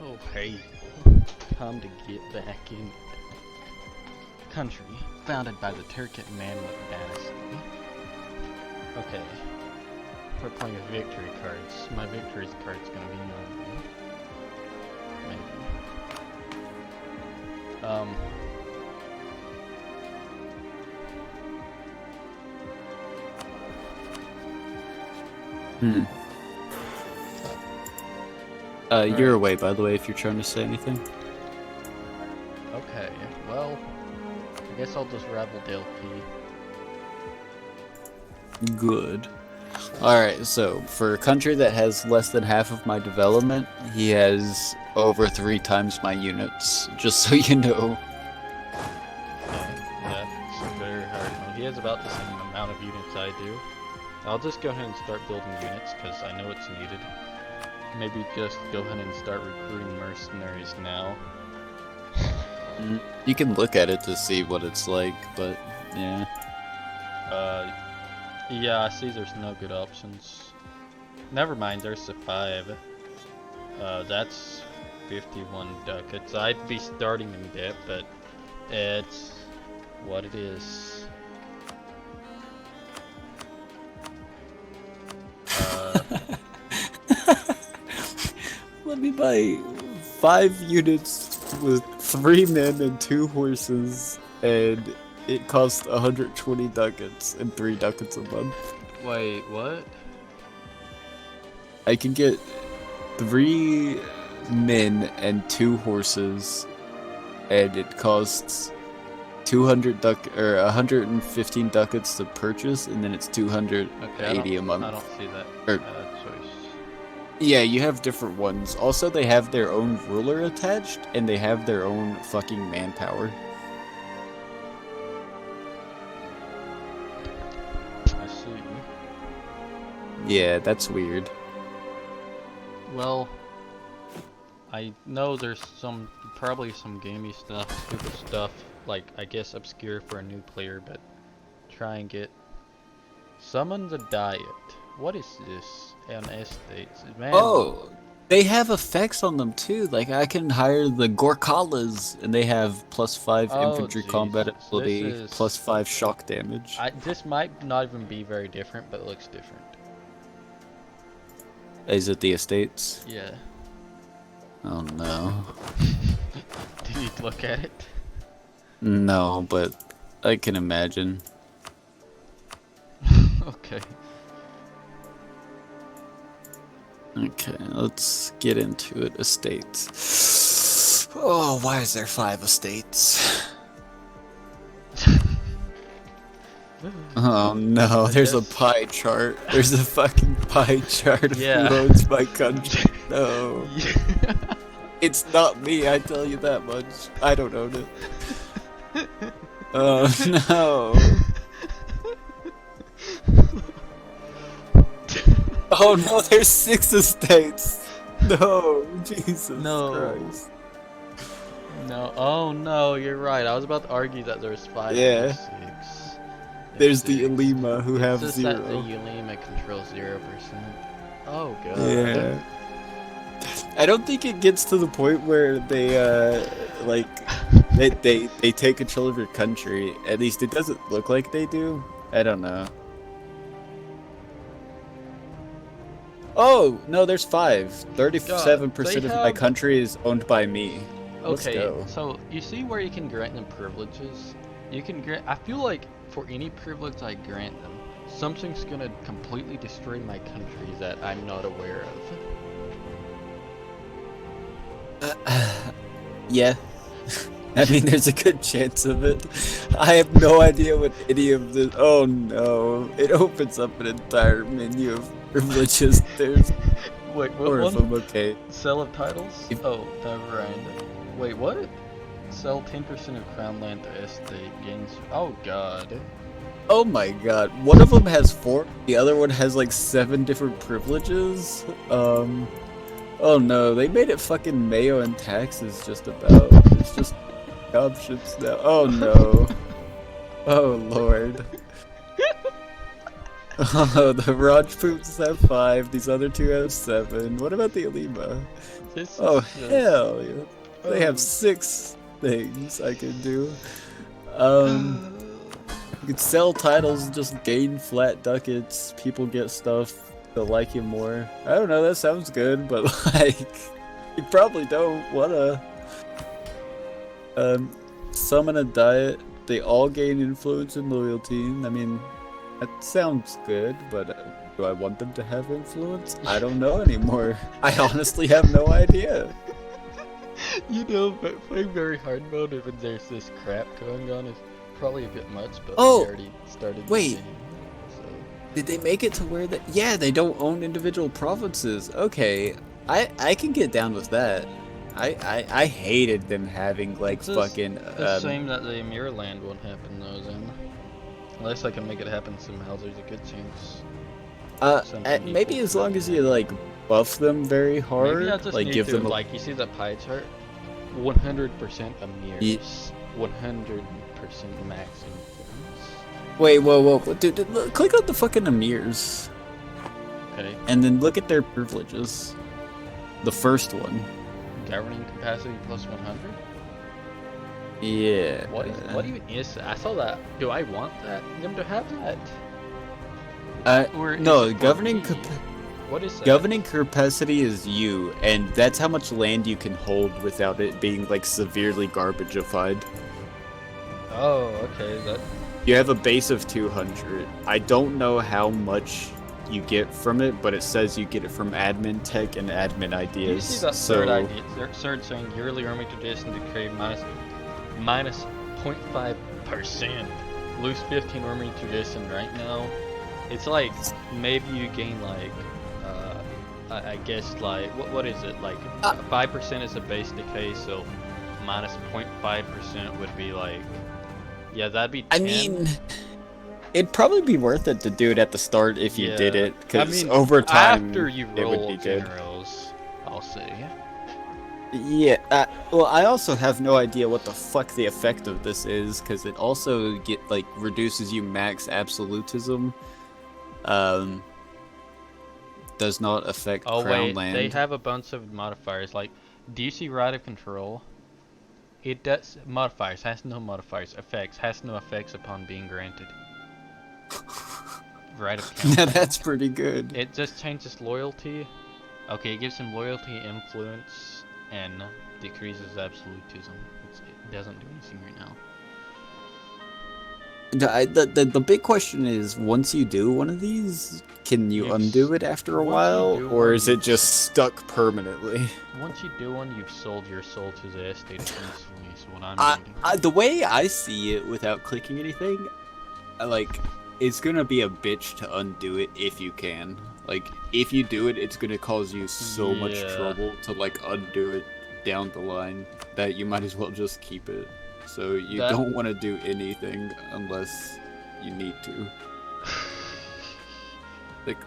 Oh hey, time to get back in. Country founded by the Turkic Mamluk dynasty. Okay, we're playing with victory cards. My victory card's gonna be none. You're away, by the way, if you're trying to say anything. Okay, well, I guess I'll just ravel DLP. Good. Alright, so for a country that has less than half of my development, he has over 3 times my units, just so you know. Yeah, it's very hard. He has about the same amount of units I do. I'll just go ahead and start building units, because I know it's needed. Maybe just go ahead and start recruiting mercenaries now. You can look at it to see what it's like, but yeah. Yeah, I see there's no good options. Never mind, there's the 5. That's 51 ducats. I'd be starting in debt, but it's what it is. Let me buy 5 units with 3 men and 2 horses, and it costs 120 ducats and 3 ducats a month. Wait, what? I can get 3 men and 2 horses, and it costs 200 or 115 ducats to purchase, and then it's 280 Okay, a month. I don't see that Or- choice. Yeah, you have different ones. Also, they have their own ruler attached, and they have their own fucking manpower. I see. Yeah, that's weird. Well, I know there's probably some gamey stuff, stupid stuff, like, I guess obscure for a new player, but try and get... Summon the Diet. What is this? On estates. Man, Oh, they have effects on them too. Like I can hire the Gorkalas, and they have +5 infantry combat Jesus. ability, This is... +5 shock damage. This might not even be very different, but it looks different. Is it the estates? Yeah. Oh no. Did you look at it? No, but I can imagine. Okay. Okay, let's get into it. Estates. Oh, why is there 5 estates? Oh no, there's a pie chart. There's a fucking pie chart of Yeah. who owns my country. No. It's not me, I tell you that much. I don't own it. Oh no. Oh no, there's 6 estates. No, Jesus No. Christ. No, oh no, you're right. I was about to argue that there's 5 Yeah. and 6. There's the Six. Elima who have It's just 0. that the Ulima controls 0%. Oh god. Yeah. I don't think it gets to the point where they like they take control of your country. At least it doesn't look like they do. I don't know. Oh, no, there's 5. 37% of my have- country is owned by me. Let's Okay, go. so you see where you can grant them privileges? You can grant. I feel like for any privilege I grant them, something's gonna completely destroy my country that I'm not aware of. Yeah. I mean, there's a good chance of it. I have no idea what any of this... Oh no. It opens up an entire menu of privileges. There's Wait, what 4 of one? them, okay. Sell of titles? If- Oh, never mind. Wait, what? Sell 10% of crown land to estate gains. Oh god. Oh my god. One of them has 4, the other one has like 7 different privileges. Oh no, they made it fucking mayo and taxes just about. It's just options now. Oh no. Oh lord. Oh, the Rajputs have 5, these other 2 have 7. What about the Elima? This is Oh just- hell yeah. They Oh. have 6 things I can do. You could sell titles and just gain flat ducats. People get stuff. They'll like you more. I don't know, that sounds good, but like, you probably don't wanna summon a diet. They all gain influence and loyalty. I mean, that sounds good, but do I want them to have influence? I don't know anymore. I honestly have no idea. You know, but playing very hard mode when there's this crap going on is probably a bit much, but Oh, we already started the wait. game, so. Did they make it to where that? Yeah, they don't own individual provinces. Okay, I can get down with that. I hated them having like It's just fucking. It's a shame that the Emir land won't happen though, then. Unless I can make it happen somehow, there's a good chance. something maybe equal as to long that. as you like buff them very hard, Maybe I just like need give to, them a, like, you see the pie chart? 100% Emirs. 100% max influence. Wait, whoa, dude, click on the fucking emirs, Okay. and then look at their privileges. The first one. Governing capacity plus 100? Yeah. What even is that? I saw that. Do I want them to have that? Or is No, it for governing me? What is that? governing capacity is you, and that's how much land you can hold without it being like severely garbagified. Oh, okay. That. You have a base of 200. I don't know how much you get from it, but it says you get it from admin tech and admin Do you ideas. see that so third idea? Third saying yearly army tradition to create minus 0.5 percent. Lose 15 army to this, and right now, it's like maybe you gain like, I guess like what is it like 5% is a base decay, so minus 0.5% would be like, yeah, that'd be 10. I mean, it'd probably be worth it to do it at the start if you did it, because over time after you it would roll be good. generals, I'll say. Yeah, well, I also have no idea what the fuck the effect of this is, because it also reduces you max absolutism. Does not affect crown land. They have a bunch of modifiers, like, do you see right of control? It does modifiers, has no modifiers, effects, has no effects upon being granted. Right of council. Yeah, that's pretty good. It just changes loyalty. Okay, it gives him loyalty, influence, and decreases absolutism. It doesn't do anything right now. The big question is, once you do one of these, can you undo it after a while, or is it just stuck permanently? Once you do one, you've sold your soul to the estate essentially, is what I'm doing. The way I see it, without clicking anything, it's gonna be a bitch to undo it if you can. Like, if you do it, it's gonna cause you so much trouble to, like, undo it down the line that you might as well just keep it. So you don't want to do anything unless you need to. Like,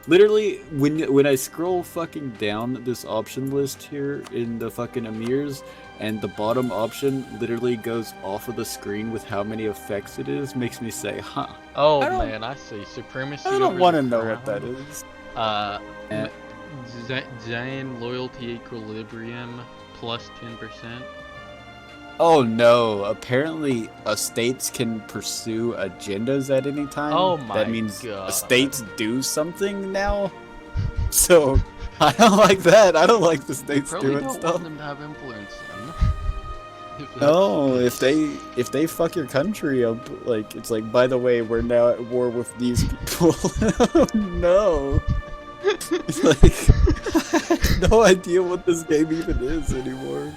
literally, when I scroll fucking down this option list here in the fucking emirs, and the bottom option literally goes off of the screen with how many effects it is, makes me say, huh. Oh man, I see. Supremacy. I don't want to know what that is. Giant loyalty equilibrium plus 10%. Oh no, apparently estates can pursue agendas at any time. Oh my god. That means estates do something now? So, I don't like that. I don't like the states doing stuff. You don't want them to have influence then. No, if they fuck your country up, like, it's like, by the way, we're now at war with these people. Oh no. It's like, I have no idea what this game even is anymore.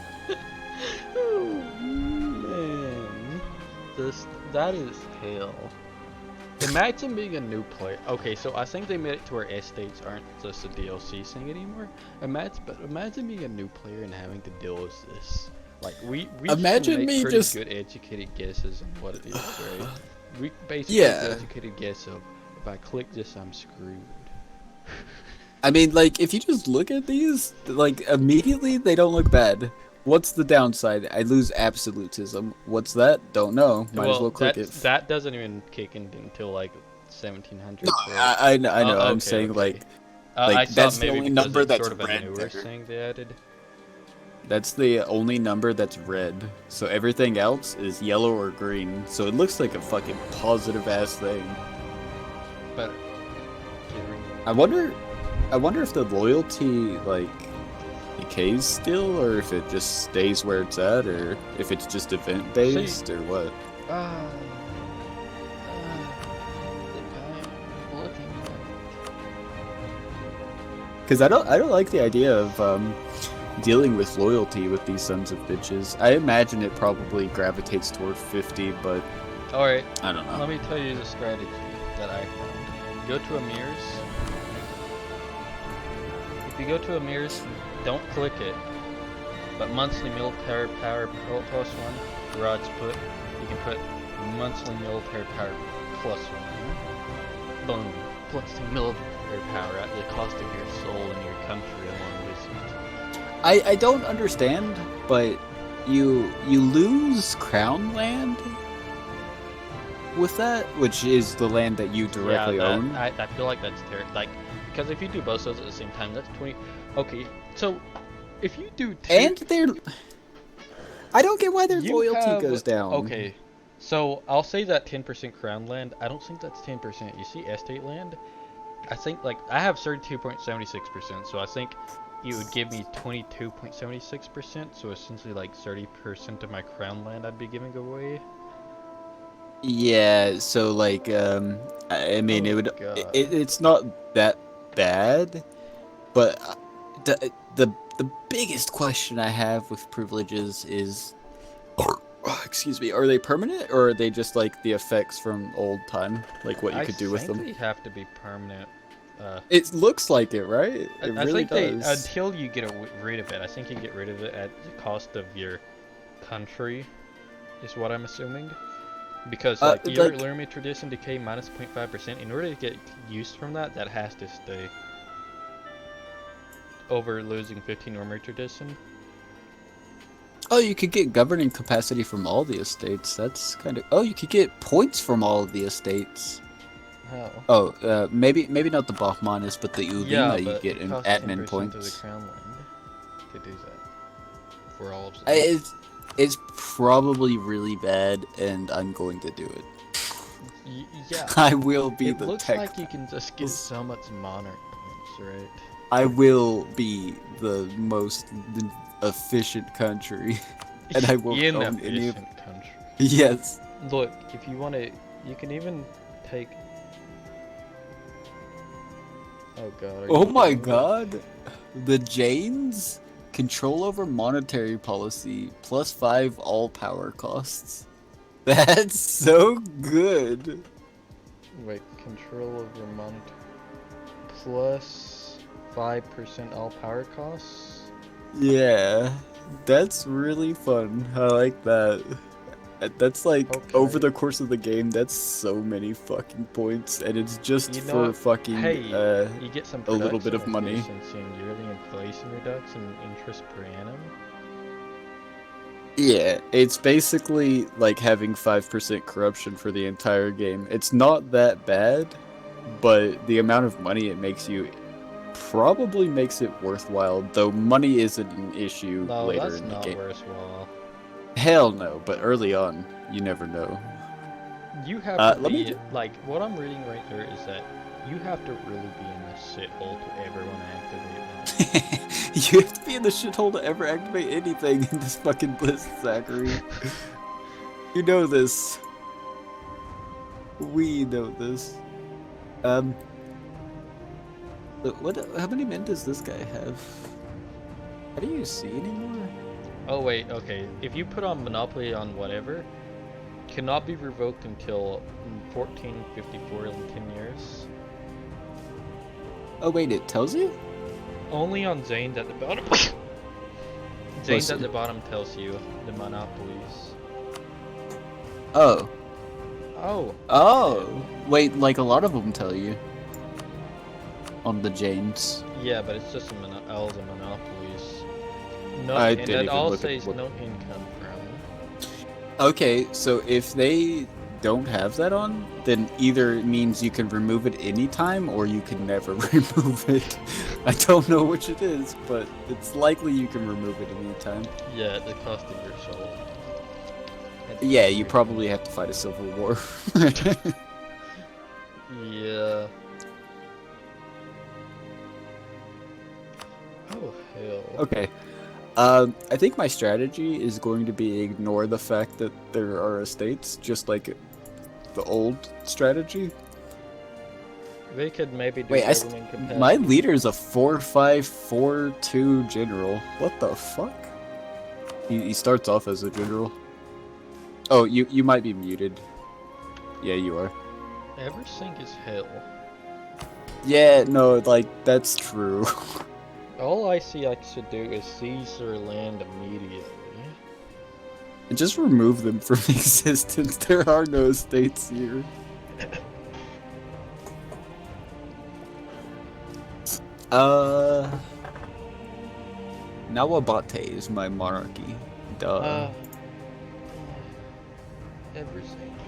That is hell. Imagine being a new player. Okay, so I think they made it to where estates aren't just a DLC thing anymore. Imagine being a new player and having to deal with this. Like, we imagine make me pretty just good educated guesses on what it is, right? We basically educated guess of, if I click this, I'm screwed. I mean, like, if you just look at these, like, immediately they don't look bad. What's the downside? I lose absolutism. What's that? Don't know. Might as well click it. That doesn't even kick in until like 1700. No, I know. Okay, I'm saying like that's the only number that's sort of red. A newer thing they added. That's the only number that's red. So everything else is yellow or green. So it looks like a fucking positive ass thing. But I wonder if the loyalty like decays still, or if it just stays where it's at, or if it's just event based, or what. Because I don't like the idea of dealing with loyalty with these sons of bitches. I imagine it probably gravitates toward 50, but alright, I don't know. Let me tell you the strategy that I found. Go to Emirs. If you go to Emirs, don't click it, but monthly military power plus 1, Rod's put, you can put monthly military power plus 1. Boom. Plus 2 military power at the cost of your soul and your country along with it. I don't understand, but you lose crown land with that, which is the land that you directly own. I feel like that's terrible. Like, because if you do both those at the same time, that's 20. Okay, so if you do and I don't get why their loyalty goes down. Okay, so I'll say that 10% crown land. I don't think that's 10%. You see estate land? I think, like, I have 32.76%, so I think you would give me 22.76%, so essentially like 30% of my crown land I'd be giving away. Yeah, so like I mean, it's not that bad, but the biggest question I have with privileges is, excuse me, are they permanent or are they just like the effects from old time, like what you could do with I them? think they have to be permanent. It looks like it, right? It I really think they does. until you get rid of it. I think you get rid of it at the cost of your country, is what I'm assuming. Because like your like Lurmy tradition decay minus 0.5%. In order to get use from that, that has to stay. Over losing 15 Lurmy tradition. oh, you could get governing capacity from all the estates. That's kind of. Oh, you could get points from all of the estates. How? Oh, maybe not the Bachmanis, but the Yeah, Ulima you but get it in costs admin 10% points. of the crown land to do that for all of them. It's probably really bad, and I'm going to do it. Yeah. I will be It the looks tech. like you can just get so much monarch points, right? I will be the most efficient country, and I won't own any of. Inefficient country. Yes. Look, if you want to, you can even take. Oh god. Are Oh you my kidding me? god, the Janes control over monetary policy +5 all power costs. That's so good. Wait, control over month plus 5% all power costs? Yeah, that's really fun. I like that. That's like over Okay. the course of the game. That's so many fucking points, and it's just You for know, fucking hey, you get some a little bit production of money. efficiency and yearly inflation reduction and interest per annum. Yeah, it's basically like having 5% corruption for the entire game. It's not that bad, but the amount of money it makes you probably makes it worthwhile, though money isn't an issue No, later that's in the not game. worthwhile. Hell no, but early on, you never know. You have to Let me be, like, what I'm reading right there is that you have to really be in the shithole to ever want to activate that. You have to be in the shithole to ever activate anything in this fucking list, Zachary. You know this. We know this. What? How many men does this guy have? How do you see anymore? Oh wait, okay. If you put on Monopoly on whatever, cannot be revoked until 1454 in 10 years. Oh wait, it tells you? Only on Zane's at the bottom. Zane's at the bottom tells you the monopolies. Oh. Oh. Oh. Wait, like a lot of them tell you. On the Janes. Yeah, but it's just all the monopolies. No, I and didn't that even all look at says what- no income from. Okay, so if they don't have that on, then either it means you can remove it anytime or you can never remove it. I don't know which it is, but it's likely you can remove it anytime. Yeah, at the cost of your soul. Yeah, you probably have to fight a civil war. Yeah. Oh hell. Okay. I think my strategy is going to be ignore the fact that there are estates, just like the old strategy. They could maybe do Wait, governing capacity. my leader is a 4-5-4-2 general. What the fuck? He starts off as a general. Oh, you might be muted. Yeah, you are. Everything is hell. Yeah, no, like, that's true. All I see I should do is seize their land immediately. Just remove them from existence. There are no estates here. Nawabate is my monarchy. Duh. Everything is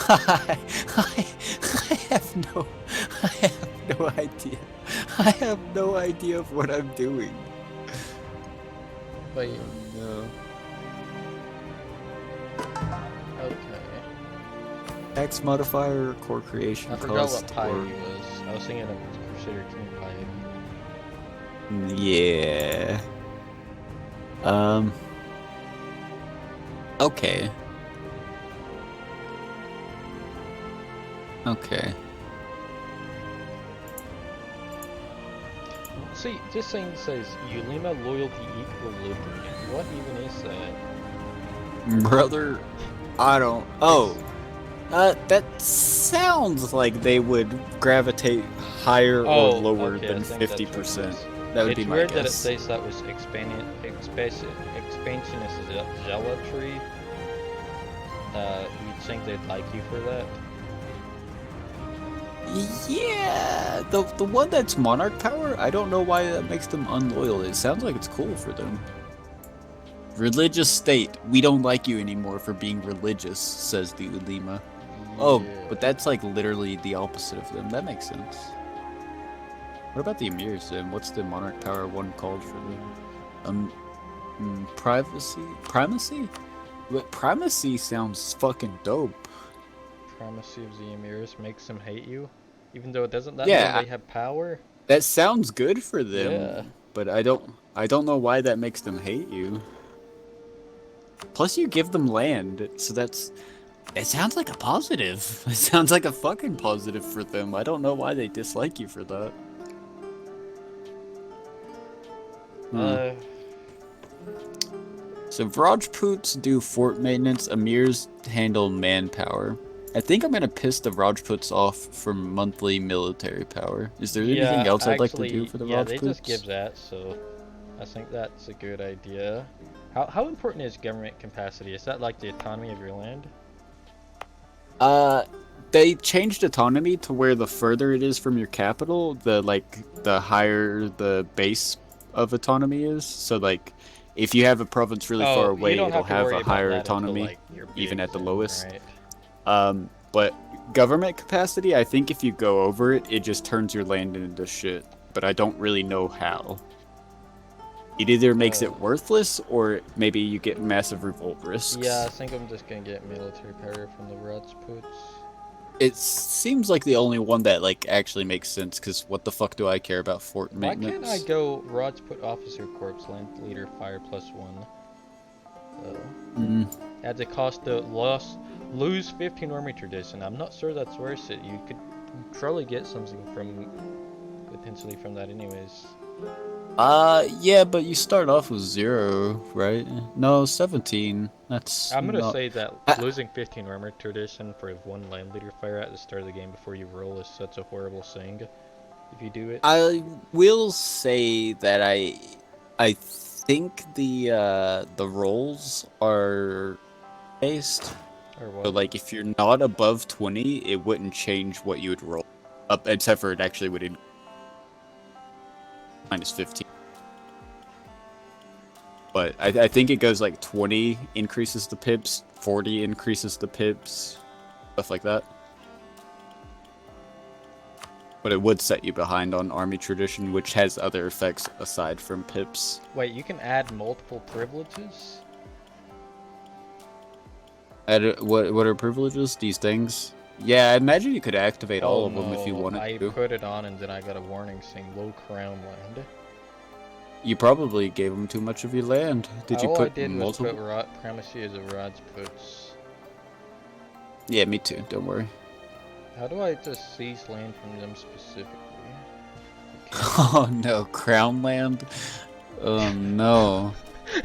I have no idea. I have no idea of what I'm doing. Wait, No. okay. X modifier, core creation I forgot cost, what pie or... he was. I was thinking of Crusader King pie. Yeah. Okay. Okay. See, this thing says Ulima loyalty equilibrium. What even is that? Brother, I don't. Oh, that sounds like they would gravitate higher or Oh, lower okay, I than think that's what it 50%. is. That would be It's my weird that it guess. says that was expansionist zealotry. You'd think they'd like you for that. Yeah, the one that's monarch power, I don't know why that makes them unloyal. It sounds like it's cool for them. Religious state, we don't like you anymore for being religious, says the Ulema. Oh, Yeah. but that's like literally the opposite of them. That makes sense. What about the emirs then? What's the monarch power one called for them? Privacy? Primacy? What, primacy sounds fucking dope. Primacy of the emirs makes them hate you, even though it doesn't that Yeah, mean they have power? that sounds good for them. Yeah. But I don't know why that makes them hate you. Plus you give them land, so it sounds like a positive. It sounds like a fucking positive for them. I don't know why they dislike you for that. So Rajputs do fort maintenance, Emirs handle manpower. I think I'm gonna piss the Rajputs off from monthly military power. Is there anything else I'd like to do for the Rajputs? Yeah, they just give that, so I think that's a good idea. How important is government capacity? Is that like the autonomy of your land? They changed autonomy to where the further it is from your capital, the higher the base of autonomy is. So like, if you have a province really far away, it'll have a higher autonomy, even at the lowest. Right. But government capacity, I think if you go over it, it just turns your land into shit. But I don't really know how. It either makes it worthless, or maybe you get massive revolt risks. Yeah, I think I'm just gonna get military power from the Rajputs. It seems like the only one that like actually makes sense, because what the fuck do I care about fort maintenance? Why can't I go Rajput officer corps, land leader, fire +1? At the cost of lose 15 army tradition. I'm not sure that's worth it. You could probably get something potentially from that anyways. Yeah, but you start off with 0, right? No, 17. That's I'm gonna say that losing 15 armor tradition for 1 land leader fire at the start of the game before you roll is such a horrible thing. If you do it, I will say that I think the rolls are based. or what? So like if you're not above 20, it wouldn't change what you would roll up, except for it actually would minus 15. But I think it goes like 20 increases the pips, 40 increases the pips, stuff like that. But it would set you behind on army tradition, which has other effects aside from pips. Wait, you can add multiple privileges? What are privileges? These things? Yeah, I imagine you could activate all of them if you wanted to. I put it on and then I got a warning saying low crown land. You probably gave them too much of your land. Did you put All I did multiple? was put primacy as a Rajputs. Yeah, me too. Don't worry. How do I just seize land from them specifically? Oh no, crown land. Oh no.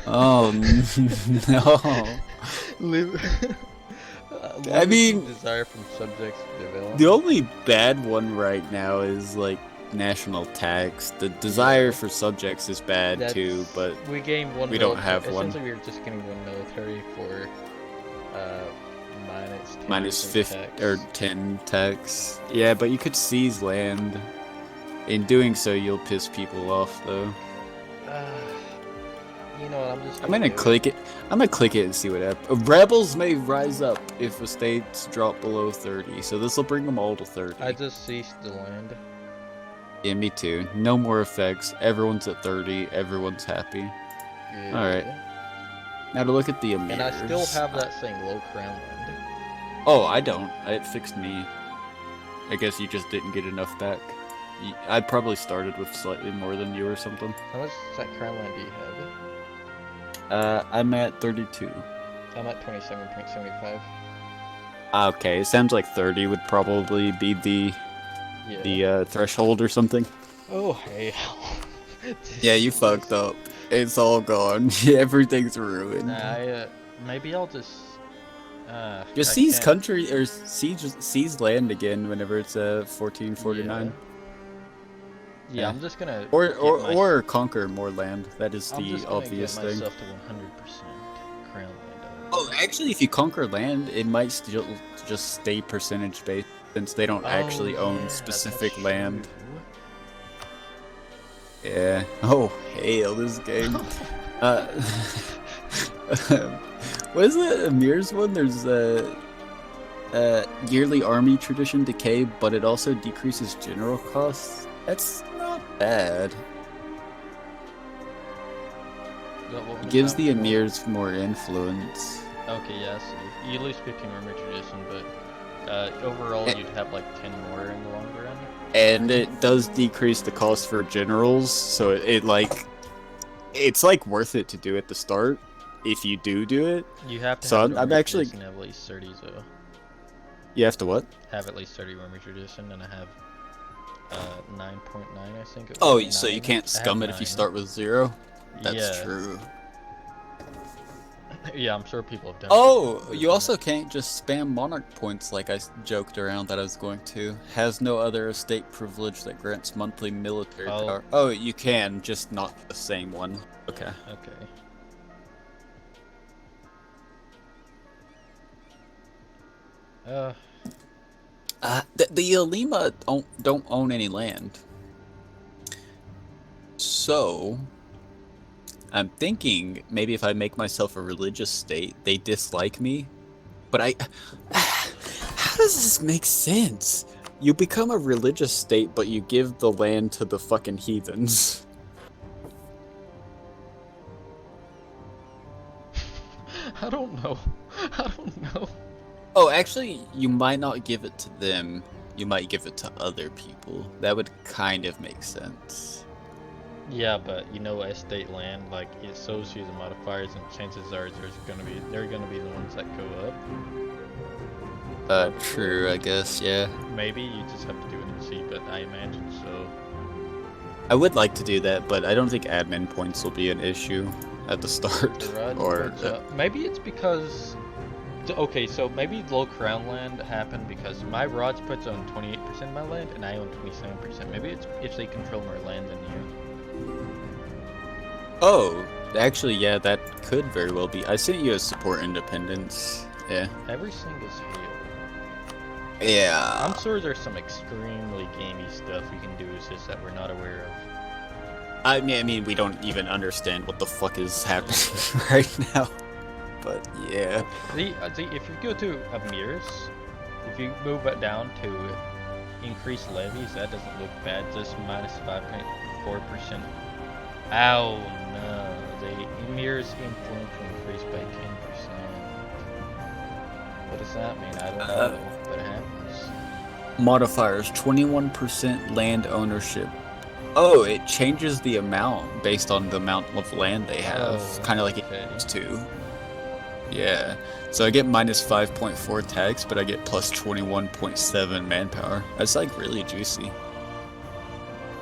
Oh no. I mean, desire from subjects to develop. The only bad one right now is like national tax. The desire for subjects is bad too, but we gain one. We don't have one. Essentially, we're just getting 1 military for minus 50 tax. or 10 tax. Yeah, but you could seize land. In doing so, you'll piss people off though. You know what? I'm gonna click it. I'm gonna click it and see what happens. Rebels may rise up if the states drop below 30, so this will bring them all to 30. I just ceased the land. Yeah, me too. No more effects. Everyone's at 30. Everyone's happy. Yeah. All right. Now to look at the emirs. And I still have that saying low crown land. Oh, I don't. It fixed me. I guess you just didn't get enough back. I probably started with slightly more than you or something. How much that crown land do you have? I'm at 32. I'm at 27.75. Okay, it sounds like 30 would probably be the threshold or something. Oh, hey. Yeah, you fucked up. It's all gone. Everything's ruined. Nah, maybe I'll just. Just I seize can't. country or seize land again whenever it's 1449. Yeah, I'm just gonna Or, get or my. or conquer more land. That is I'm the just gonna get obvious thing. myself to 100% crown land. Oh, actually, if you conquer land, it might still just stay percentage based since they don't actually own specific land. Yeah. Oh, hail this game. uh, what is the Amir's one? There's yearly army tradition decay, but it also decreases general costs. That's not bad. It gives the emirs more influence. Okay, yeah, so you lose 15 army tradition, but overall you'd have like 10 more in the long run. And it does decrease the cost for generals, so it's like worth it to do at the start if you do it. You have to so have I'm actually have at least 30 though. You have to what? Have at least 30 army tradition, and I have 9.9, I think. Oh, so you can't scum it if you start with 0? That's true. Yeah, I'm sure people have done Oh, you also can't just spam monarch points like I joked around that I was going to. Has no other estate privilege that grants monthly military power. Oh, you can, just not the same one. Okay. Okay. The Ulema don't own any land. So, I'm thinking maybe if I make myself a religious state, they dislike me. But how does this make sense? You become a religious state, but you give the land to the fucking heathens. I don't know. I don't know. Oh, actually, you might not give it to them. You might give it to other people. That would kind of make sense. Yeah, but you know, estate land, like it shows you the modifiers, and chances are they're gonna be the ones that go up. True, I guess, yeah. Maybe you just have to do it and see, but I imagine so. I would like to do that, but I don't think admin points will be an issue at the start. Or maybe it's because. Okay, so maybe low crown land happened because my Rods puts on 28% of my land and I own 27%. Maybe it's if they control more land than you. Oh, actually, yeah, that could very well be. I sent you a support independence. Yeah. Everything is hail. Yeah. I'm sure there's some extremely gamey stuff we can do. It's just that we're not aware of. I mean, we don't even understand what the fuck is happening right now. But yeah. See, if you go to Amir's, if you move it down to increase levies, that doesn't look bad. Just minus 5.4%. Ow, no. The Amir's influence will increase by 10%. What does that mean? I don't know, but it happens. Modifiers, 21% land ownership. Oh, it changes the amount based on the amount of land they have. Kind of like it used to. Yeah, so I get minus 5.4 tax, but I get plus 21.7 manpower. That's like really juicy.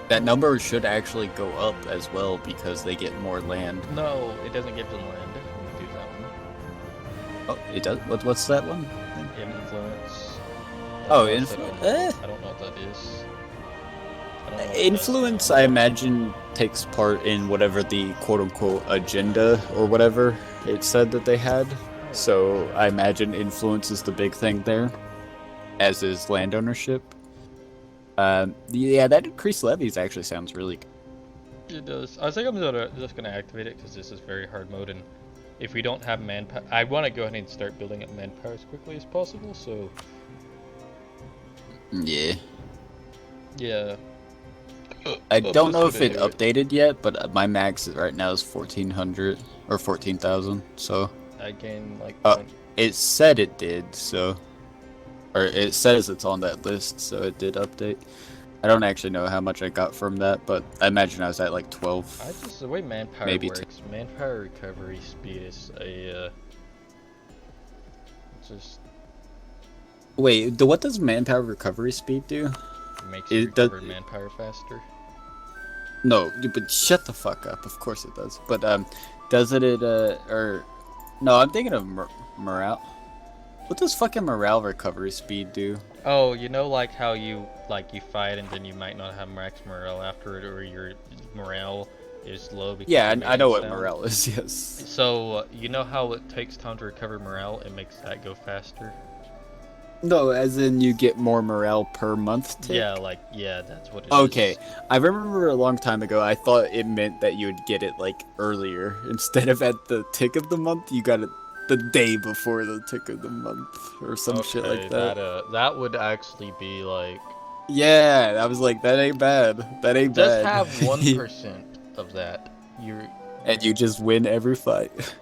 That number should actually go up as well because they get more land. No, it doesn't give them land when you do that one. Oh, it does? What's that one? Influence. Oh, influence. I don't know what that is. Influence, I imagine, takes part in whatever the quote-unquote agenda or whatever it said that they had. So I imagine influence is the big thing there, as is land ownership. Yeah, that increased levies actually sounds really good. It does. I think I'm just gonna activate it because this is very hard mode, and if we don't have manpower, I want to go ahead and start building up manpower as quickly as possible. So. Yeah. Yeah. I don't know if it updated yet, but my max right now is 1400 or 14,000. So I gain like. It said it did, so, or it says it's on that list, so it did update. I don't actually know how much I got from that, but I imagine I was at like 12. The way manpower works, manpower recovery speed is a. Just. Wait, what does manpower recovery speed do? It makes you recover manpower faster. No, but shut the fuck up. Of course it does. But doesn't it or no? I'm thinking of morale. What does fucking morale recovery speed do? Oh, you know, like how you fight and then you might not have max morale after it, or your morale is low because Yeah, you're I know what down? morale is. Yes. So you know how it takes time to recover morale? It makes that go faster. No, as in you get more morale per month tick? Yeah, that's what it is. Okay, I remember a long time ago, I thought it meant that you would get it, like, earlier. Instead of at the tick of the month, you got it the day before the tick of the month, or some shit like that. That would actually be like... Yeah, I was like, that ain't bad. That ain't Just bad. have 1% of that. And you just win every fight.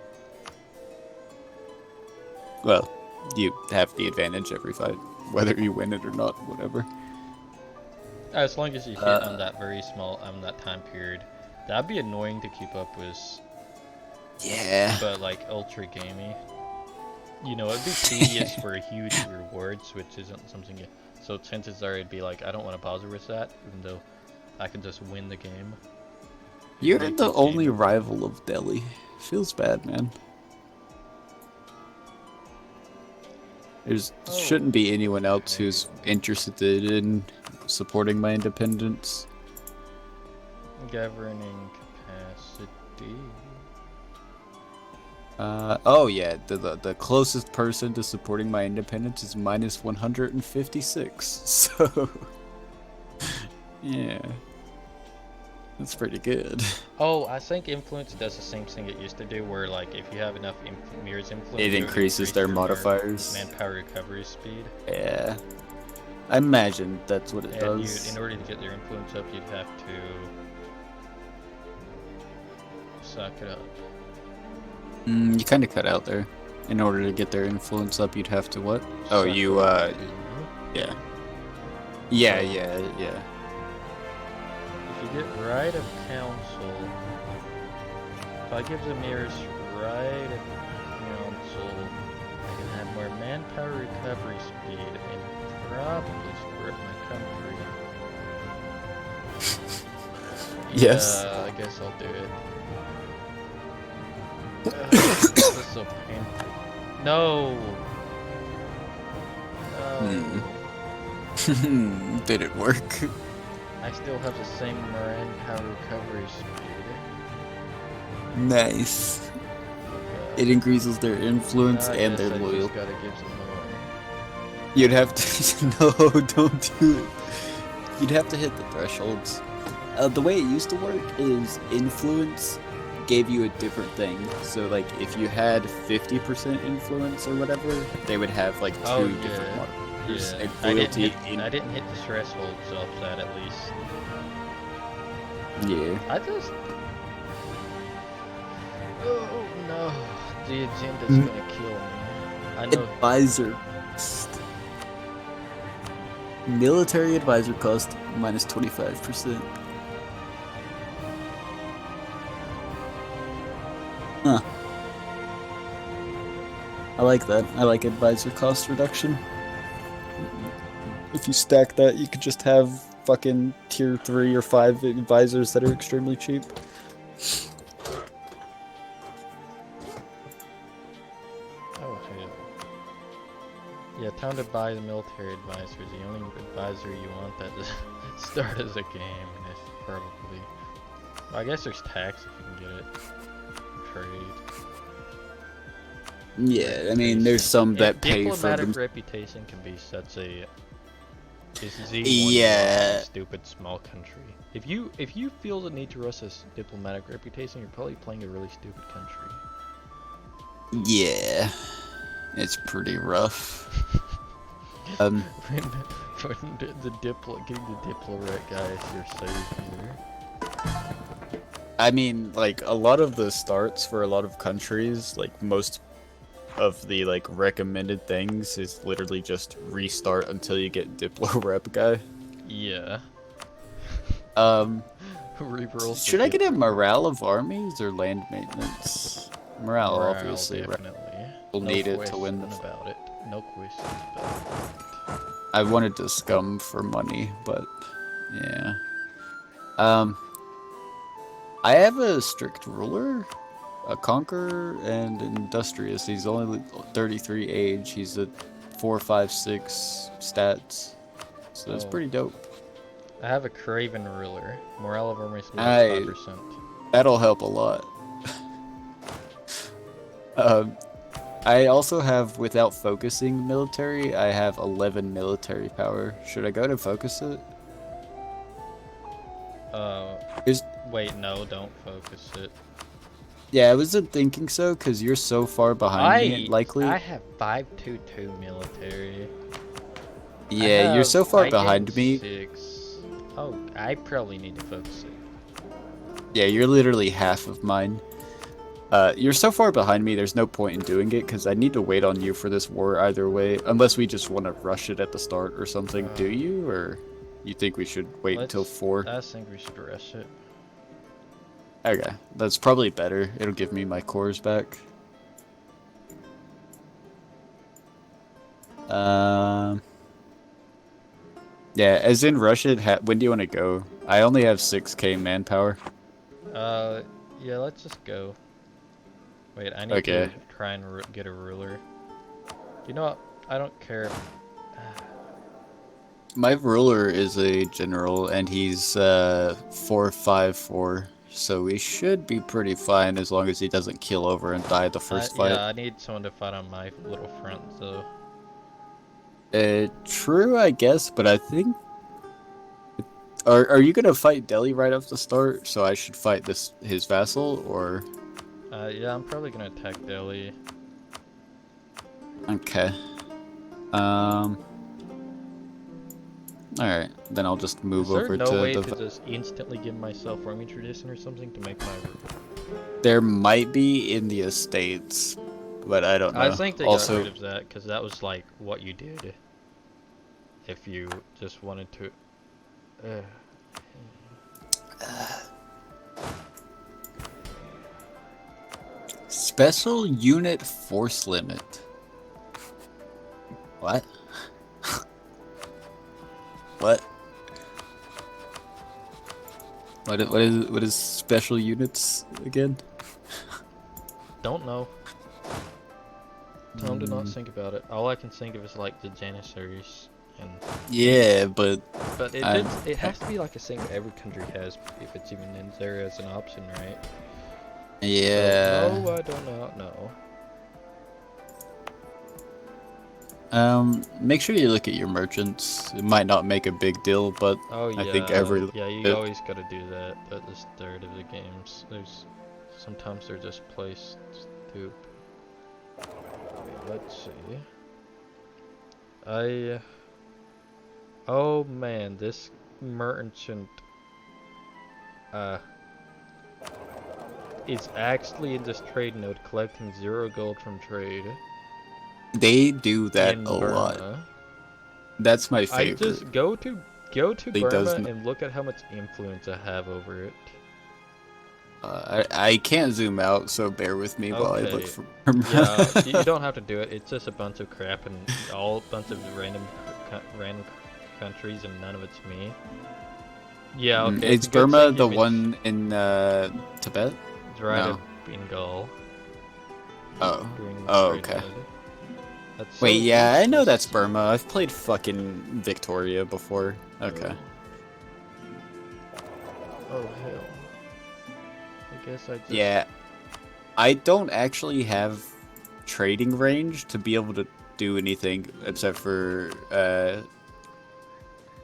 Well, you have the advantage every fight, whether you win it or not, whatever. As long as you hit on that that time period. That'd be annoying to keep up with. Yeah. But like ultra gamey. You know, it'd be tedious for huge rewards, which isn't something you... So chances are it'd be like, I don't want to bother with that, even though I can just win the game. You're the only rival of Delhi. Feels bad, man. There shouldn't be anyone else who's interested in supporting my independence. Governing capacity. Oh yeah, the closest person to supporting my independence is minus 156. So, yeah, that's pretty good. Oh, I think influence does the same thing it used to do, where like if you have enough mirrors influence, It increases their modifiers. Manpower recovery speed. Yeah, I imagine that's what it does. In order to get their influence up, you'd have to suck it up. You kind of cut out there. In order to get their influence up, you'd have to what? Oh, you, yeah. Yeah. If you get right of council, if I give the mirrors right of council, I can have more manpower recovery speed and probably support my country. Yes. Yeah, I guess I'll do it. This is so painful. No! Did it work? I still have the same manpower recovery speed. Nice. It increases their influence and their loyalty. Gotta give some more. You'd have to... No, don't do it. You'd have to hit the thresholds. The way it used to work is influence gave you a different thing. So, like, if you had 50% influence or whatever, they would have, like, two different modifiers. Yeah. I didn't hit the thresholds off that, at least. Yeah. Oh, no. The agenda's gonna kill me. I know. Advisor. Military advisor cost minus 25%. Huh. I like that. I like advisor cost reduction. If you stack that, you could just have fucking tier 3 or 5 advisors that are extremely cheap. Oh, yeah, time to buy the military advisor. The only advisor you want that to start as a game, and it's probably... Well, I guess there's tax if you can get it. Trade. Yeah, I mean, there's some that pay for diplomatic reputation can be such a... stupid small country. If you feel the need to rush a diplomatic reputation, you're probably playing a really stupid country. Yeah, it's pretty rough. Getting the diplomat guy is your savior. I mean, like, a lot of the starts for a lot of countries, like, most of the, like, recommended things is literally just restart until you get Diplo Rep guy. Yeah. Should I get a morale of armies or land maintenance? Morale, obviously. Definitely. We'll need it to win about it. No questions about it. I wanted to scum for money, but yeah. I have a strict ruler, a conqueror, and industrious. He's only 33 age. He's a 4, 5, 6 stats. So that's Oh. pretty dope. I have a Craven ruler. Morale of army is I- 5%. That'll help a lot. I also have, without focusing military, I have 11 military power. Should I go to focus it? Is wait, no, don't focus it. Yeah, I wasn't thinking so, because you're so far behind me, likely. I have 522 military. Yeah, you're so far behind me. 6. Oh, I probably need to focus it. Yeah, you're literally half of mine. You're so far behind me, there's no point in doing it, because I need to wait on you for this war either way, unless we just want to rush it at the start or something. Do you, or you think we should wait until 4? I think we should rush it. Okay, that's probably better. It'll give me my cores back. Yeah, as in rush it, when do you want to go? I only have 6k manpower. Yeah, let's just go. Wait, I need to try and get a ruler. You know what? I don't care. My ruler is a general, and he's 454, so we should be pretty fine as long as he doesn't keel over and die the first fight. Yeah, I need someone to fight on my little front, so. True, I guess, but I think... Are you gonna fight Delhi right off the start, so I should fight his vassal, or...? Yeah, I'm probably gonna attack Delhi. Okay. Alright, then I'll just move over to Is there no way to just instantly give myself army tradition or something to make my... There might be in the estates, but I don't know. I think they got rid of that, because that was like what you did if you just wanted to... Special unit force limit. What? What? What is special units again? Don't know. Tell him to not think about it. All I can think of is like the Janissaries and... Yeah, but it has to be like a thing every country has if it's even in there as an option, right? Yeah. So, no, I do not know. Make sure you look at your merchants. It might not make a big deal, but I think yeah, you always gotta do that at the start of the games. Sometimes they're just placed stupid. Wait, let's see. Oh man, this merchant is actually in this trade node collecting 0 gold from trade. They do that in a Burma. lot. That's my favorite. I just go to Burma and look at how much influence I have over it. I can't zoom out, so bear with me while I look for Burma. Yeah, you don't have to do it. It's just a bunch of crap and all bunch of random countries, and none of it's me. Yeah, okay. Is Burma the one in Tibet? It's right at Bengal. Oh, okay. Wait, So yeah, I know that's Burma. I've played fucking Victoria before. Okay. Oh hell. I guess I just... Yeah. I don't actually have trading range to be able to do anything except for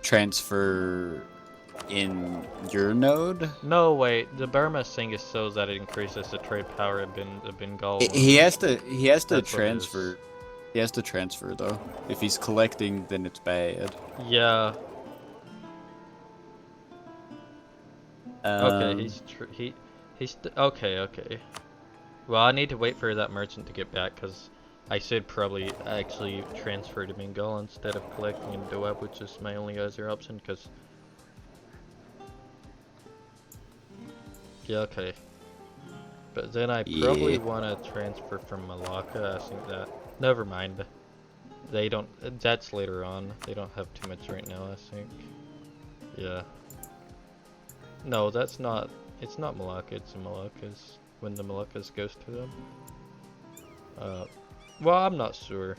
transfer in your node. No, wait. The Burma thing is so that it increases the trade power of Bengal. He has to transfer. He has to transfer though. If he's collecting, then it's bad. Yeah. Okay, okay. Well, I need to wait for that merchant to get back, because I should probably actually transfer to Bengal instead of collecting in Doab, which is my only other option, because... Yeah, okay. But then I probably want to transfer from Malacca. I think that... Never mind. They don't... That's later on. They don't have too much right now, I think. Yeah. No, that's not It's not Malacca, it's the Moluccas. When the Moluccas goes to them. Well, I'm not sure.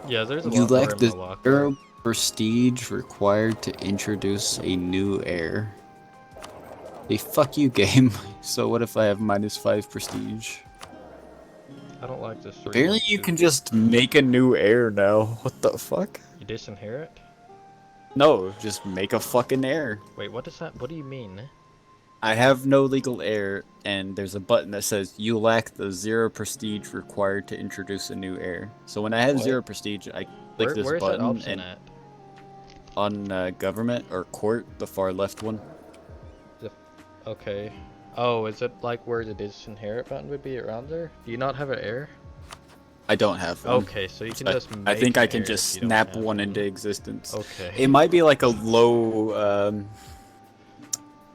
Yeah, there's a You lot more lack in the Malacca. 0 prestige required to introduce a new heir. Hey, fuck you, game. So what if I have -5 prestige? I don't like this. Apparently you can just make a new heir now. What the fuck? You disinherit? No, just make a fucking heir. Wait, what does that? What do you mean? I have no legal heir, and there's a button that says you lack the 0 prestige required to introduce a new heir. So when I have What? 0 prestige, I click this Where's that button option and at? on government or court, the far left one. Okay. Oh, is it like where the disinherit button would be around there? Do you not have an heir? I don't have one. Okay, so you can So just make I think an I can heir just if you don't snap have one into existence. Okay. It might be like a low,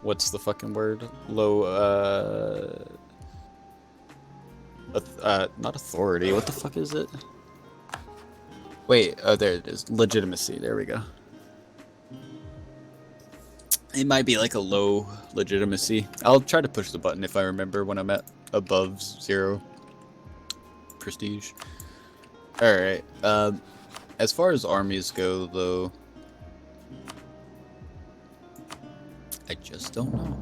what's the fucking word? Low, not authority. What the fuck is it? Wait, oh, there it is. Legitimacy. There we go. It might be like a low legitimacy. I'll try to push the button if I remember when I'm at above 0 prestige. Alright, as far as armies go, though, I just don't know.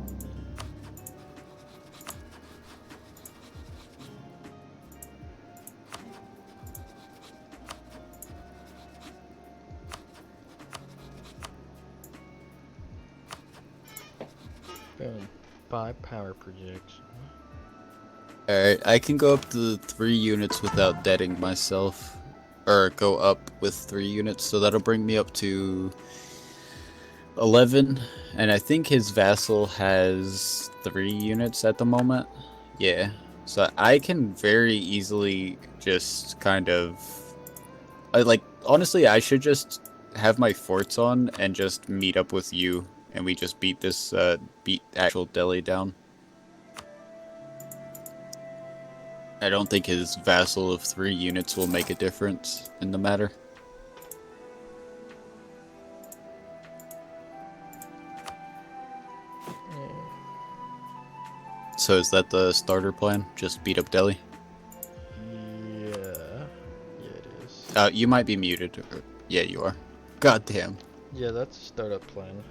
Boom. 5 power projects. Alright, I can go up to 3 units without deading myself. Or go up with 3 units, so that'll bring me up to 11. And I think his vassal has 3 units at the moment. Yeah. So I can very easily just kind of... honestly, I should just have my forts on and just meet up with you. And we just beat this, beat actual Delhi down. I don't think his vassal of 3 units will make a difference in the matter. So is that the starter plan? Just beat up Delhi? Yeah. Yeah, it is. You might be muted. Yeah, you are. God damn. Yeah, that's a startup plan.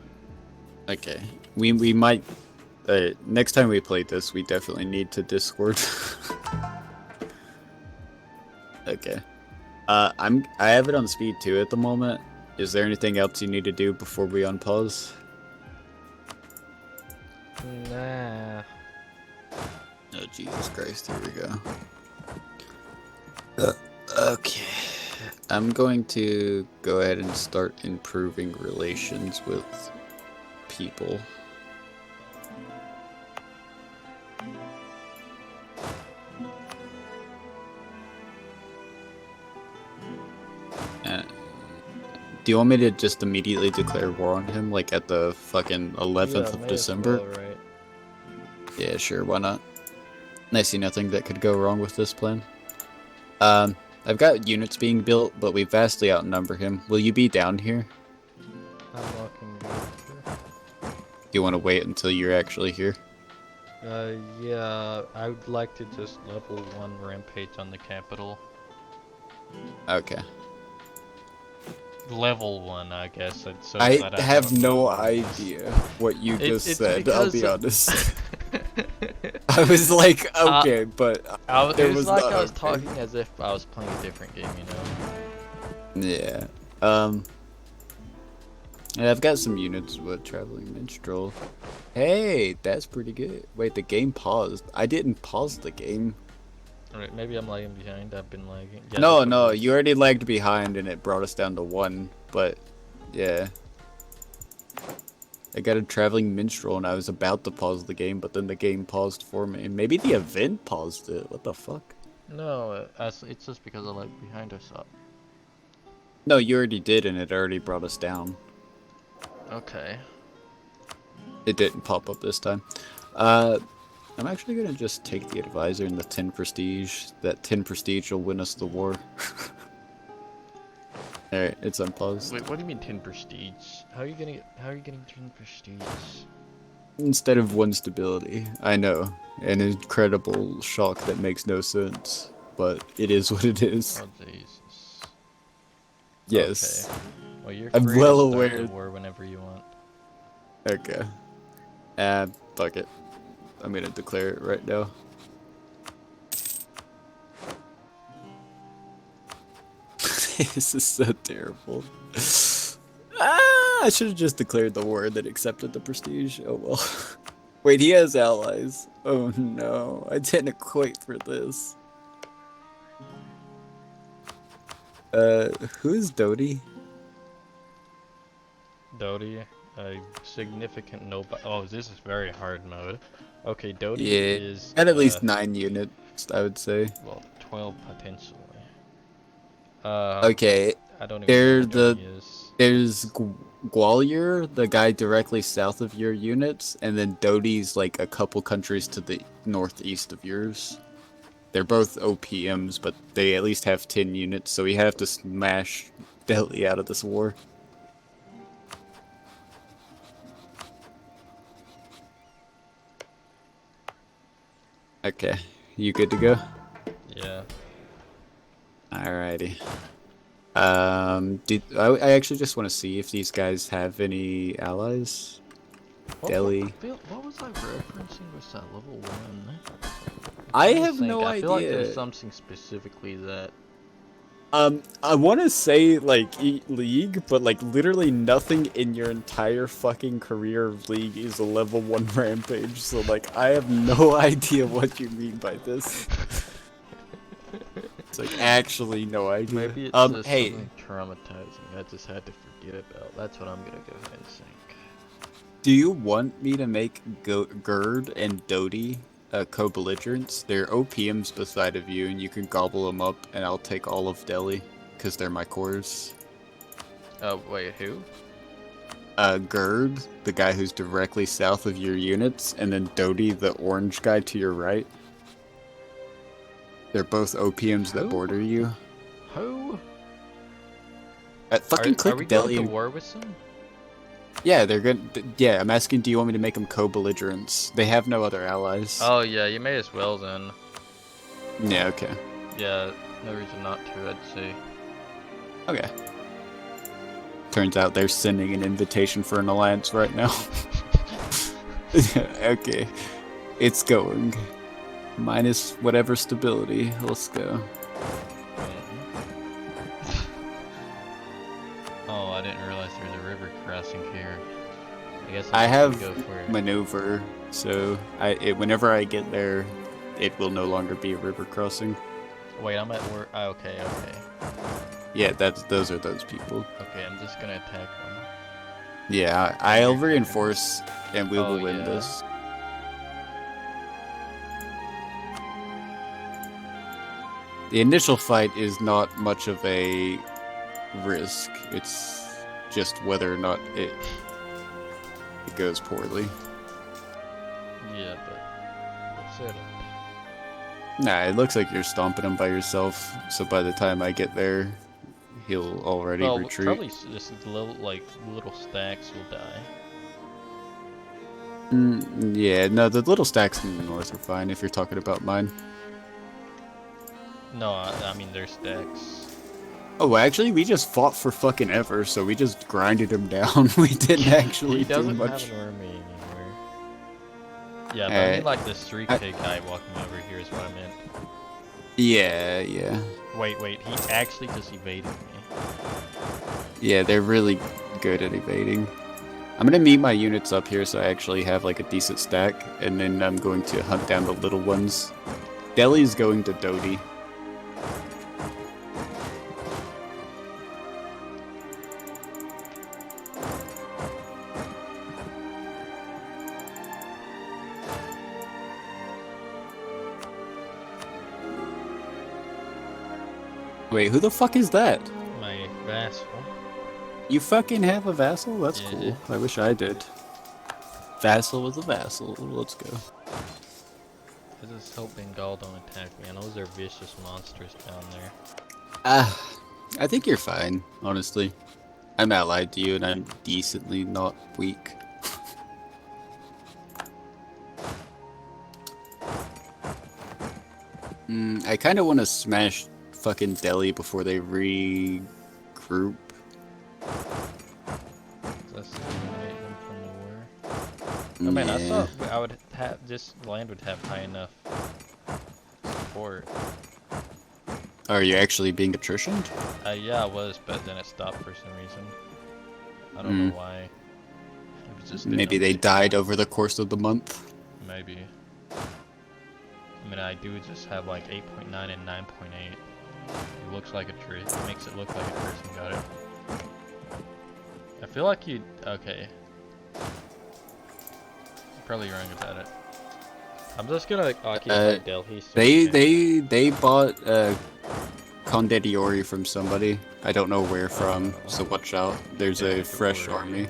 Okay. We might... next time we play this, we definitely need to Discord. Okay. I have it on speed 2 at the moment. Is there anything else you need to do before we unpause? Nah. Oh, Jesus Christ, here we go. Okay. I'm going to go ahead and start improving relations with people. Do you want me to just immediately declare war on him, like at the fucking 11th of December? Well, right? Yeah, sure, why not? I see nothing that could go wrong with this plan. I've got units being built, but we vastly outnumber him. Will you be down here? I'm walking back here. Do you want to wait until you're actually here? Yeah, I would like to just level 1 rampage on the capital. Okay. Level 1, I guess. So I that have don't no go idea what you just it's said, I'll be because- honest. I was like, okay, but it there was was like not I was okay. talking as if I was playing a different game, you know? Yeah. Yeah, I've got some units with Traveling Minstrel. Hey, that's pretty good. Wait, the game paused. I didn't pause the game. Alright, maybe I'm lagging behind. I've been lagging. Yeah, No, that's what no, it is. you already lagged behind and it brought us down to 1, but yeah. I got a Traveling Minstrel and I was about to pause the game, but then the game paused for me. Maybe the event paused it. What the fuck? No, it's just because I lagged behind or so. No, you already did and it already brought us down. Okay. It didn't pop up this time. I'm actually gonna just take the advisor and the 10 prestige. That 10 prestige will win us the war. Alright, it's unpaused. Wait, what do you mean 10 prestige? How are you getting 10 prestige? Instead of 1 stability. I know. An incredible shock that makes no sense. But it is what it is. Oh Jesus. Yes. Okay. Well, you're I'm free well to start aware. the war whenever you want. Okay. Fuck it. I'm gonna declare it right now. This is so terrible. I should have just declared the war and then accepted the prestige. Oh well. Wait, he has allies. Oh no, I didn't equate for this. Who is Dodie? Dodie, a significant nobody. Oh, this is very hard mode. Okay, Dodie Yeah, is at least 9 units, I would say. well, 12 potentially. Okay, I don't even know they're where the Dodie is. there's Gwalior, the guy directly south of your units, and then Dodie's like a couple countries to the northeast of yours. They're both OPMs, but they at least have 10 units, so we have to smash Delhi out of this war. Okay, you good to go? Yeah. Alrighty. I actually just want to see if these guys have any allies? Delhi. What was I referencing with that level 1? I I'm have no I feel like there's idea. something specifically that. I want to say, like, League, but, like, literally nothing in your entire fucking career of League is a level 1 rampage, so, like, I have no idea what you mean by this. It's, like, actually no idea. Maybe it's just hey. something traumatizing I just had to forget about. That's what I'm gonna go ahead and think. Do you want me to make Gerd and Dodie co-belligerents? They're OPMs beside of you, and you can gobble them up, and I'll take all of Delhi, because they're my cores. Oh, wait, who? Gerd, the guy who's directly south of your units, and then Dodie, the orange guy to your right. They're both OPMs that border you. Who? Fucking click are we Delhi. going to war with them? Yeah, they're good. Yeah, I'm asking, do you want me to make them co-belligerents? They have no other allies. Oh yeah, you may as well then. Yeah, okay. Yeah, no reason not to, I'd say. Okay. Turns out they're sending an invitation for an alliance right now. Okay. It's going. Minus whatever stability. Let's go. Oh, I didn't realize there was a river crossing here. I guess I I'm have gonna go for it. maneuver, so whenever I get there, it will no longer be a river crossing. Wait, I'm at work. Oh, okay, okay. Yeah, those are those people. Okay, I'm just gonna attack them. Yeah, I'll reinforce, and we will Oh, win yeah. this. The initial fight is not much of a risk. It's just whether or not it goes poorly. Yeah, but let's set up. Nah, it looks like you're stomping him by yourself. So by the time I get there, he'll already Well, retreat. probably just little stacks will die. Yeah, no, the little stacks in the north are fine if you're talking about mine. No, I mean their stacks. Oh, actually, we just fought for fucking ever, so we just grinded him down. We didn't actually He do doesn't much. have an army anymore. Yeah, but I mean like the 3K guy walking over here is what I meant. Yeah, yeah. Wait, he actually just evaded me. Yeah, they're really good at evading. I'm gonna meet my units up here so I actually have like a decent stack, and then I'm going to hunt down the little ones. Delhi's going to Dodie. Wait, who the fuck is that? My vassal. You fucking have a vassal? That's Yeah. cool. I wish I did. Vassal with a vassal. Let's go. I just hope Bengal don't attack me. I know they're vicious monsters down there. I think you're fine, honestly. I'm allied to you, and I'm decently not weak. I kind of want to smash fucking Delhi before they regroup. Let's eliminate them from the war. Oh man, I Yeah. thought I would have this land would have high enough support. Are you actually being attritioned? Yeah, I was, but then it stopped for some reason. I don't know why. It was just didn't Maybe they update. died over the course of the month. Maybe. I mean, I do just have like 8.9 and 9.8. It looks like a tree. It makes it look like a person got it. I feel like you. Okay. You're probably wrong about it. I'm just gonna occupy Delhi. So They bought Conde d'Ori from somebody. I don't know where from, so watch out. There's a fresh army.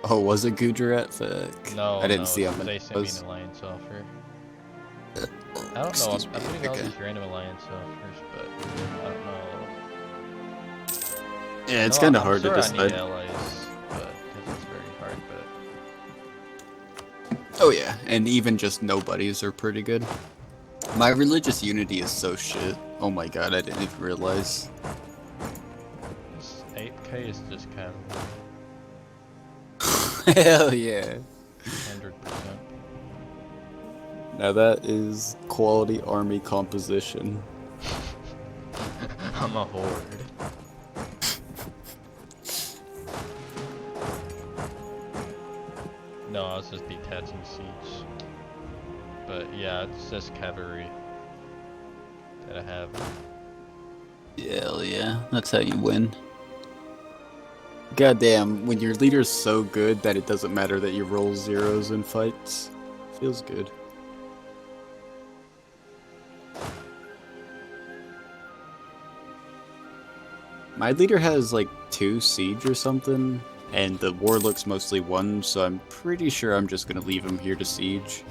Oh, was it Gujarat? Fuck. No, I didn't no, see him. they sent me an alliance offer. I don't know. I'm getting all these random alliance offers, but I don't know. Yeah, it's No, kind of I'm hard sure to I need decide. allies, but because it's very hard. But Oh yeah, and even just nobodies are pretty good. My religious unity is so shit. Oh my god, I didn't even realize. this 8K is just kind Hell yeah. of 100%. Now that is quality army composition. I'm a horde. No, I was just detaching siege. But yeah, it's just cavalry that I have. Hell yeah, that's how you win. Goddamn, when your leader's so good that it doesn't matter that you roll zeros in fights. Feels good. My leader has like 2 siege or something, and the war looks mostly 1, so I'm pretty sure I'm just gonna leave him here to siege.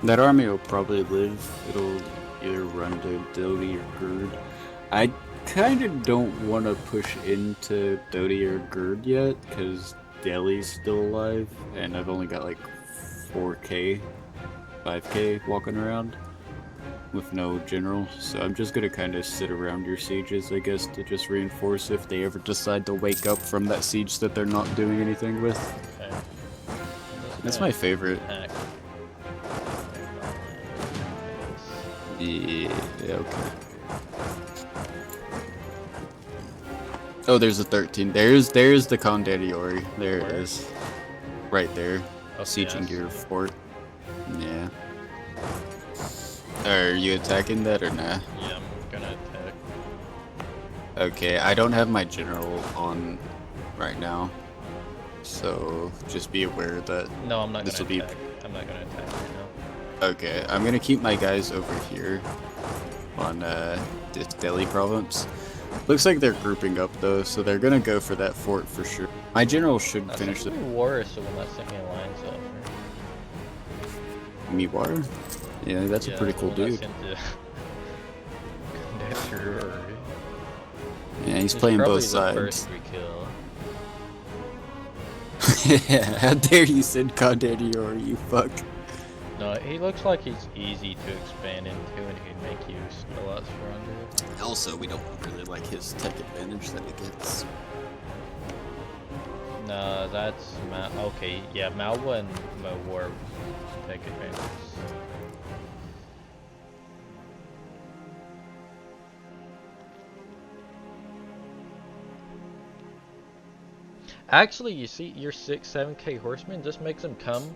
That army will probably live. It'll either run to Dodi or Gerd. I kind of don't want to push into Dodi or Gerd yet, because Delhi's still alive, and I've only got like 4k, 5k walking around with no general, so I'm just gonna kind of sit around your sieges, I guess, to just reinforce if they ever decide to wake up from that siege that they're not doing anything with. Okay. That's my favorite. Attack. Yeah, okay. Oh, there's a 13. There's the Conde d'Ori. There it is. Right there. Okay, Sieging your fort. Yeah. Are you attacking that or nah? Yeah, I'm gonna attack. Okay, I don't have my general on right now. So just be aware that No, I'm not this gonna will be attack. I'm not gonna attack right now. okay. I'm gonna keep my guys over here on this Delhi province. Looks like they're grouping up though, so they're gonna go for that fort for sure. My general should finish the war, so when that sent me alliance offer. Miwar. Yeah, that's a pretty cool dude. Yeah, he's playing both sides. First we kill. Yeah, how dare you send Conde d'Ori, you fuck. No, he looks like he's easy to expand into and he'd make you a lot stronger. Also, we don't really like his tech advantage that he gets. No, that's okay, yeah, Malwa and Mawar take advantage. Actually, you see, your 7K horsemen just makes them come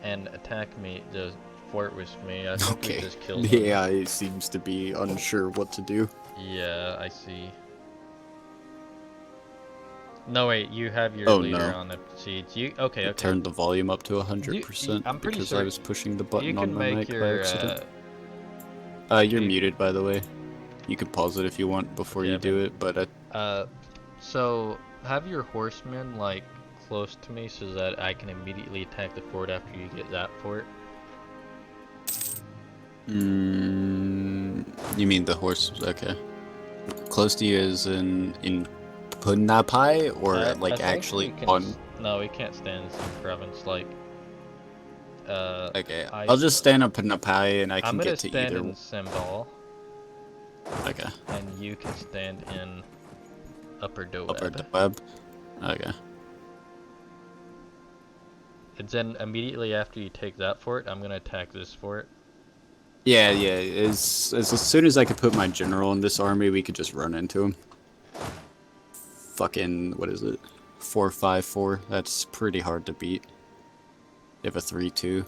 and attack me, the fort with me. I think we Okay. just killed them. The AI seems to be unsure what to do. Yeah, I see. No, wait, you have your Oh, leader no. on the siege. You okay? I Okay. turned the volume up to You- 100% I'm pretty because sure I was pushing the you button can on my make mic by your. accident. You're you- muted, by the way. You can pause it if you want before Okay, you do it, but So have your horsemen like close to me so that I can immediately attack the fort after you get that fort. you mean the horse? Okay. Close to you is in Punapai, or I like think actually we can. on? No, we can't stand in the same province. Like, Okay, I. I'll just stand up Punapai and I I'm can gonna get to stand either. in Symbol, Okay. and you can stand in Upper Doab. Upper web. Okay. And then immediately after you take that fort, I'm gonna attack this fort. Yeah, yeah. As soon as I could put my general in this army, we could just run into him. Fucking what is it? 454. That's pretty hard to beat. You have a 3-2.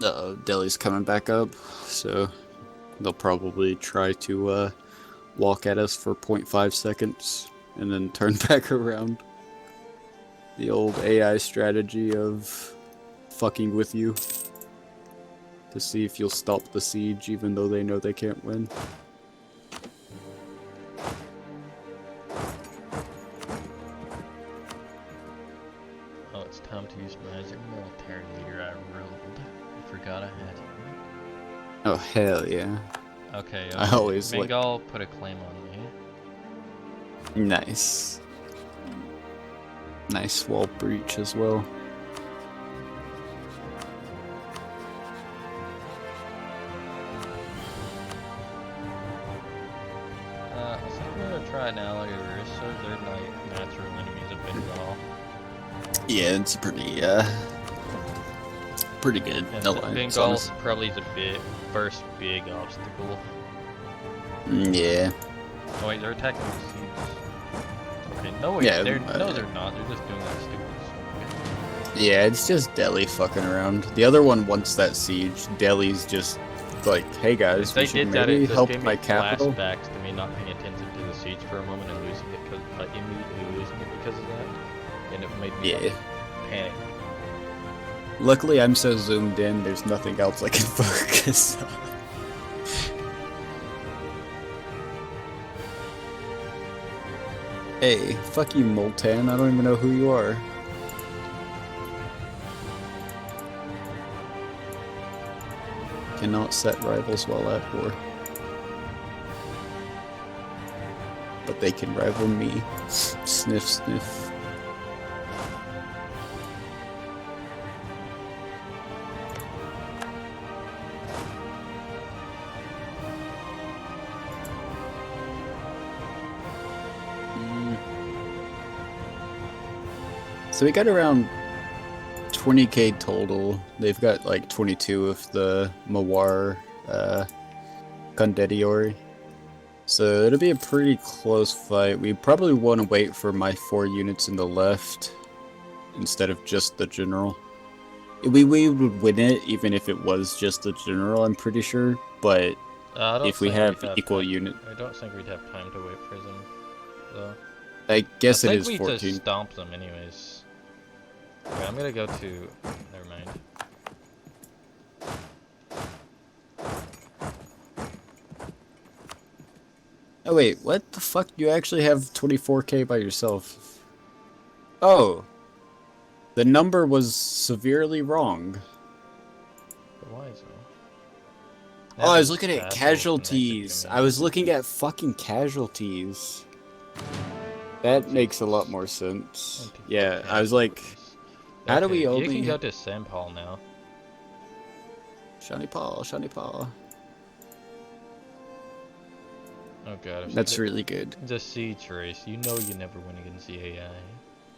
Uh-oh, Delhi's coming back up, so they'll probably try to walk at us for 0.5 seconds and then turn back around. The old AI strategy of fucking with you to see if you'll stop the siege even though they know they can't win. Oh, it's time to use my other military leader I rolled. I forgot I had him. Oh, hell yeah. Okay, I always like- Bengal put a claim on me. Nice. Nice wall breach as well. I think I'm gonna try an ally of Orissa. They're not natural enemies of Bengal. Yeah, it's pretty good. And alliance, Bengal honestly. probably the first big obstacle. Yeah. Oh wait, they're attacking the siege. Okay, no wait, Yeah, they're no, they're not. They're just doing that stupid stuff. Yeah, it's just Delhi fucking around. The other one wants that siege. Delhi's just like, hey guys, If they we should did that, maybe it just help gave my me capital. flashbacks to me not paying attention to the siege for a moment and losing it, immediately losing it because of that, and it made me like, Yeah. panic. Luckily, I'm so zoomed in, there's nothing else I can focus on. Hey, fuck you, Moltan. I don't even know who you are. Cannot set rivals while at war. But they can rival me. Sniff, sniff. So we got around 20k total. They've got like 22 of the Mawar Kandediori. So it'll be a pretty close fight. We probably want to wait for my 4 units in the left instead of just the general. We would win it even if it was just the general, I'm pretty sure. But I don't if we think have we'd equal time- unit, I don't think we'd have time to wait for them, though. I guess I it think is we 14. just stomp them anyways. Okay, I'm gonna go to. Never mind. Oh wait, what the fuck? You actually have 24k by yourself. Oh. The number was severely wrong. But why so? Oh, I was That looking is at asshole casualties. connected to I me. was looking at fucking casualties. That makes a lot more sense. Yeah, I was like, how do we You only... can go to Sempal now. Shani Paul, Shani Paul. Oh god. That's really good. The siege race. You know you never win against the AI.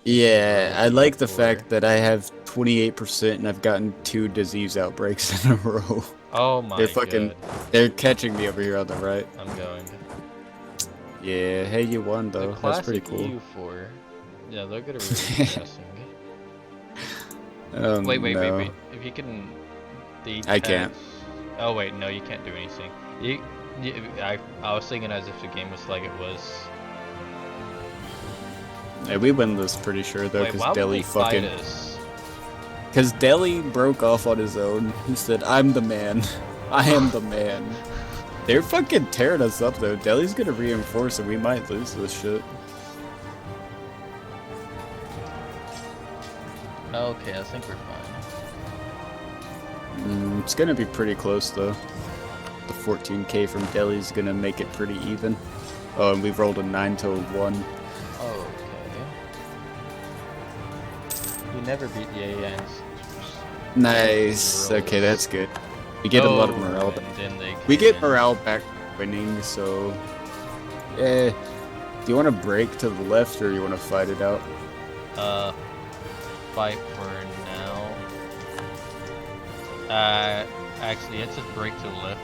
Yeah, I like the Before. fact that I have 28% and I've gotten 2 disease outbreaks in a row. Oh my They're fucking. god. They're catching me over here on the right. I'm going. Yeah. Hey, you won The though. That's pretty classic cool. EU4. Yeah, they're gonna be really stressing. Wait. No. If you can I can't. Oh wait, no, you can't do anything. I was thinking as if the game was like it was. Yeah, we win this pretty sure though, Wait, why because would Delhi they fight fucking. us? Because Delhi broke off on his own. He said, "I'm the man. I am the man." They're fucking tearing us up though. Delhi's gonna reinforce, and we might lose this shit. Okay, I think we're fine. It's gonna be pretty close though. The 14k from Delhi's gonna make it pretty even. Oh, and we've rolled a 9 to a 1. Oh, okay. You never beat the ANs. Nice. Okay, that's good. We get a lot of morale back. We get morale back winning, so... Do you want to break to the left, or you want to fight it out? Fight for now. Actually, let's just break to the left.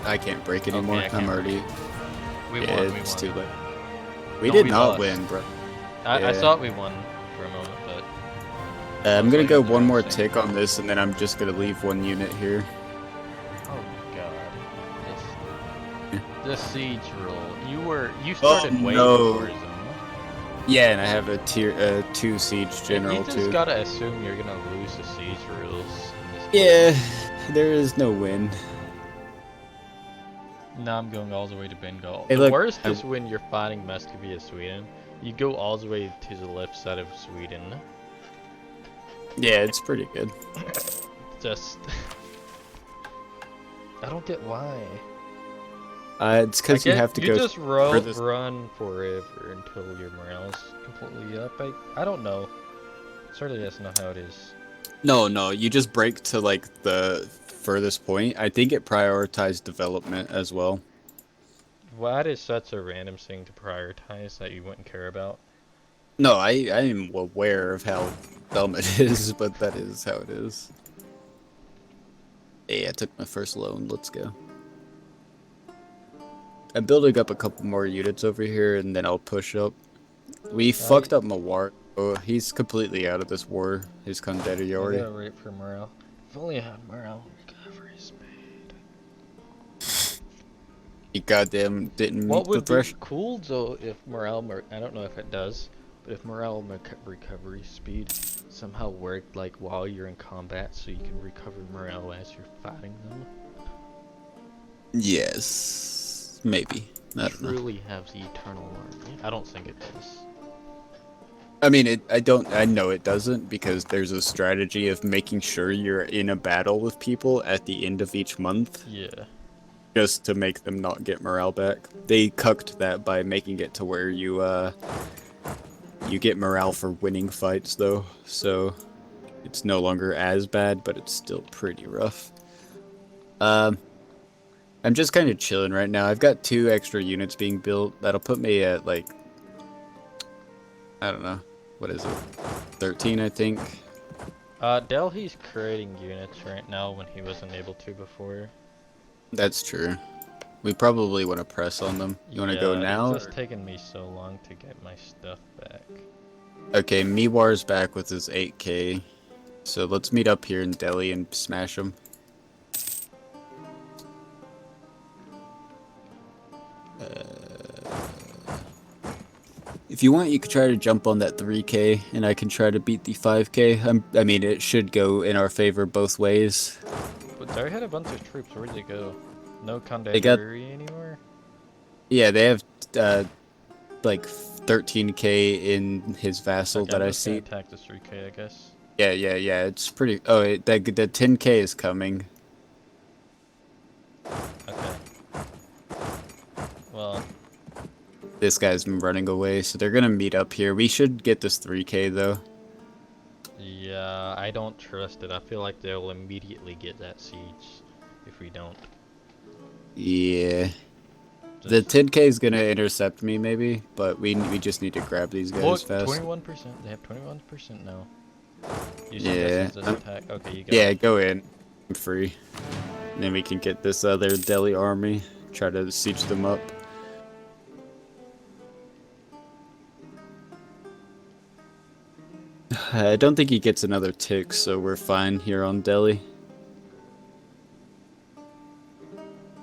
I can't break anymore. Okay, I'm already... We yeah, won, it's we too won. late. We No, did we not lost. win, bro. I Yeah. thought we won for a moment, but... I'm gonna Hopefully go they're one more the same. tick on this, and then I'm just gonna leave one unit here. Oh god. This siege rule. You started way no. before them. Yeah, and I have a tier 2 siege general You just too. gotta assume you're gonna lose the siege rules in this Yeah, game. there is no win. Now I'm going all the way to Bengal. Hey, The look, worst is when you're fighting Muscovy Sweden. You go all the way to the left side of Sweden. Yeah, it's pretty good. Just... I don't get why. It's because you have to you go. just furthest- run forever until your morale is completely up. I don't know. Certainly that's not how it is. No, you just break to like the furthest point. I think it prioritized development as well. Why is such a random thing to prioritize that you wouldn't care about? No, I am aware of how dumb it is, but that is how it is. Hey, I took my first loan. Let's go. I'm building up a couple more units over here, and then I'll push up. We fucked up Mawar. Oh, he's completely out of this war. He's I Kandari. gotta wait for morale. If only I had morale recovery speed. He goddamn didn't What meet the would be threshold. cool though if I don't know if it does, but if morale recovery speed somehow worked like while you're in combat, so you can recover morale as you're fighting them. Yes, maybe. I don't know. Truly have the eternal army. I don't think it does. I mean, I know it doesn't, because there's a strategy of making sure you're in a battle with people at the end of each month, Yeah. just to make them not get morale back. They cucked that by making it to where you get morale for winning fights though, so it's no longer as bad, but it's still pretty rough. I'm just kind of chilling right now. I've got 2 extra units being built. That'll put me at like, I don't know, what is it? 13, I think. Delhi's creating units right now when he wasn't able to before. That's true. We probably want to press on them. You want to go now? It's just taken me so long to get my stuff back. Okay, Miwar's back with his 8k. So let's meet up here in Delhi and smash him. If you want, you could try to jump on that 3k, and I can try to beat the 5k. I mean, it should go in our favor both ways. But they had a bunch of troops. Where'd they go? No They got- Kandahari anymore? Yeah, they have like 13k in his vassal Okay, that I'm I just gonna see. attack this 3k, I guess. Yeah, it's pretty. Oh, the 10k is coming. Okay. Well, This guy's been running away, so they're gonna meet up here. We should get this 3k though. yeah, I don't trust it. I feel like they'll immediately get that siege if we don't. Yeah. The 10k is gonna intercept me maybe, but we just need to grab these guys Look, fast. 21%. They have 21% now. You Yeah, this attack. Okay, you got Yeah, it. go in. I'm free. And then we can get this other Delhi army, try to siege them up. I don't think he gets another tick, so we're fine here on Delhi.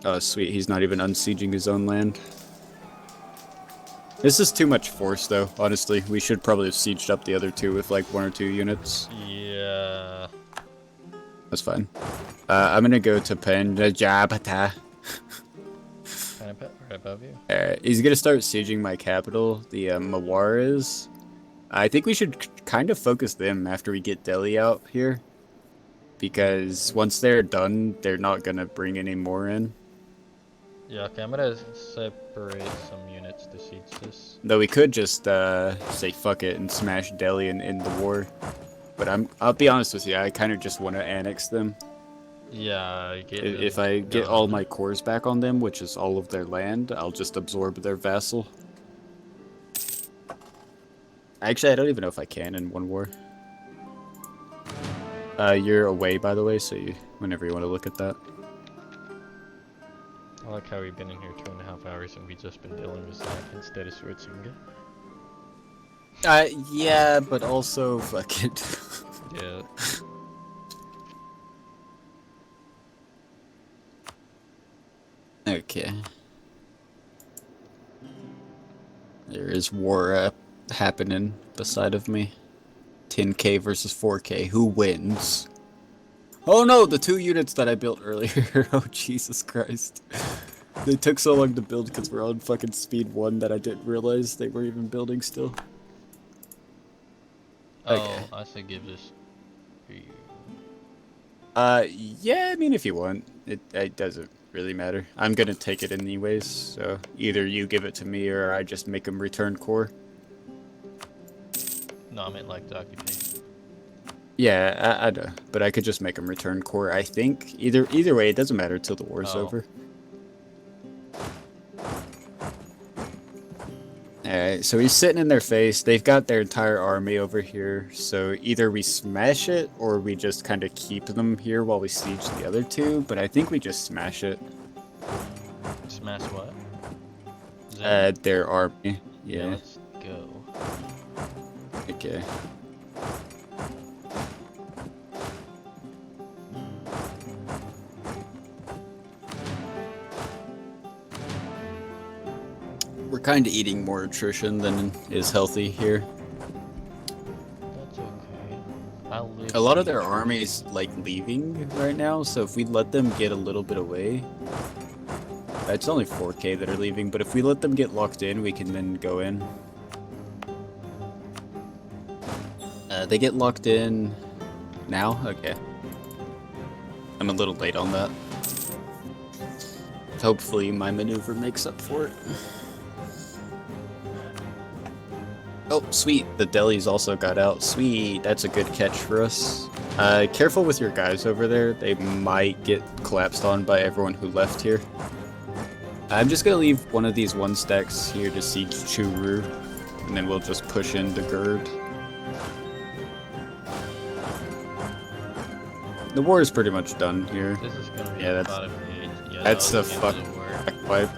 Oh, sweet, he's not even unsieging his own land. This is too much force, though, honestly. We should probably have sieged up the other two with, like, 1 or 2 units. Yeah. That's fine. I'm gonna go to Punjabata. Kind of right above you. Alright, he's gonna start sieging my capital, the Mawar is. I think we should kind of focus them after we get Delhi out here. Because once they're done, they're not gonna bring any more in. Yeah, okay, I'm gonna separate some units to siege this. Though we could just say fuck it and smash Delhi and end the war. But I'll be honest with you, I kind of just want to annex them. Yeah, If I get all my cores back on them, which is all of their land, I'll just absorb their vassal. Actually, I don't even know if I can in one war. You're away, by the way, so whenever you want to look at that. I like how we've been in here 2.5 hours and we've just been dealing with that instead of switching it. Yeah, but also, fuck it. Yeah. Okay. There is war happening beside of me. 10k versus 4k. Who wins? Oh no, the 2 units that I built earlier. Oh Jesus Christ. They took so long to build because we're on fucking speed 1 that I didn't realize they were even building still. Oh, Okay. I say give this to you. Yeah, I mean if you want. It doesn't really matter. I'm gonna take it anyways, so either you give it to me or I just make them return core. No, I meant like the occupation. Yeah, I know, but I could just make them return core. I think either way, it doesn't matter till the war's over. Alright, so he's sitting in their face. They've got their entire army over here. So either we smash it or we just kind of keep them here while we siege the other 2. But I think we just smash it. Smash what? Their army. Yeah. Let's go. Okay. We're kind of eating more attrition than is healthy here. That's okay. I'll live. A lot of their army's like leaving right now, so if we let them get a little bit away, it's only 4k that are leaving, but if we let them get locked in, we can then go in. They get locked in now? Okay. I'm a little late on that. Hopefully my maneuver makes up for it. Oh, sweet. The Delhi's also got out. Sweet. That's a good catch for us. Careful with your guys over there. They might get collapsed on by everyone who left here. I'm just gonna leave one of these 1 stacks here to siege Churu, and then we'll just push into Gerd. The war is pretty much done here. This is gonna be Yeah, a that's- lot of age. Yeah, That's the that'll be fuck the war. wipe.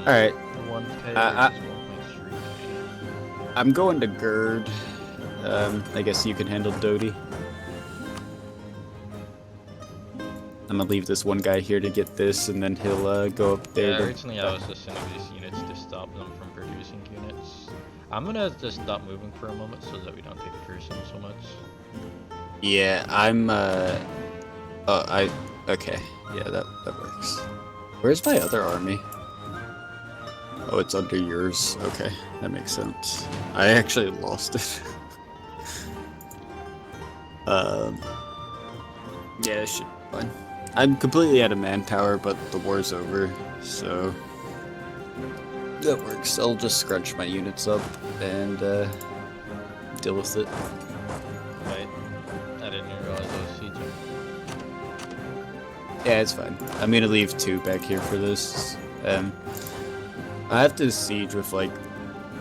Alright, 1k I- versus 1.3k. I'm going to Gerd. I guess you can handle Dodi. I'm gonna leave this one guy here to get this, and then he'll go up there. Yeah, to- originally I was just sending these units to stop them from producing units. I'm gonna just stop moving for a moment so that we don't take attrition so much. Yeah, I'm, okay. Yeah, that works. Where's my other army? Oh, it's under yours. Okay, that makes sense. I actually lost it. Yeah, it should be fine. I'm completely out of manpower, but the war's over, so that works. I'll just scrunch my units up and, deal with it. Right? I didn't even realize I was sieging. Yeah, it's fine. I'm gonna leave 2 back here for this. I have to siege with like...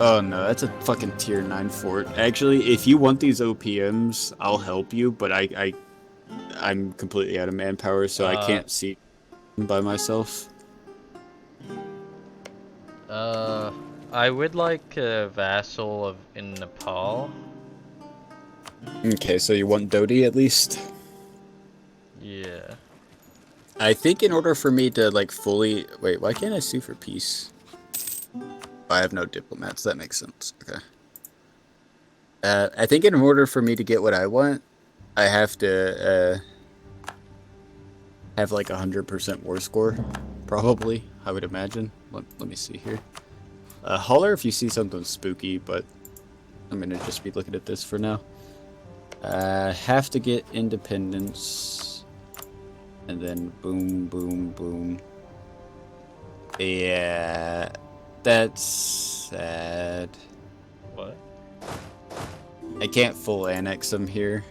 Oh no, that's a fucking tier 9 fort. Actually, if you want these OPMs, I'll help you, but I I'm completely out of manpower, so I can't see by myself. I would like a vassal in Nepal. Okay, so you want Dodi at least? Yeah. I think in order for me to like fully wait, why can't I sue for peace? I have no diplomats. That makes sense. Okay. I think in order for me to get what I want, I have to have like 100% war score, probably. I would imagine. Let me see here. Holler if you see something spooky, but I'm gonna just be looking at this for now. Have to get independence, and then boom, boom, boom. Yeah, that's sad. What? I can't full annex them here.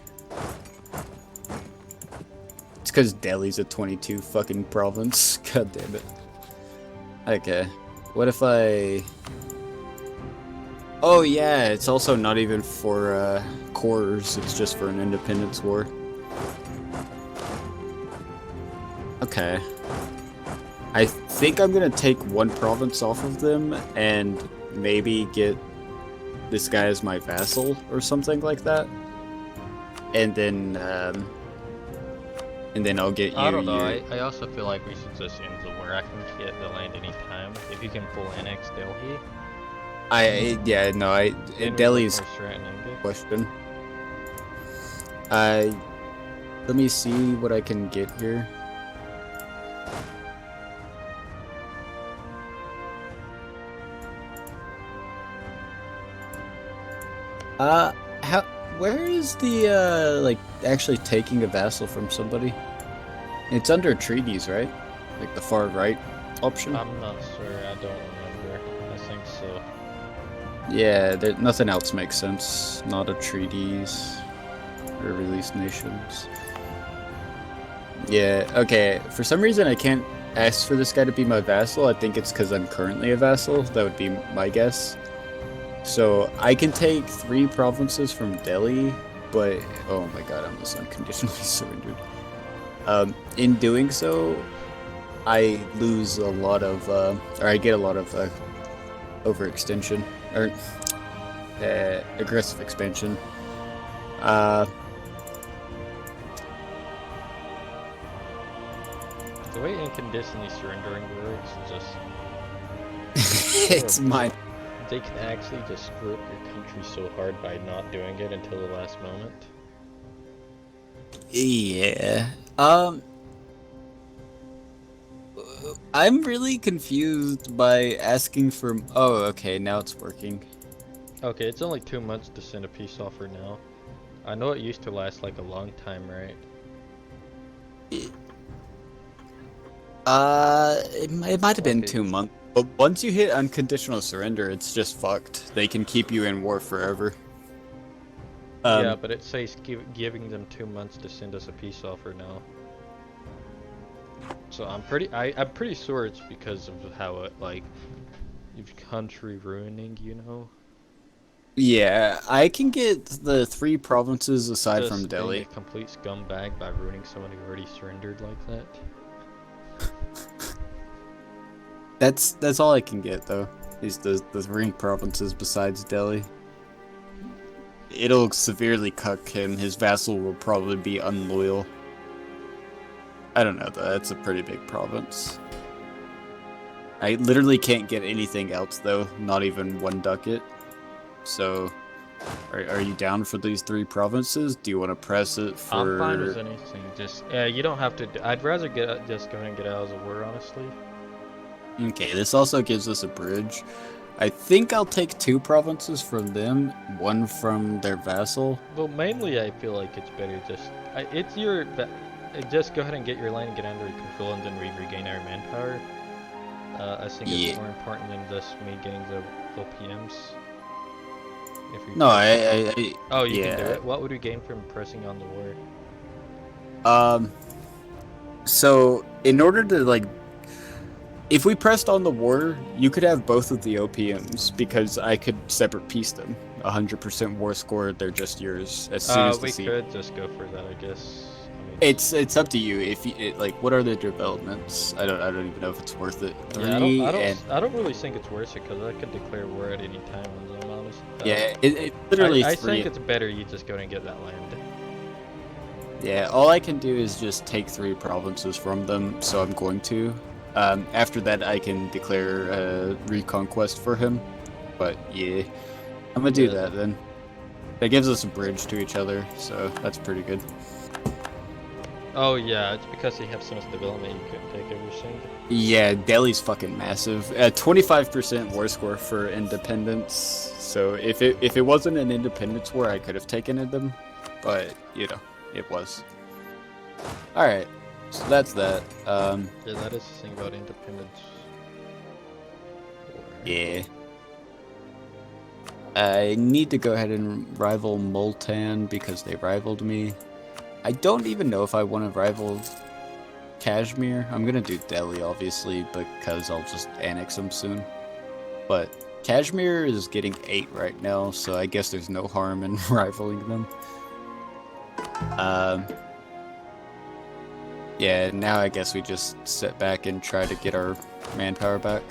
It's because Delhi's a 22 fucking province. God damn it. Okay. What if I... Oh yeah, it's also not even for cores, it's just for an independence war. Okay. I think I'm gonna take one province off of them and maybe get this guy as my vassal or something like that. And then I'll get you. I don't know. I also feel like we should just end the war. I can get the land anytime if you can full annex Delhi. Delhi's threatening it. question. Let me see what I can get here. Where is the, like, actually taking a vassal from somebody? It's under treaties, right? Like the far right option? I'm not sure. I don't remember. I think so. Yeah, nothing else makes sense. Not a treaties or release nations. Yeah, okay. For some reason, I can't ask for this guy to be my vassal. I think it's because I'm currently a vassal. That would be my guess. So I can take 3 provinces from Delhi, but oh my god, I almost unconditionally surrendered. In doing so, I lose a lot of, or I get a lot of overextension or aggressive expansion. The way unconditionally surrendering works is just It's mine. they can actually just screw up your country so hard by not doing it until the last moment. Yeah. I'm really confused by asking for. Oh, okay, now it's working. Okay, it's only 2 months to send a peace offer now. I know it used to last like a long time, right? It might have been 2 months. But once you hit unconditional surrender, it's just fucked. They can keep you in war forever. Yeah, but it says giving them 2 months to send us a peace offer now. So I'm pretty sure it's because of how it like, your country ruining, you know. Yeah, I can get the 3 provinces aside Just from Delhi. being a complete scumbag by ruining someone who already surrendered like that. That's all I can get though. Is the 3 provinces besides Delhi. It'll severely cuck him. His vassal will probably be unloyal. I don't know though. That's a pretty big province. I literally can't get anything else though. Not even 1 ducat. So, are you down for these 3 provinces? Do you want to press it for? I'm fine with anything. Just you don't have to. I'd rather just go ahead and get out of the war, honestly. Okay, this also gives us a bridge. I think I'll take 2 provinces from them, 1 from their vassal. Well, mainly I feel like it's better just go ahead and get your land and get under control, and then we regain our manpower. I think it's more important than just me getting the OPMs. No, Oh, you can do it. What would we gain from pressing on the war? So in order to like, if we pressed on the war, you could have both of the OPMs because I could separate piece them. 100% war score, they're just yours as soon as the we could just go for that, I guess. I mean, It's up to you. If you like, what are the developments? I don't even know if it's worth it. Yeah, Three I don't, and I don't really think it's worth it because I could declare war at any time. I'm honest. yeah, it's literally I three. think it's better you just go and get that land. Yeah, all I can do is just take 3 provinces from them, so I'm going to. After that, I can declare reconquest for him. But yeah, I'm gonna do Yeah. that then. That gives us a bridge to each other, so that's pretty good. Oh yeah, it's because you have so much development you couldn't take everything. Yeah, Delhi's fucking massive. 25% war score for independence. So if it wasn't an independence war, I could have taken them, but you know, it was. All right, so that's that. Yeah, that is the thing about independence. Yeah. I need to go ahead and rival Multan because they rivaled me. I don't even know if I want to rival Kashmir. I'm gonna do Delhi, obviously, because I'll just annex them soon. But Kashmir is getting 8 right now, so I guess there's no harm in rivaling them. Yeah, now I guess we just sit back and try to get our manpower back.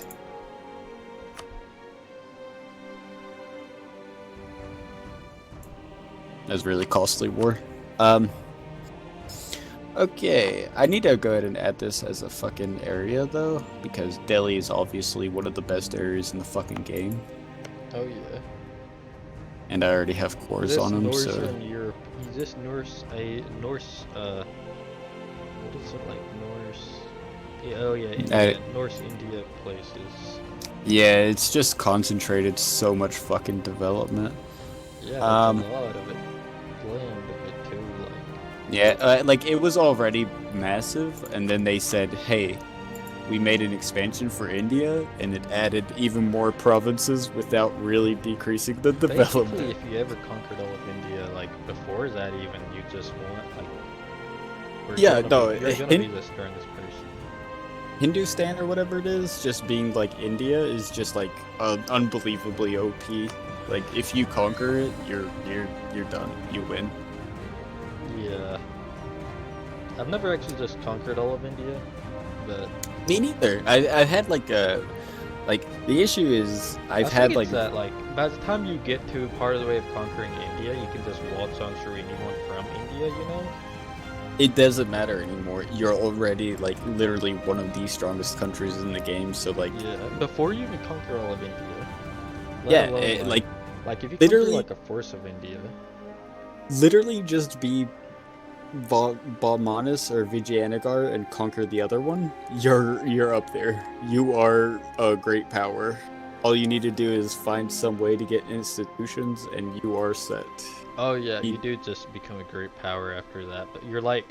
That's really costly war. Okay, I need to go ahead and add this as a fucking area though, because Delhi is obviously one of the best areas in the fucking game, Oh yeah. and I already have cores on them, so Northern Europe. Is this Norse what is it like Norse? Yeah, oh yeah, India, Norse India places. yeah, it's just concentrated so much fucking development. Yeah, that's a lot of it. Land of it too, like. Yeah, like it was already massive, and then they said, "Hey, we made an expansion for India," and it added even more provinces without really decreasing the Basically, development. if you ever conquered all of India, like before that even, you just want like. Yeah, no, You're gonna be the strongest person. Hindustan or whatever it is, just being like India is just like unbelievably OP. Like if you conquer it, you're done. You win. Yeah. I've never actually just conquered all of India, but Me neither. I've had like the issue is I I've had think like it's that like by the time you get to part of the way of conquering India, you can just waltz on through anyone from India, you know? it doesn't matter anymore. You're already like literally one of the strongest countries in the game. So like Yeah. Before you even conquer all of India. Let yeah, alone, like like if you literally- conquer like a force of India. literally just be Balmanis or Vijayanagar and conquer the other one, you're up there. You are a great power. All you need to do is find some way to get institutions, and you are set. Oh yeah, you do just become a great power after that. But you're like,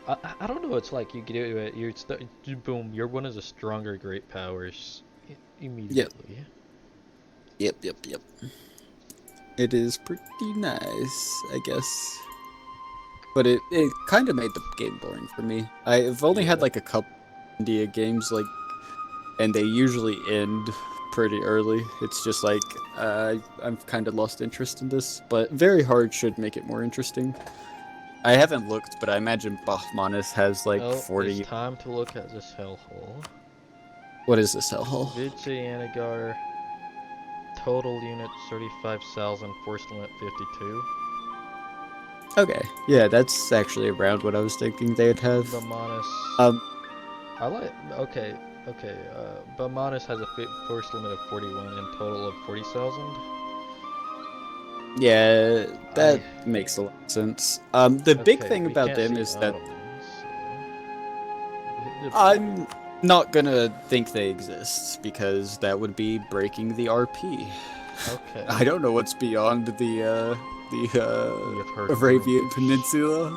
I don't know. It's like you do it. Boom. You're one of the stronger great powers immediately. Yep. It is pretty nice, I guess. But it kind of made the game boring for me. I've only had like a couple India games, like, and they usually end pretty early. It's just like I've kind of lost interest in this, but Very Hard should make it more interesting. I haven't looked, but I imagine Bahmanis has like 40. It's time to look at this hellhole. What is this hellhole? Vijayanagar. Total units 35,000. Force limit 52. Okay, yeah, that's actually around what I was thinking they'd have. Bamanis. I like. Okay. Bamanis has a force limit of 41 and total of 40,000. Yeah, that makes a lot of sense. The big thing we about can't them see is that Ottomans, so- I'm not gonna think they exist because that would be breaking the RP. Okay. I don't know what's beyond the You've heard Arabian rumors. Peninsula.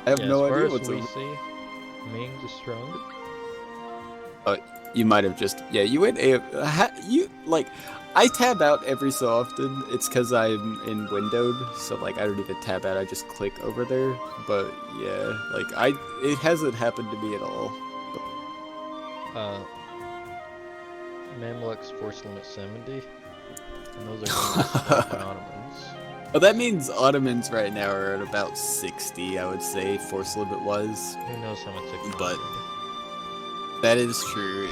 I have Yeah, no as far idea as what's we over. see, Ming's is strong. You might have just you went you like I tab out every so often. It's because I'm in windowed, so like I don't even tab out. I just click over there. But yeah, like it hasn't happened to me at all. Mamluk's force limit 70, and those are going to Ottomans. Well, that means Ottomans right now are at about 60, I would say, force limit wise. Who knows how much it can But be. that is true.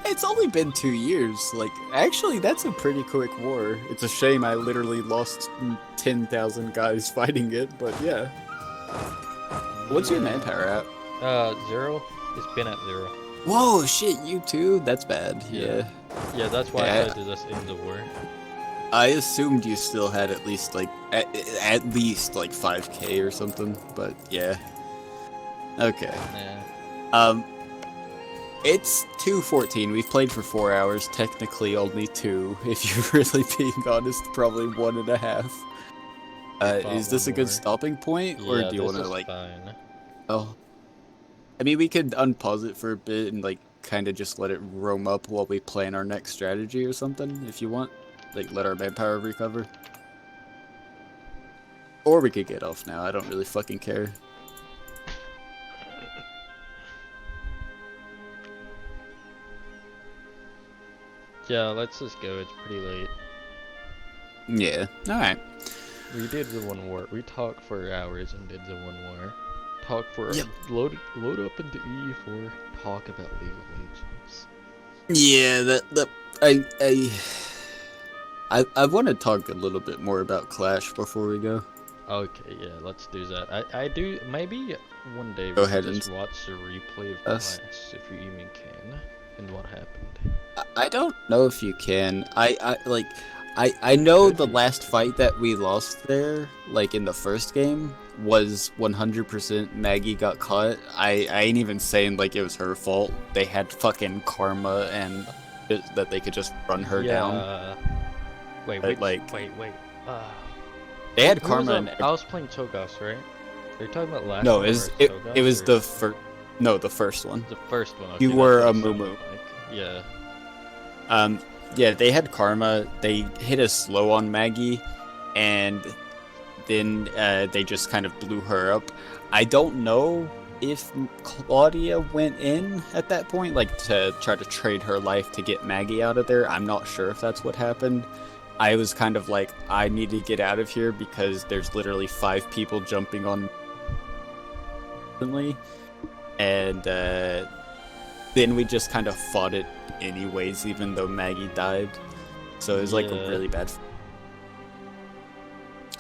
It's only been 2 years. Like, actually, that's a pretty quick war. It's a shame I literally lost 10,000 guys fighting it, but yeah. What's your manpower at? 0. It's been at 0. Whoa, shit, you too? That's bad. Yeah. Yeah, that's why Yeah. I tried to just end the war. I assumed you still had at least like 5k or something, but yeah. Okay. Yeah. It's 2:14. We've played for 4 hours. Technically, only 2. If you're really being honest, probably 1.5. Is this a good stopping point, or do you want to like? Fine. Oh. I mean, we could unpause it for a bit and like kind of just let it roam up while we plan our next strategy or something, if you want. Like, let our manpower recover. Or we could get off now. I don't really fucking care. Yeah, let's just go. It's pretty late. Yeah. Alright. We did the one war. We talked for hours and did the one war. Talk for Yep. load up into EU4. Talk about League of Legends. Yeah, I want to talk a little bit more about Clash before we go. Okay, yeah, let's do that. I do maybe one day Go we ahead can just and- watch the replay of Us. Clash if you even can, and what happened. I don't know if you can. I know Could the you? last fight that we lost there, like in the first game, was 100% Maggie got caught. I ain't even saying like it was her fault. They had fucking karma and that they could just run her down. Wait, But, wait, like- wait. They had Who was karma up? and I was playing Togas, right? Are you talking about last no, one it was or it, Togas, it was or the first. No, the first one. the first one. You okay, were that's a what it sounded Mumu. like. Yeah. Yeah, they had karma. They hit us slow on Maggie, and then they just kind of blew her up. I don't know if Claudia went in at that point, like to try to trade her life to get Maggie out of there. I'm not sure if that's what happened. I was kind of like, I need to get out of here because there's literally 5 people jumping on me, and then we just kind of fought it anyways, even though Maggie died. So it was like Yeah. a really bad.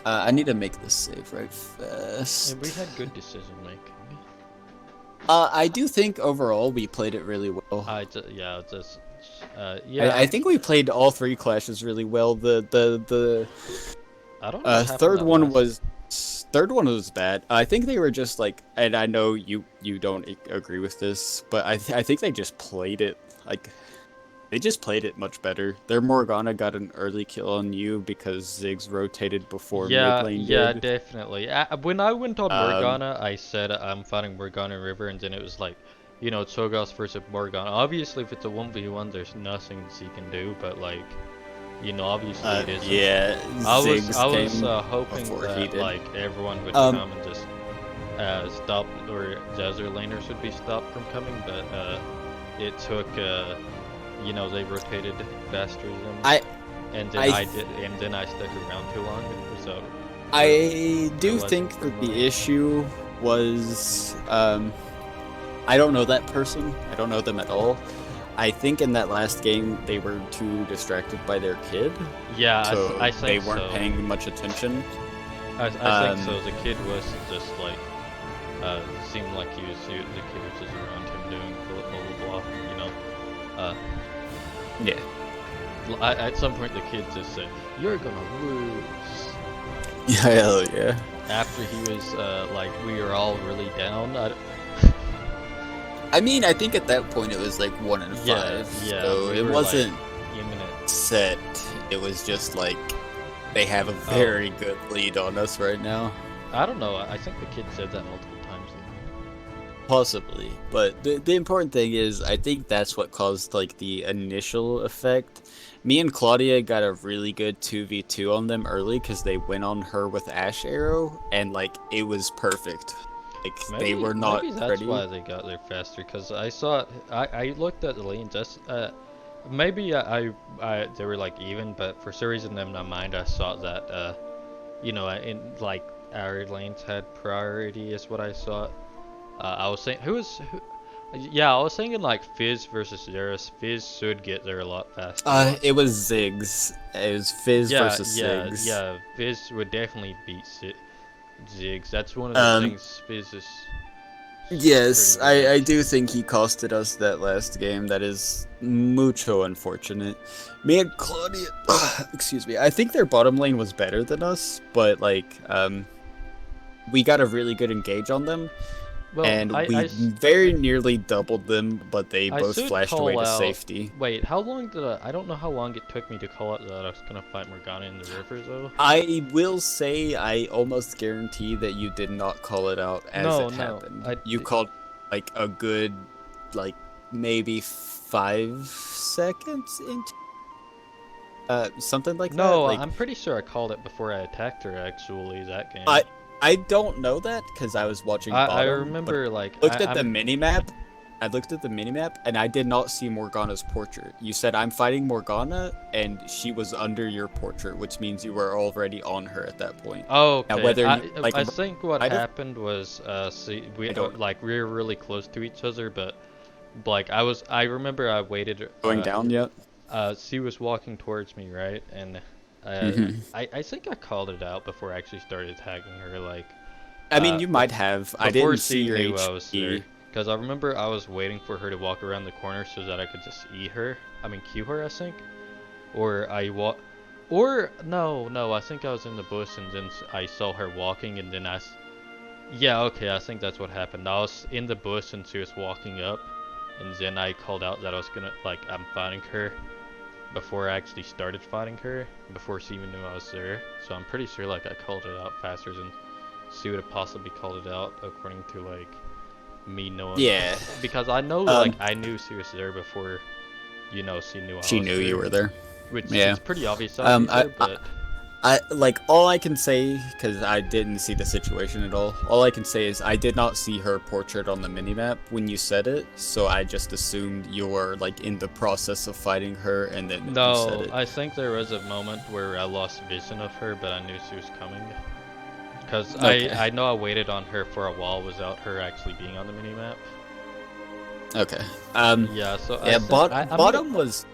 I need to make this save right fast. And we had good decision making. I do think overall we played it really well. I think we played all 3 clashes really well. The I don't know. what happened third that one last- was bad. I think they were just like, and I know you don't agree with this, but I think they just played it like. They just played it much better. Their Morgana got an early kill on you because Ziggs rotated before mid lane Yeah, did. definitely. When I went on Um, Morgana, I said I'm fighting Morgana River, and then it was like, Togas versus Morgana. Obviously, if it's a 1v1, there's nothing he can do, but like, obviously it is. Yeah, I was Ziggs hoping before he that did. like everyone would Um, come and just stop, or the other laners would be stopped from coming, but it took they rotated faster than and then I I did, and then I stuck around too long, so I do wasn't think for that mine. the issue was I don't know that person. I don't know them at all. I think in that last game they were too distracted by their kid, yeah, so I they think weren't so. paying much attention. I think so. The kid was just like seemed like the kid was just around him doing blah blah blah. Yeah. At some point the kid just said, "You're gonna lose." Yeah, hell yeah. After he was like, we were all really down. I mean, I think at that point it was like 1 in 5, Yeah, so we it were, wasn't like, imminent. set. It was just like they have a very good lead on us right now. I don't know. I think the kid said that multiple times. Possibly, but the important thing is I think that's what caused like the initial effect. Me and Claudia got a really good 2v2 on them early because they went on her with Ash Arrow, and like it was perfect. Like they were not Maybe that's ready. why they got there faster. Cause I saw, I looked at the lanes. Maybe they were like even, but for some reason in my mind I saw that you know, in like our lanes had priority is what I saw. I was saying yeah, I was thinking like Fizz versus Zerus. Fizz should get there a lot faster. It was Ziggs. It was Fizz versus Ziggs. Yeah. Fizz would definitely beat Ziggs. That's one of the Um, things Fizz is. Yes, pretty good I at. do think he costed us that last game. That is mucho unfortunate. Me and Claudia, excuse me. I think their bottom lane was better than us, but like, we got a really good engage on them, Well, and we very nearly doubled them, but they I both should flashed away call to out- safety. Wait, how long did I don't know how long it took me to call out that I was gonna fight Morgana in the river though. I will say I almost guarantee that you did not call it out as No, it no, happened. You called like a good, like maybe 5 seconds into, something like that. No, Like, I'm pretty sure I called it before I attacked her actually that game. I don't know that because I was watching. I bottom, remember like but looked at the minimap. I looked at the minimap and I did not see Morgana's portrait. You said I'm fighting Morgana, and she was under your portrait, which means you were already on her at that point. Oh, okay. Now, whether you, like, I think what I don't- happened was we don't- like we were really close to each other, but like I remember I waited going down yet? she was walking towards me, right? And Mhm. I think I called it out before I actually started tagging her. Like, I mean, you might have. I before didn't see she your knew I was there. HP. Because I remember I was waiting for her to walk around the corner so that I could just Q her, I think. Or no, I think I was in the bush and then I saw her walking and then yeah, okay, I think that's what happened. I was in the bush and she was walking up, and then I called out that I was gonna, like, I'm fighting her before I actually started fighting her, before she even knew I was there. So I'm pretty sure, like, I called it out faster than she would have possibly called it out, according to, like, me knowing. Yeah. Because I know, like, I knew she was there before, you know, she knew I was She knew there, you were there. which Yeah. is pretty obvious, obviously, but... I like, all I can say, because I didn't see the situation at all I can say is I did not see her portrait on the minimap when you said it, so I just assumed you were like in the process of fighting her and then you said No, it. I think there was a moment where I lost vision of her, but I knew she was coming. Because Okay. I know I waited on her for a while without her actually being on the minimap. Okay. Yeah, so Yeah, I'm bottom gonna- was.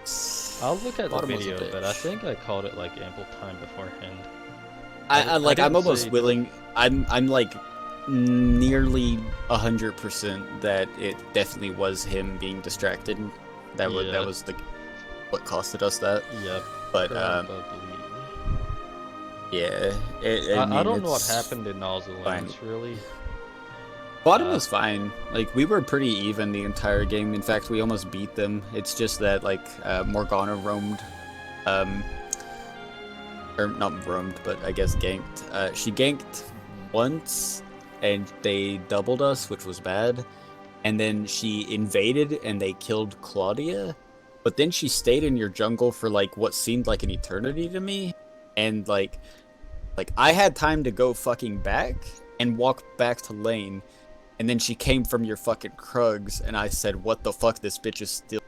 I'll look at the bottom was a video, but I bitch. think I called it like ample time beforehand. I'm didn't almost say- willing. I'm like nearly 100% that it definitely was him being distracted. That Yeah. was what costed us that. Yep. But Probably. yeah, I mean, don't know what it's- happened in all the fine. lanes, really. Bottom was fine. Like, we were pretty even the entire game. In fact, we almost beat them. It's just that, like, Morgana roamed, or not roamed, but I guess ganked. She ganked once, and they doubled us, which was bad. And then she invaded, and they killed Claudia. But then she stayed in your jungle for, like, what seemed like an eternity to me. And, like I had time to go fucking back and walk back to lane. And then she came from your fucking Krugs, and I said, what the fuck, this bitch is still...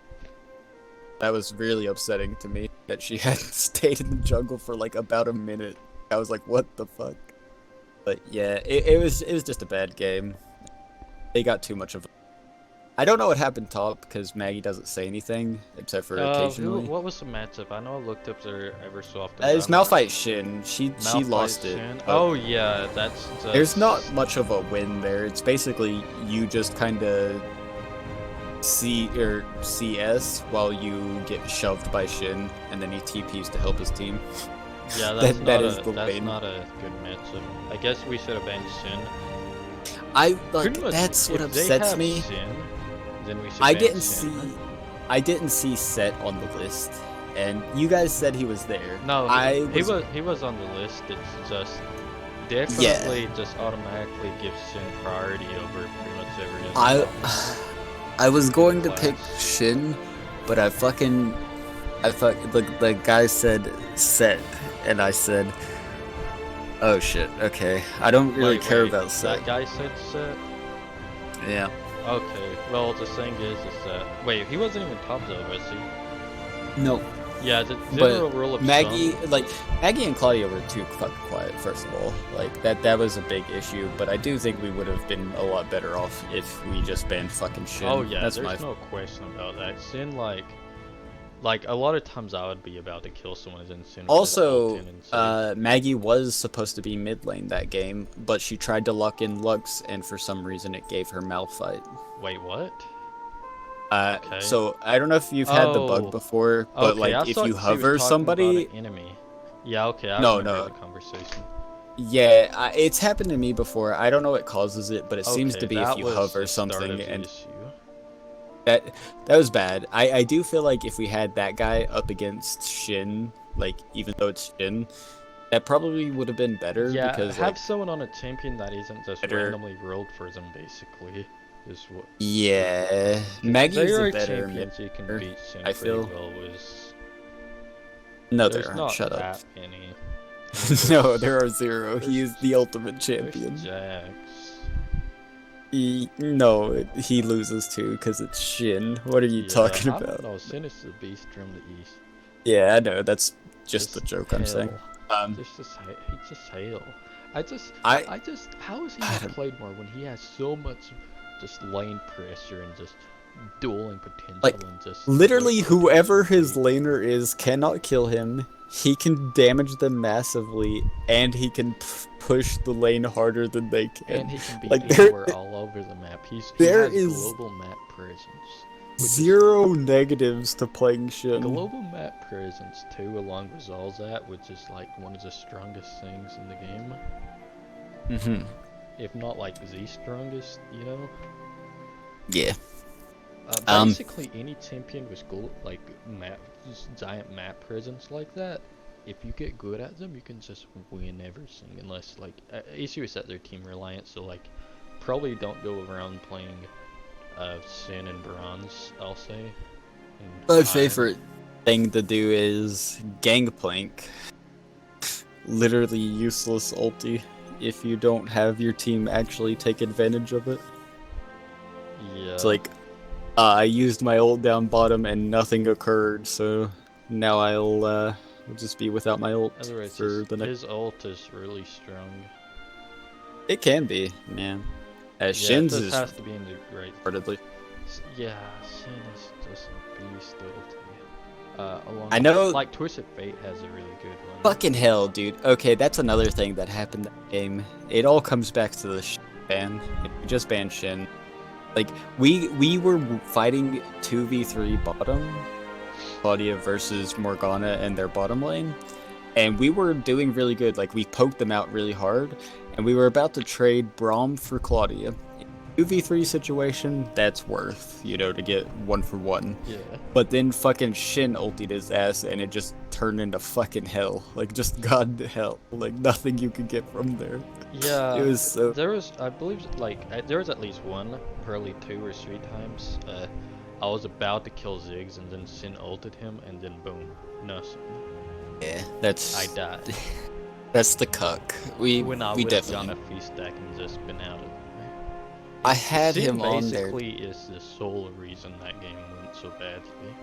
That was really upsetting to me, that she had stayed in the jungle for, like, about a minute. I was like, what the fuck? But yeah, it was just a bad game. They got too much of... I don't know what happened top, because Maggie doesn't say anything, except for occasionally. What was the matchup? I know I looked up there ever so often. It's but I'm not- Malphite Shin. She Malphite lost it. Shin? but Oh yeah, that's just... There's not much of a win there. It's basically you just kind of CS while you get shoved by Shin, and then he TPs to help his team. Yeah, that's that is the that's win. not a good matchup. I guess we should have banned Shin. That's Pretty much, what if they upsets have me. Shin, then we should I ban didn't Shin. I didn't see Set on the list, and you guys said he was there. No, I he was on the list. It's just definitely just automatically gives Shin priority over pretty much every other. I was going to class. pick Shin, but the guy said Set, and I said, oh shit, okay. I don't really care about Set. That guy said Set. Yeah. Okay. Well, the thing is that wait, he wasn't even top though, was he? No. Yeah, the But general rule of Maggie, thumb. like Maggie and Claudia were too fucking quiet. First of all, like that was a big issue. But I do think we would have been a lot better off if we just banned fucking Shin. Oh yeah, That's there's no question about that. Sin like a lot of times I would be about to kill someone and then Sin would just ult Also, in and say, Maggie was supposed to be mid lane that game, but she tried to lock in Lux, and for some reason it gave her Malphite. wait, what? Okay. So I don't know if you've had the Oh. bug before, but Okay, I like if thought you she was hover talking somebody, about an enemy. Yeah, okay, I No, remember no. the conversation. yeah, it's happened to me before. I don't know what causes it, but it seems Okay, to be that if you was hover the start something, of the and issue. that was bad. I do feel like if we had that guy up against Shin, like even though it's Shin, that probably would have been better Yeah, because have like someone on a champion that isn't just better- randomly rolled for them, basically. Is what. yeah, Maggie's There a are better champions you can mid. beat Sin I pretty feel. well with. No, There's there not aren't. Shut up. that many. No, there are zero. He there's- is the ultimate There's champion. Jax. No, he loses too because it's Shin. What are you talking I about? don't know, Sin is the beast from the east. Yeah, I know. That's just the joke I'm saying. hell. He's just hail. I just, how has he I not don't- played more when he has so much just lane pressure and just dueling potential Like, and just Literally, like, whoever his laner is cannot kill him. He can damage them massively, and he can push the lane harder than they can. and he can be like, there- anywhere all over the map. He there has is global map presence. which is- Zero negatives to playing Shin. Global map presence too, along with Zolzat, which is like one of the strongest things in the game. Mm-hmm. If not like the strongest, you know? Yeah. Basically, any champion with like giant map presence like that, if you get good at them, you can just win everything. Unless like issue is that they're team reliant, so like probably don't go around playing Sin and Bronze. I'll say. and My Iron. favorite thing to do is Gangplank. Literally useless ulti if you don't have your team actually take advantage of it. Yeah. It's like, I used my ult down bottom and nothing occurred, so now I'll just be without my ult Otherwise, for the next. his ult is really strong. It can be, man. Yeah, Shin's it is just has to be in the right. reportedly. Yeah, Sin is just a beast ulti. Along I know- like Twisted Fate has a really good one. Fucking hell, dude. Okay, that's another thing that happened in the game. It all comes back to the Shin ban. We just banned Shin. Like, we were fighting 2v3 bottom, Claudia versus Morgana and their bottom lane, and we were doing really good. Like, we poked them out really hard, and we were about to trade Braum for Claudia. 2v3 situation, that's worth, to get 1-for-1. Yeah. But then fucking Shin ultied his ass, and it just turned into fucking hell. Like, just god hell. Like, nothing you could get from there. Yeah. It was so... There was, I believe, there was at least one, probably 2 or 3 times. I was about to kill Ziggs, and then Sin ulted him, and then boom, nothing. Yeah, that's... I died. That's the cuck. We would have gone definitely... a feast stack and just been out of the way. I had Sin him on there. basically is the sole reason that game went so badly.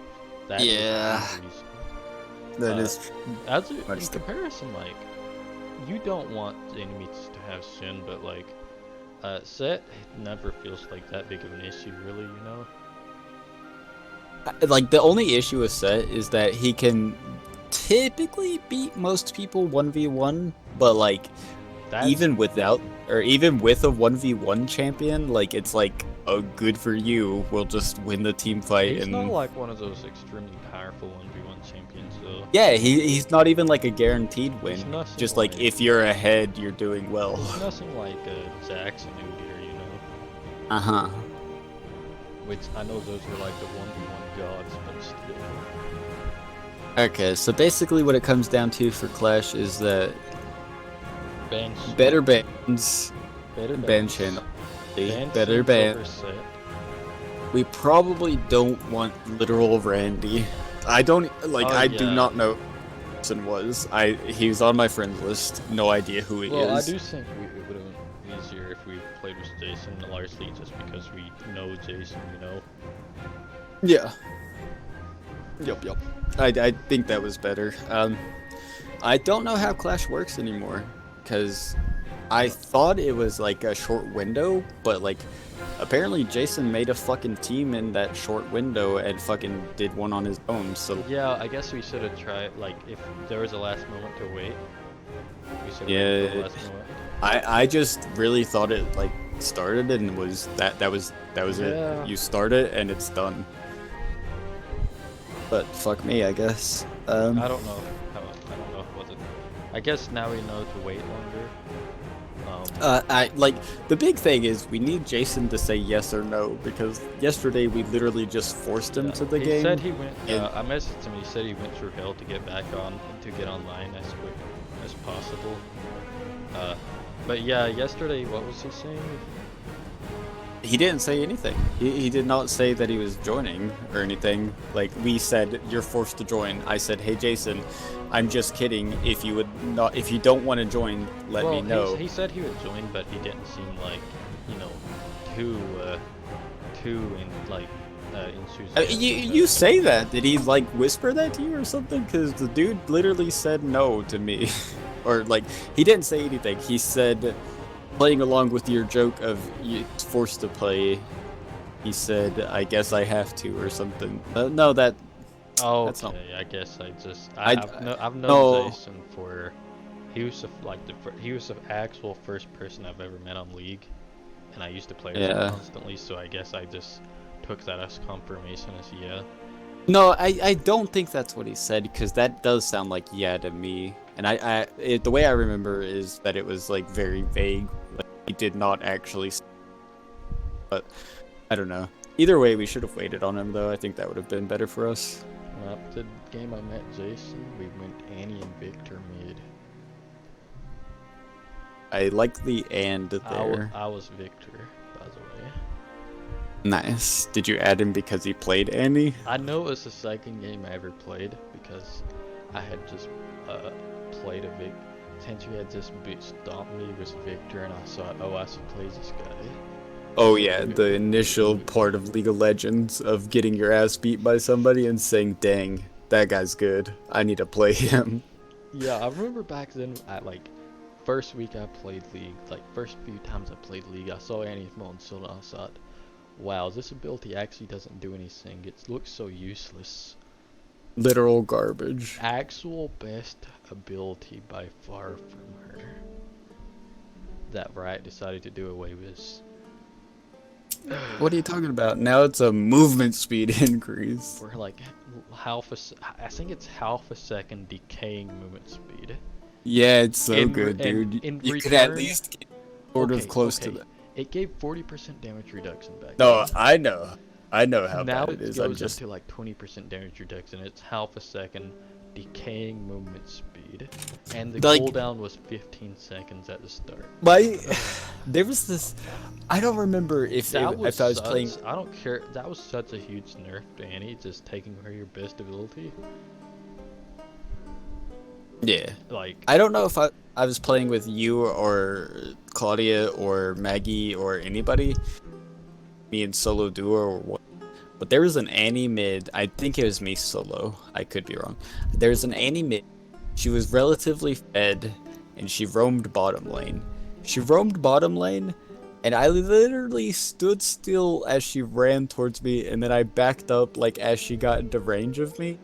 That Yeah. is the reason. That is As much in the- comparison, like, you don't want enemies to have Sin, but like, Set never feels like that big of an issue, really, Like, the only issue with Set is that he can typically beat most people 1v1, but like, That's, even with a 1v1 champion, like, it's like, oh, good for you, we'll just win the team fight. he's And not like one of those extremely powerful 1v1 champions, though. yeah, he's not even like a guaranteed He's win. nothing Just like, like- if you're ahead, you're doing well. He's nothing like Zax and Udyr, Uh-huh. which I know those are like the 1v1 gods, but still. Okay, so basically what it comes down to for Clash is that Bench. better bans, Better ban Shin, better Sin's ban. over Set. We probably don't want literal Randy. I don't like. Oh, I do yeah. not know who the person was. He was on my friends list. No idea who he Well, is. I do think it would have been easier if we played with Jason, largely just because we know Jason, Yeah. Yup. I think that was better. I don't know how Clash works anymore, because I thought it was like a short window, but like apparently Jason made a fucking team in that short window and fucking did one on his own. So Yeah, I guess we should have tried, like, if there was a last moment to wait, we should have Yeah, waited for the last moment. I just really thought it like started and was that was Yeah. it. You start it and it's done. But fuck me, I guess. I don't know how, I don't know if it was it. I guess now we know to wait longer. I like the big thing is we need Jason to say yes or no, because yesterday we literally just forced him to the he game. said he went, and- I messaged him, he said he went through hell to get back on, to get online as quick as possible. But yeah, yesterday, what was he saying? He didn't say anything. He did not say that he was joining or anything. Like, we said, you're forced to join. I said, hey Jason, I'm just kidding. If you don't want to join, let me know. He said he would join, but he didn't seem like, you know, too enthusiastic. You say that. Did he like whisper that to you or something? Because the dude literally said no to me. Or like, he didn't say anything. He said, playing along with your joke of you forced to play, he said, I guess I have to or something. No, that's not. I guess I've known no. Jason for, he was he was the actual first person I've ever met on League, and I used to play with him constantly, so I guess I just took that as confirmation as yeah. No, I don't think that's what he said, because that does sound like yeah to me. And the way I remember is that it was like very vague. Like, he did not actually. But I don't know. Either way, we should have waited on him, though. I think that would have been better for us. Up the game I met Jason, we went Annie and Victor mid. I like the and there. I was Victor, by the way. Nice. Did you add him because he played Annie? I know it was the second game I ever played because I had just played a Vic. Since you had just stomped me with Victor, and I saw, oh, I should play this guy. Oh yeah, the initial part of League of Legends of getting your ass beat by somebody and saying, dang, that guy's good. I need to play him. Yeah, I remember back then, at like, first week I played League, like, first few times I played League, I saw Annie Moon Solo, and I thought, wow, this ability actually doesn't do anything. It looks so useless. Literal garbage. Actual best ability by far from her that Riot decided to do away with. What are you talking about? Now it's a movement speed increase. For like I think it's half a second decaying movement speed. Yeah, it's so good, dude. You could at least get sort of close to that. It gave 40% damage reduction back No, then. I know how Now bad it is. Now I'm it goes just up to like 20% damage reduction. It's half a second decaying movement speed, and the like, cooldown was 15 seconds at the start. There was this. I don't remember if I was playing. I don't care. That was such a huge nerf to Annie, just taking her your best ability. Yeah. Like, I don't know if I was playing with you or Claudia or Maggie or anybody, me and solo duo or what. But there was an Annie mid. I think it was me solo. I could be wrong. There was an Annie mid. She was relatively fed, and she roamed bottom lane. And I literally stood still as she ran towards me, and then I backed up like as she got into range of me,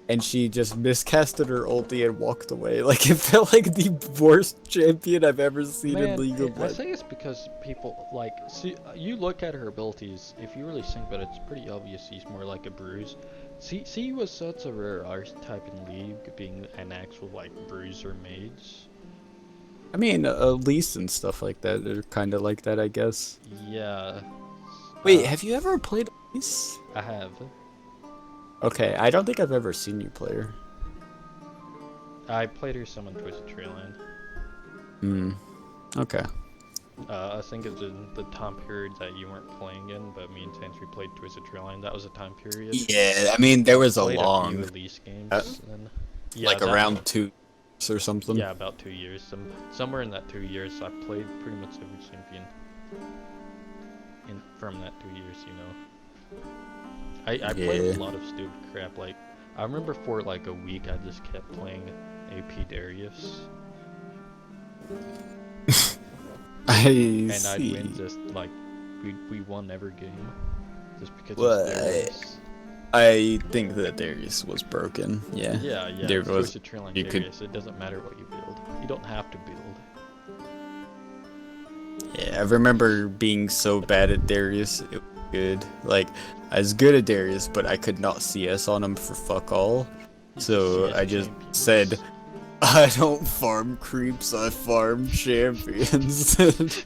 and she just miscasted her ulti and walked away. Like, it felt like the worst champion I've ever seen in League of Legends. I think it's because people, like, see, you look at her abilities, if you really think about it, it's pretty obvious she's more like a bruise. She was such a rare archetype in League, being an actual, like, bruiser mage. I mean, Elise and stuff like that are kind of like that, I guess. Yeah. Wait, have you ever played Elise? I have. Okay, I don't think I've ever seen you play her. I played her some in Twisted Trailland. Okay. I think it's in the time period that you weren't playing in, but me and Sentry played Twisted Trailland. That was a time period. Yeah, I mean, there was a played long... a few Elise games. Then, yeah, like around 2 or something? Yeah, about 2 years. Somewhere in that 2 years, I played pretty much every champion. From that 2 years, you know. I played a lot of stupid crap, like I remember for like a week I just kept playing AP Darius, I and I'd see. win just like we won every game, just because Well, it's Darius. I think that Darius was broken. Yeah. Yeah, There it's was. Twisted Trail and You could. Darius. It doesn't matter what you build. You don't have to build. Yeah, I remember being so bad at Darius. It was good. Like, I was good at Darius, but I could not CS on him for fuck all. So CS I just champions. said, I don't farm creeps, I farm champions. It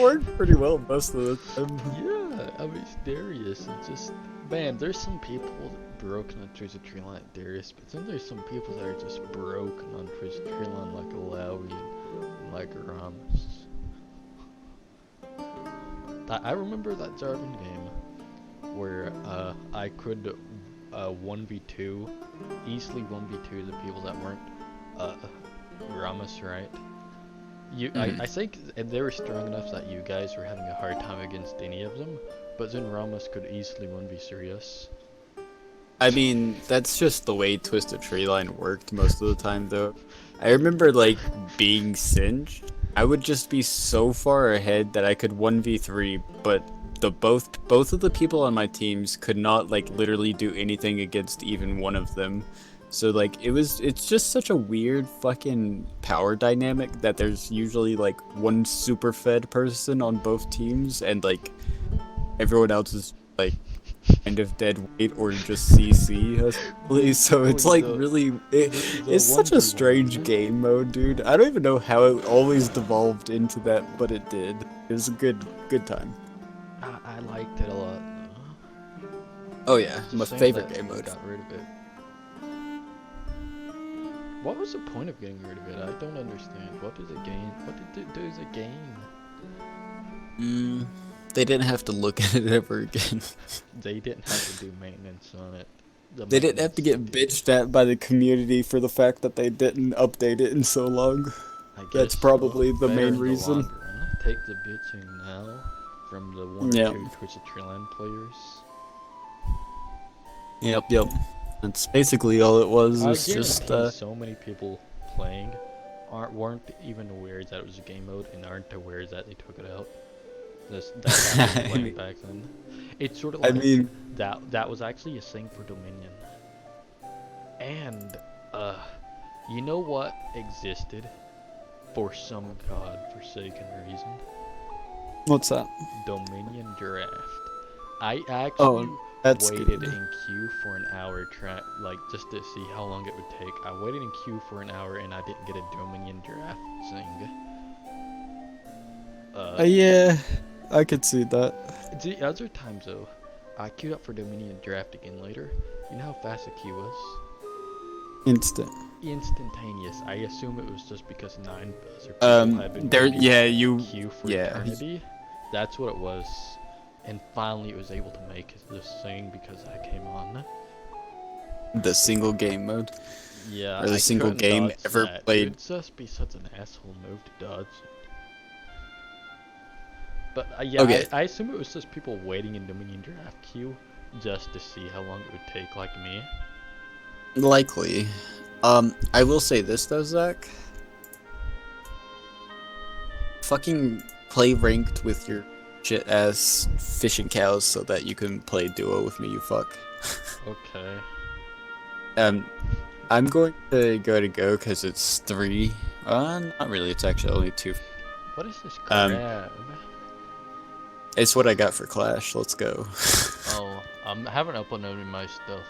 worked pretty well most of the time. Yeah, I mean, it's Darius. It's just, man, there's some people broken on Twisted Trail like Darius, but then there's some people that are just broken on Twisted Trail like Alawi and like Ramos. I remember that Jarvan game where I could 1v2, easily 1v2 the people that weren't Ramos, right? I think they were strong enough that you guys were having a hard time against any of them, but then Ramos could easily 1v3 us. I mean, that's just the way Twisted Treeline worked most of the time, though. I remember, like, being singed. I would just be so far ahead that I could 1v3, but both of the people on my teams could not, like, literally do anything against even one of them. So, like, it's just such a weird fucking power dynamic that there's usually, like, one super fed person on both teams, and, like, everyone else is, like, kind of dead weight or just CC, possibly. So it's, like, really... It's such a strange game mode, dude. I don't even know how it always devolved into that, but it did. It was a good time. I liked it a lot. Oh, yeah. It's a My shame favorite that game they mode. got rid of it. What was the point of getting rid of it? I don't understand. What did it gain? What did it do as a game? They didn't have to look at it ever again. They didn't have to do maintenance on it. They didn't have to get bitched at by the community for the fact that they didn't update it in so long. That's probably the main reason. Run. Take the bitching now from the one or two Twisted Trail players. Yep. That's basically all it was. I It's just so many people playing weren't even aware that it was a game mode and aren't aware that they took it out. That I mean- back then. It's sort of like I mean, that was actually a thing for Dominion. And you know what existed for some godforsaken reason? What's that? Dominion Draft. I actually that's waited good. in queue for an hour, just to see how long it would take. I waited in queue for an hour and I didn't get a Dominion Draft thing. Yeah, I could see that. The other times though, I queued up for Dominion Draft again later. You know how fast the queue was? Instant. Instantaneous. I assume it was just because 9 other people had been waiting queue for eternity. That's what it was. And finally it was able to make this thing because I came on. The single game mode. Yeah, Or the I single couldn't game dodge ever that. played. It would just be such an asshole move to dodge it. But yeah, Okay. I assume it was just people waiting in Dominion Draft queue just to see how long it would take, like me. Likely. I will say this though, Zach. Fucking play ranked with your shit ass fishing cows so that you can play duo with me, you fuck. Okay. I'm going to go because it's 3. Not really, it's actually only 2. What is this crab? It's what I got for Clash, let's go. Oh, I haven't uploaded my stuff.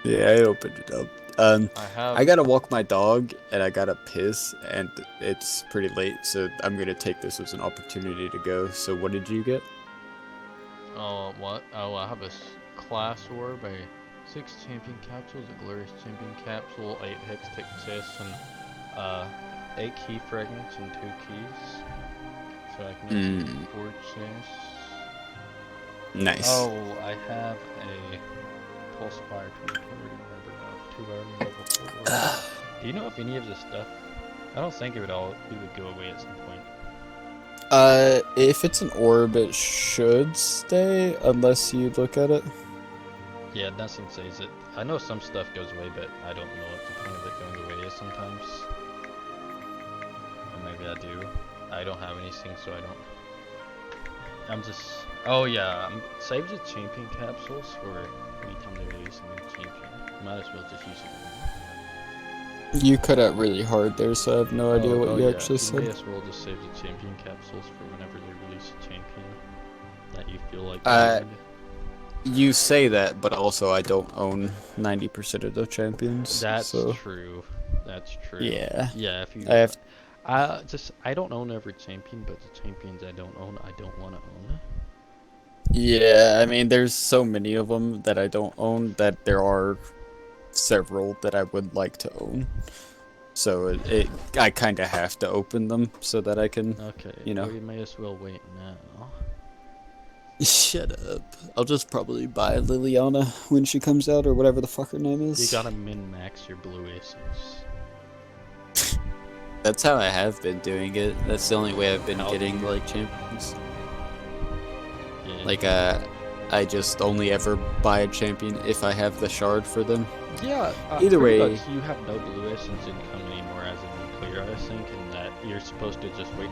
Yeah, I opened it up. I gotta walk my dog, and I gotta piss, and it's pretty late, so I'm gonna take this as an opportunity to go. So what did you get? Oh, what? Oh, I have a class orb, a 6 champion capsules, a glorious champion capsule, 8 hex tech chests, and 8 key fragments and 2 keys. So I can use some 4 chests. Nice. Oh, I have a pulse fire 22. Level 4. Do you know if any of this stuff? I don't think it would go away at some point. If it's an orb, it should stay unless you look at it. Yeah, nothing says it. I know some stuff goes away, but I don't know what the point of it going away is sometimes. Or maybe I do. I don't have anything, so I don't. I'm just. Oh yeah, save the champion capsules for anytime they release a new champion. Might as well just use it. You cut out really hard there, so I have no idea what you yeah. actually You said. may as well just save the champion capsules for whenever they release a champion that you feel like. You say that, but also I don't own 90% of the champions. That's so. true. That's true. Yeah. Yeah. If you. I have. I don't own every champion, but the champions I don't own, I don't want to own. Yeah, I mean, there's so many of them that I don't own that there are several that I would like to own. So I kind of have to open them so that I can. Okay. You know. Well, you may as well wait now. Shut up. I'll just probably buy Liliana when she comes out, or whatever the fuck her name is. You gotta min-max your blue essence. That's how I have been doing it. That's the only way I've been How- getting like champions. Yeah. Like I just only ever buy a champion if I have the shard for them. Yeah. Either pretty way- much you have no blue essence income anymore as a new player, I think, and that you're supposed to just wait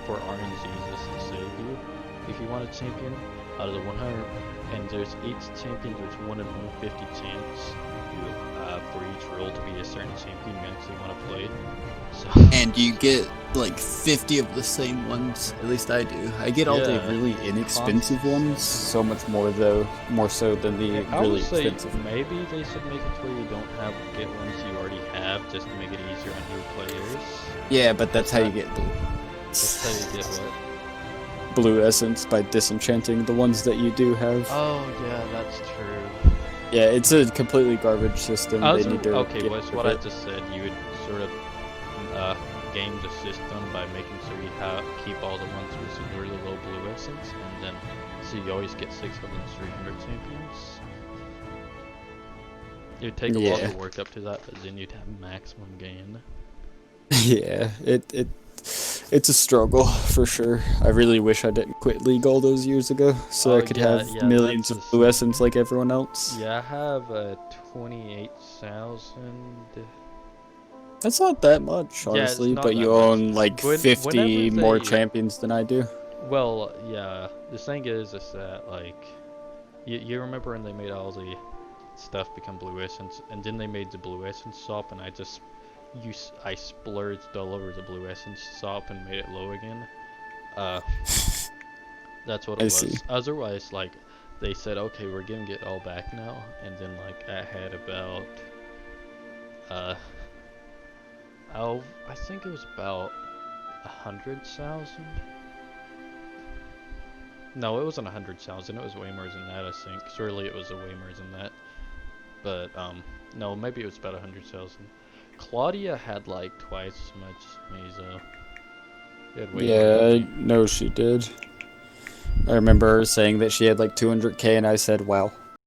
for RNGs to save you. If you want a champion, out of the 100, and there's each champion, there's 1 in 150 chance for each role to be a certain champion you actually want to play. So. And you get like 50 of the same ones. At least I do. I get all the Yeah. really inexpensive ones. So much more more so than the I really would say expensive. maybe they should make it to where you don't have get ones you already have, just to make it easier on new players. Yeah, but that's how you get That's how you get what? Blue essence by disenchanting the ones that you do have. Oh yeah, that's true. Yeah, it's a completely garbage system. They need to Okay, get what's rid what of I it. just said. You would sort of game the system by making sure you keep all the ones with severely low blue essence, and then so you always get 6,300 champions. It would take a lot Yeah. to work up to that, but then you'd have maximum gain. Yeah, it's a struggle for sure. I really wish I didn't quit League all those years ago, so I Oh, could yeah, have yeah, millions of that's blue essence like everyone else. Yeah, I have 28,000. That's not that much, Yeah, it's honestly, not but that you much. own like When- 50 whenever more they- champions than I do. Well, yeah. The thing is that like, you remember when they made all the stuff become blue essence, and then they made the blue essence shop, and I splurged all over the blue essence shop and made it low again. That's what it I was. see. Otherwise, like, they said, okay, we're gonna get all back now, and then like I had about I think it was about 100,000. No, it wasn't 100,000. It was way more than that, I think. Surely it was way more than that. But no, maybe it was about 100,000. Claudia had like twice as much as me, though. She had way more Yeah, than I me. know she did. I remember her saying that she had like 200k, and I said, wow.